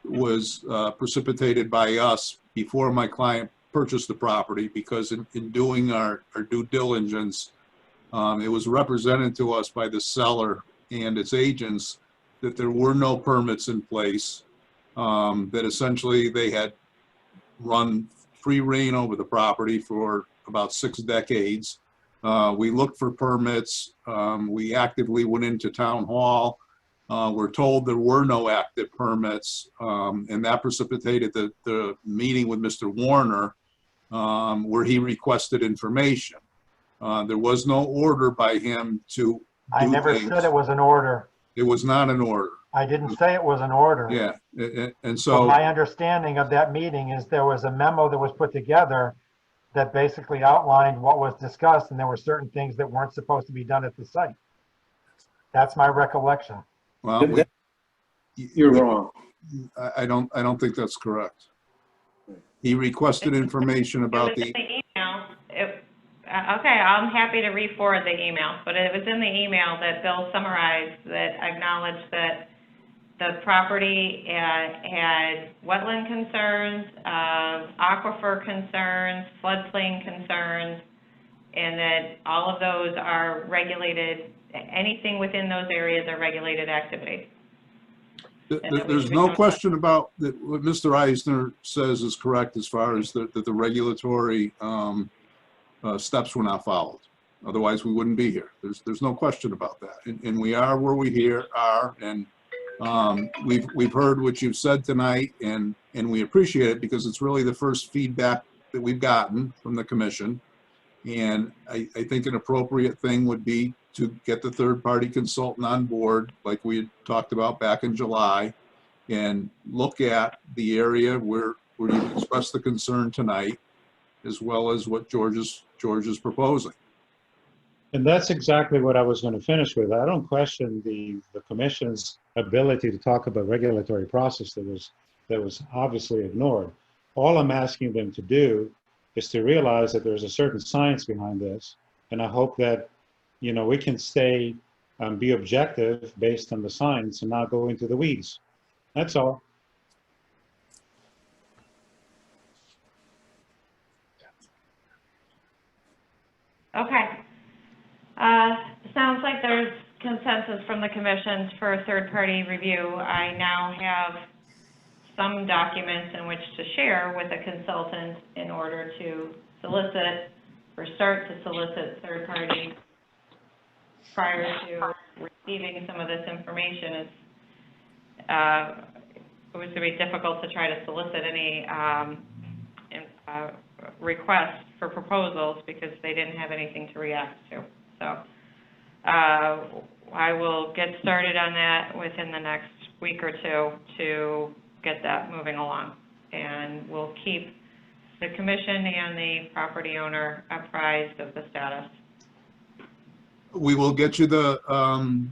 was precipitated by us before my client purchased the property, because in doing our due diligence, it was represented to us by the seller and its agents that there were no permits in place, that essentially they had run free reign over the property for about 6 decades. We looked for permits. We actively went into Town Hall. We're told there were no active permits, and that precipitated the meeting with Mr. Warner, where he requested information. There was no order by him to I never said it was an order. It was not an order. I didn't say it was an order. Yeah, and But so, my understanding of that meeting is there was a memo that was put together that basically outlined what was discussed, and there were certain things that weren't supposed to be done at the site. That's my recollection. well, You're wrong. I don't think that's correct. He requested information It about was in the, the email. Okay, I'm happy to re-forward the email, but it was in the email that Bill summarized that acknowledged that the property had wetland concerns, aquifer concerns, floodplain concerns, and that all of those are regulated, anything within those areas are regulated activities. there's no question about that. What Mr. Eisner says is correct as far as that the regulatory steps were not followed. Otherwise, we wouldn't be here. There's no question about that. And we are where we here are. And we've heard what you've said tonight, and we appreciate it because it's really the first feedback that we've gotten from the commission. And I think an appropriate thing would be to get the third-party consultant on board, like we had talked about back in July, and look at the area where you expressed the concern tonight, as well as what George is proposing. And that's exactly what I was going to finish with. I don't question the commission's ability to talk about regulatory process that was obviously ignored. All I'm asking them to do is to realize that there's a certain science behind this, and I hope that we can stay be objective based on the science and not go into the weeds. That's all. Okay. Sounds like there's consensus from the commissions for a third-party review. I now have some documents in which to share with a consultant in order to solicit or start to solicit third-party prior to receiving some of this information. It was going to be difficult to try to solicit any requests for proposals because they didn't have anything to react to. So I will get started on that within the next week or two to get that moving along. And we'll keep the commission and the property owner apprised of the status. We will get you the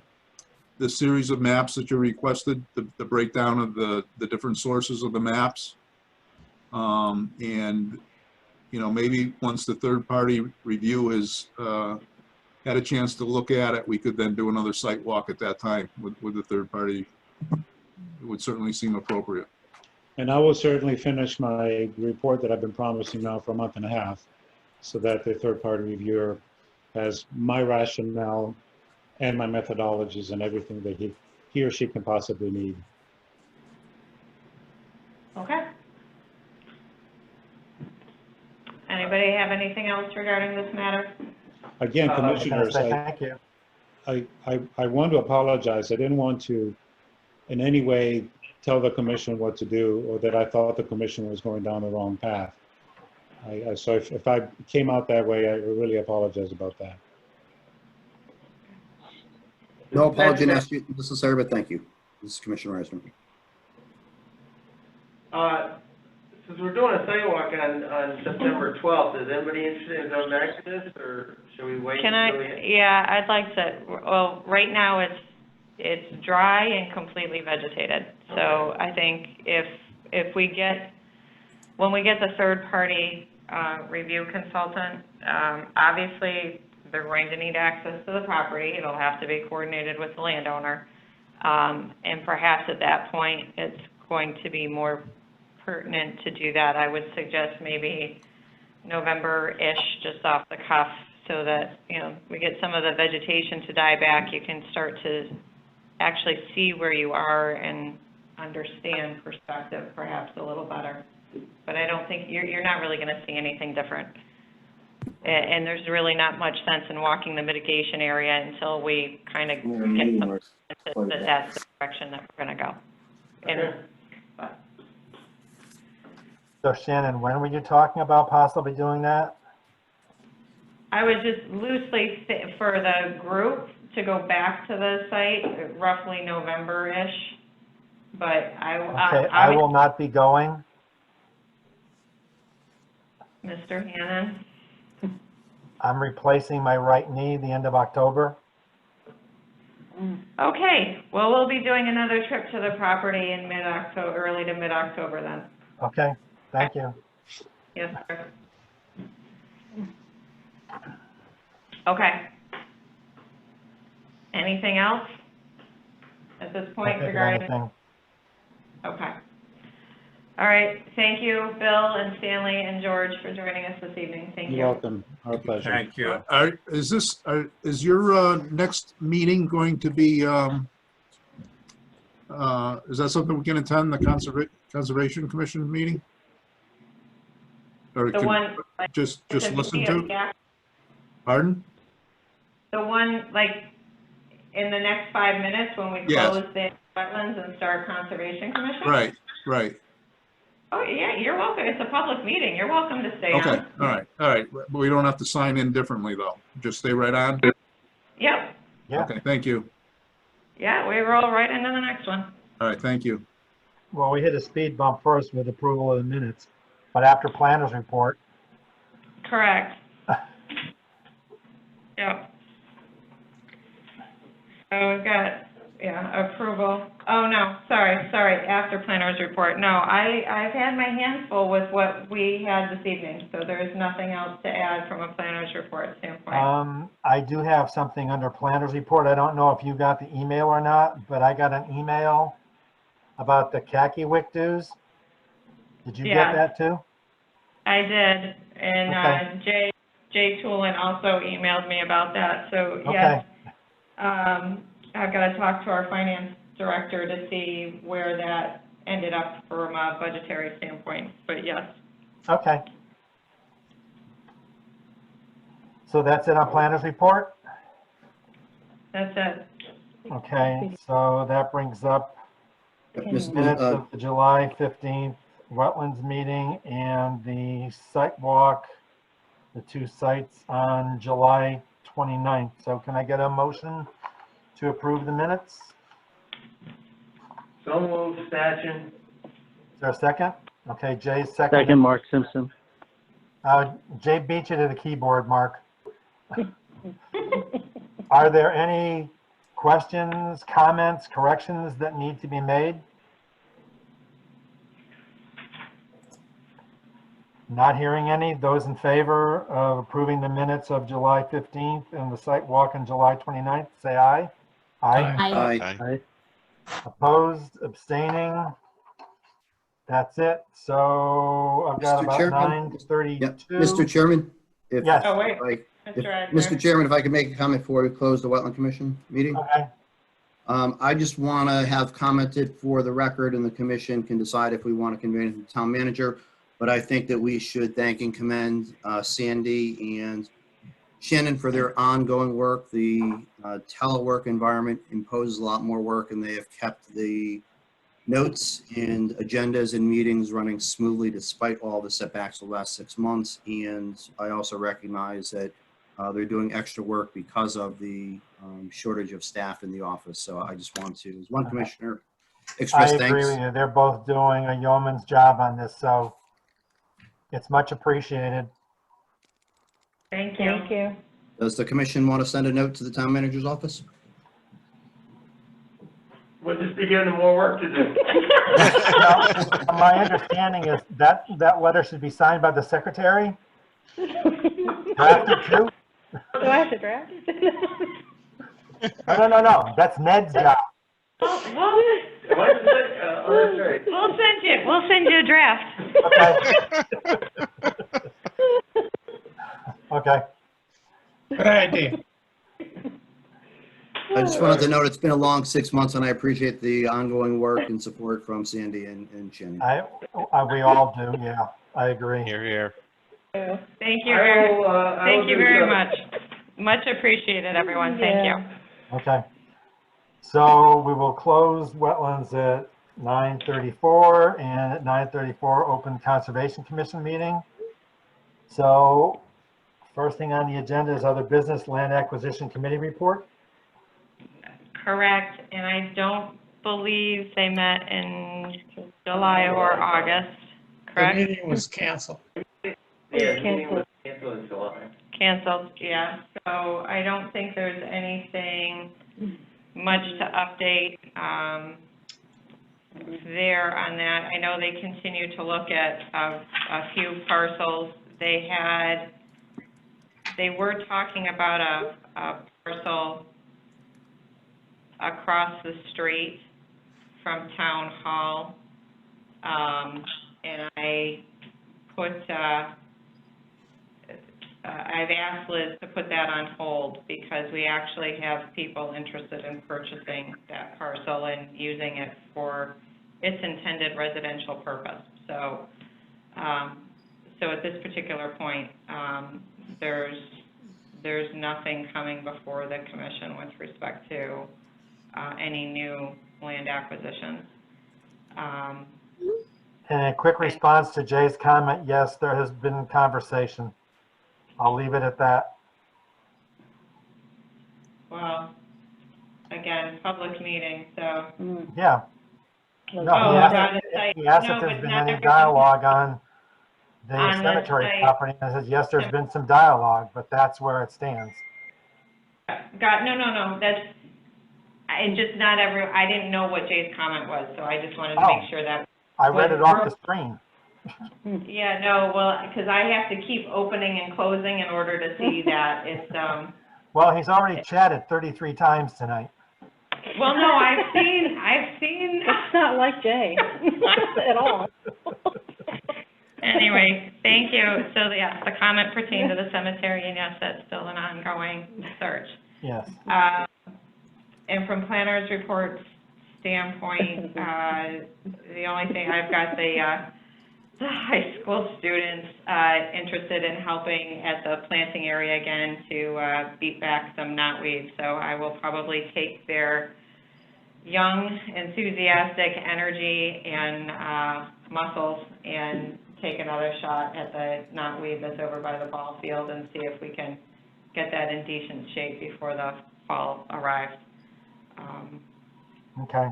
series of maps that you requested, the breakdown of the different sources of the maps. And maybe once the third-party review has had a chance to look at it, we could then do another site walk at that time with the third party. It would certainly seem appropriate. And I will certainly finish my report that I've been promising now for a month and a half, so that the third-party reviewer has my rationale and my methodologies and everything that he or she can possibly need. Okay. Anybody have anything else regarding this matter? Again, commissioners, thank you. I want to apologize. I didn't want to in any way tell the commission what to do, or that I thought the commission was going down the wrong path. So if I came out that way, I really apologize about that. No apology necessary, but thank you. This is Commissioner Eisner. Since we're doing a sidewalk on September 12th, is anybody interested in going back to this, or should we wait until we... Yeah, I'd like to. Well, right now it's dry and completely vegetated. So I think if we get, when we get the third party review consultant, obviously they're going to need access to the property. It'll have to be coordinated with the landowner. And perhaps at that point, it's going to be more pertinent to do that. I would suggest maybe November-ish, just off the cuff, so that, we get some of the vegetation to die back. You can start to actually see where you are and understand perspective perhaps a little better. But I don't think, you're not really gonna see anything different. And there's really not much sense in walking the mitigation area until we kind of get some sense that that's the direction that we're gonna go. So Shannon, when were you talking about possibly doing that? I would just loosely, for the group, to go back to the site, roughly November-ish. But Okay, I will not be going. Mr. Hannon, I'm replacing my right knee the end of October. okay, well, we'll be doing another trip to the property in mid-October, early to mid-October then. Okay, thank you. Yes, sir. Okay. Anything else at this Can't point think of regarding? anything. Okay. All right, thank you, Bill and Stanley and George for joining us this evening. Thank you. You're welcome. Our pleasure. Thank you. Is your next meeting going to be, is that something we can attend, the Conservation Commission meeting? Or The can one, like, just it's a listen video, to? yeah. Pardon? The one, like, in the next 5 minutes when we Yes. close the wetlands and start Conservation Commission? Right, right. Oh, yeah, you're welcome. It's a public meeting. You're welcome to stay Okay, on. all right. But we don't have to sign in differently, though. Just stay right on? Yep. Yeah. Okay, thank you. Yeah, we roll right into the next one. All right, thank you. Well, we hit a speed bump first with approval of the minutes, but after planners report, Correct. Yep. So we've got, yeah, approval. Oh, no, sorry, after planners report. No, I've had my hands full with what we had this evening, so there's nothing else to add from a planners report standpoint. I do have something under planners report. I don't know if you got the email or not, but I got an email about the khaki wick dues. Did you Yeah. get that too? I did, and Okay. Jay Toolin also emailed me about that, so yes. Okay. I've got to talk to our finance director to see where that ended up from a budgetary standpoint, but yes. Okay. So that's it on planners report? That's it. Okay, so that brings up Miss- minutes of the July 15th wetlands meeting and the site walk, the two sites on July 29th. So can I get a motion to approve the minutes? So moved, Statchen. Is there a second? Okay, Jay's second. Second, Mark Simpson. Jay beat you to the keyboard, Mark. Are there any questions, comments, corrections that need to be made? Not hearing any. Those in favor of approving the minutes of July 15th and the site walk on July 29th, say aye. Aye. Aye. Opposed, abstaining. That's it. So I've got Mr. about Chairman? 9:32. Mr. Chairman? If- Yes. Oh, wait. Mr. Chairman, if I could make a comment before we close the Wetland Commission meeting? Okay. I just want to have commented for the record, and the commission can decide if we want to convey it to the town manager. But I think that we should thank and commend Sandy and Shannon for their ongoing work. The telework environment imposes a lot more work, and they have kept the notes and agendas and meetings running smoothly despite all the setbacks the last 6 months. And I also recognize that they're doing extra work because of the shortage of staff in the office. So I just want to, as one commissioner, express I thanks. agree with you. They're both doing a yeoman's job on this, so it's much appreciated. Thank you. Thank you. Does the commission want to send a note to the town manager's office? We'll just be giving them more work to do. Now, my understanding is that that letter should be signed by the secretary. Drafted too? Do I have to draft? No. That's Ned's job. Well, That's right. we'll send you a draft. Okay. Good idea. I just wanted to note it's been a long 6 months, and I appreciate the ongoing work and support from Sandy and Shannon. We all do, yeah. I agree. Here, here. Thank you, I very, will, I thank will you do very so. much. Much appreciated, everyone. Thank you. Okay. So we will close wetlands at 9:34 and at 9:34 open Conservation Commission meeting. So first thing on the agenda is other business land acquisition committee report. Correct, and I don't believe they met in July or August, The correct? meeting was canceled. Yeah, the meeting was canceled in July. Canceled, yeah. So I don't think there's anything much to update there on that. I know they continue to look at a few parcels. They were talking about a parcel across the street from Town Hall. And I put, I've asked Liz to put that on hold because we actually have people interested in purchasing that parcel and using it for its intended residential purpose. So, so at this particular point, there's nothing coming before the commission with respect to any new land acquisitions. And a quick response to Jay's comment, yes, there has been conversation. I'll leave it at that. Well, again, public meeting, so. Yeah. No, he asked if there's been any dialogue on the cemetery property, and I said, yes, there's been some dialogue, but that's where it stands. No, that's, and just not I didn't know what Jay's comment was, so I just wanted to make sure that. I read it off the screen. Yeah, no, well, because I have to keep opening and closing in order to see that it's, Well, he's already chatted 33 times tonight. well, no, I've seen. It's not like Jay at all. Anyway, thank you. So, yes, the comment pertained to the cemetery, and yes, that's still an ongoing search. Yes. And from planner's report standpoint, the only thing, I've got the high school students interested in helping at the planting area again to beat back some knotweed. So I will probably take their young, enthusiastic energy and muscles and take another shot at the knotweed that's over by the ball field and see if we can get that in decent shape before the fall arrives. Okay.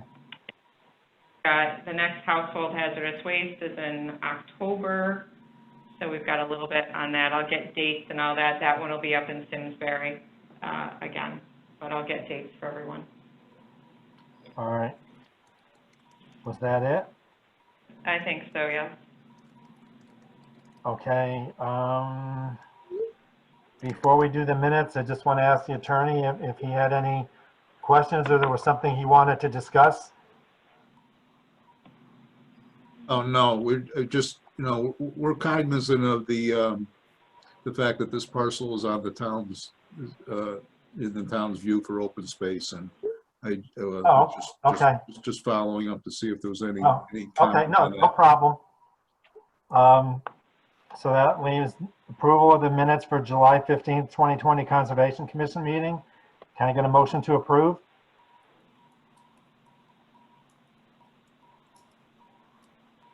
The next household hazardous waste is in October, so we've got a little bit on that. I'll get dates and all that. That one will be up in Simsbury again, but I'll get dates for everyone. All right. Was that it? I think so, yeah. Okay. Before we do the minutes, I just want to ask the attorney if he had any questions or there was something he wanted to discuss. Oh, no, we're just, we're cognizant of the fact that this parcel is on the town's, in the town's view for open space, and I, just following up to see if there was any Okay, comment on no that. problem. So that leaves approval of the minutes for July 15th, 2020 Conservation Commission meeting. Can I get a motion to approve?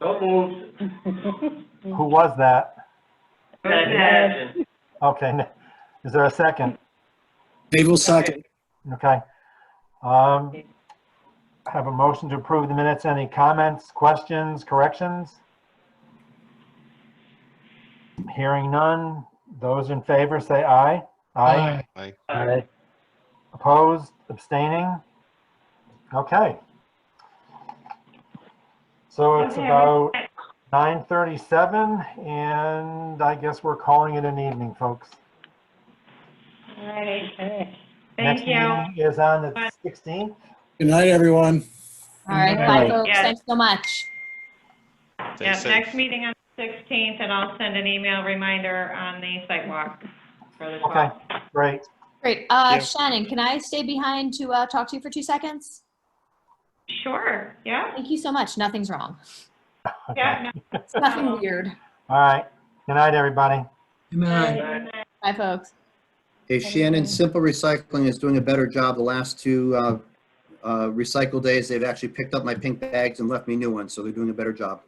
So moved. Who was that? Imagine. Okay, is there a second? Dave will second. Okay. Have a motion to approve the minutes. Any comments, questions, corrections? Hearing none. Those in favor say aye. Aye. Aye. Aye. Opposed, abstaining? Okay. So it's about 9:37 and I guess we're calling it an evening, folks. All right. Next Thank you. meeting is on the 16th. Good night, everyone. All right, bye, folks. Thanks so much. Stay Yeah, safe. next meeting on the 16th, and I'll send an email reminder on the site walk for the 12th. Okay, great. Great. Shannon, can I stay behind to talk to you for 2 seconds? Sure, yeah. Thank you so much. Nothing's wrong. Yeah, no. It's nothing weird. All right. Good night, everybody. Good night. Bye, folks. Hey, Shannon, Simple Recycling is doing a better job. The last 2 recycle days, they've actually picked up my pink bags and left me new ones, so they're doing a better job.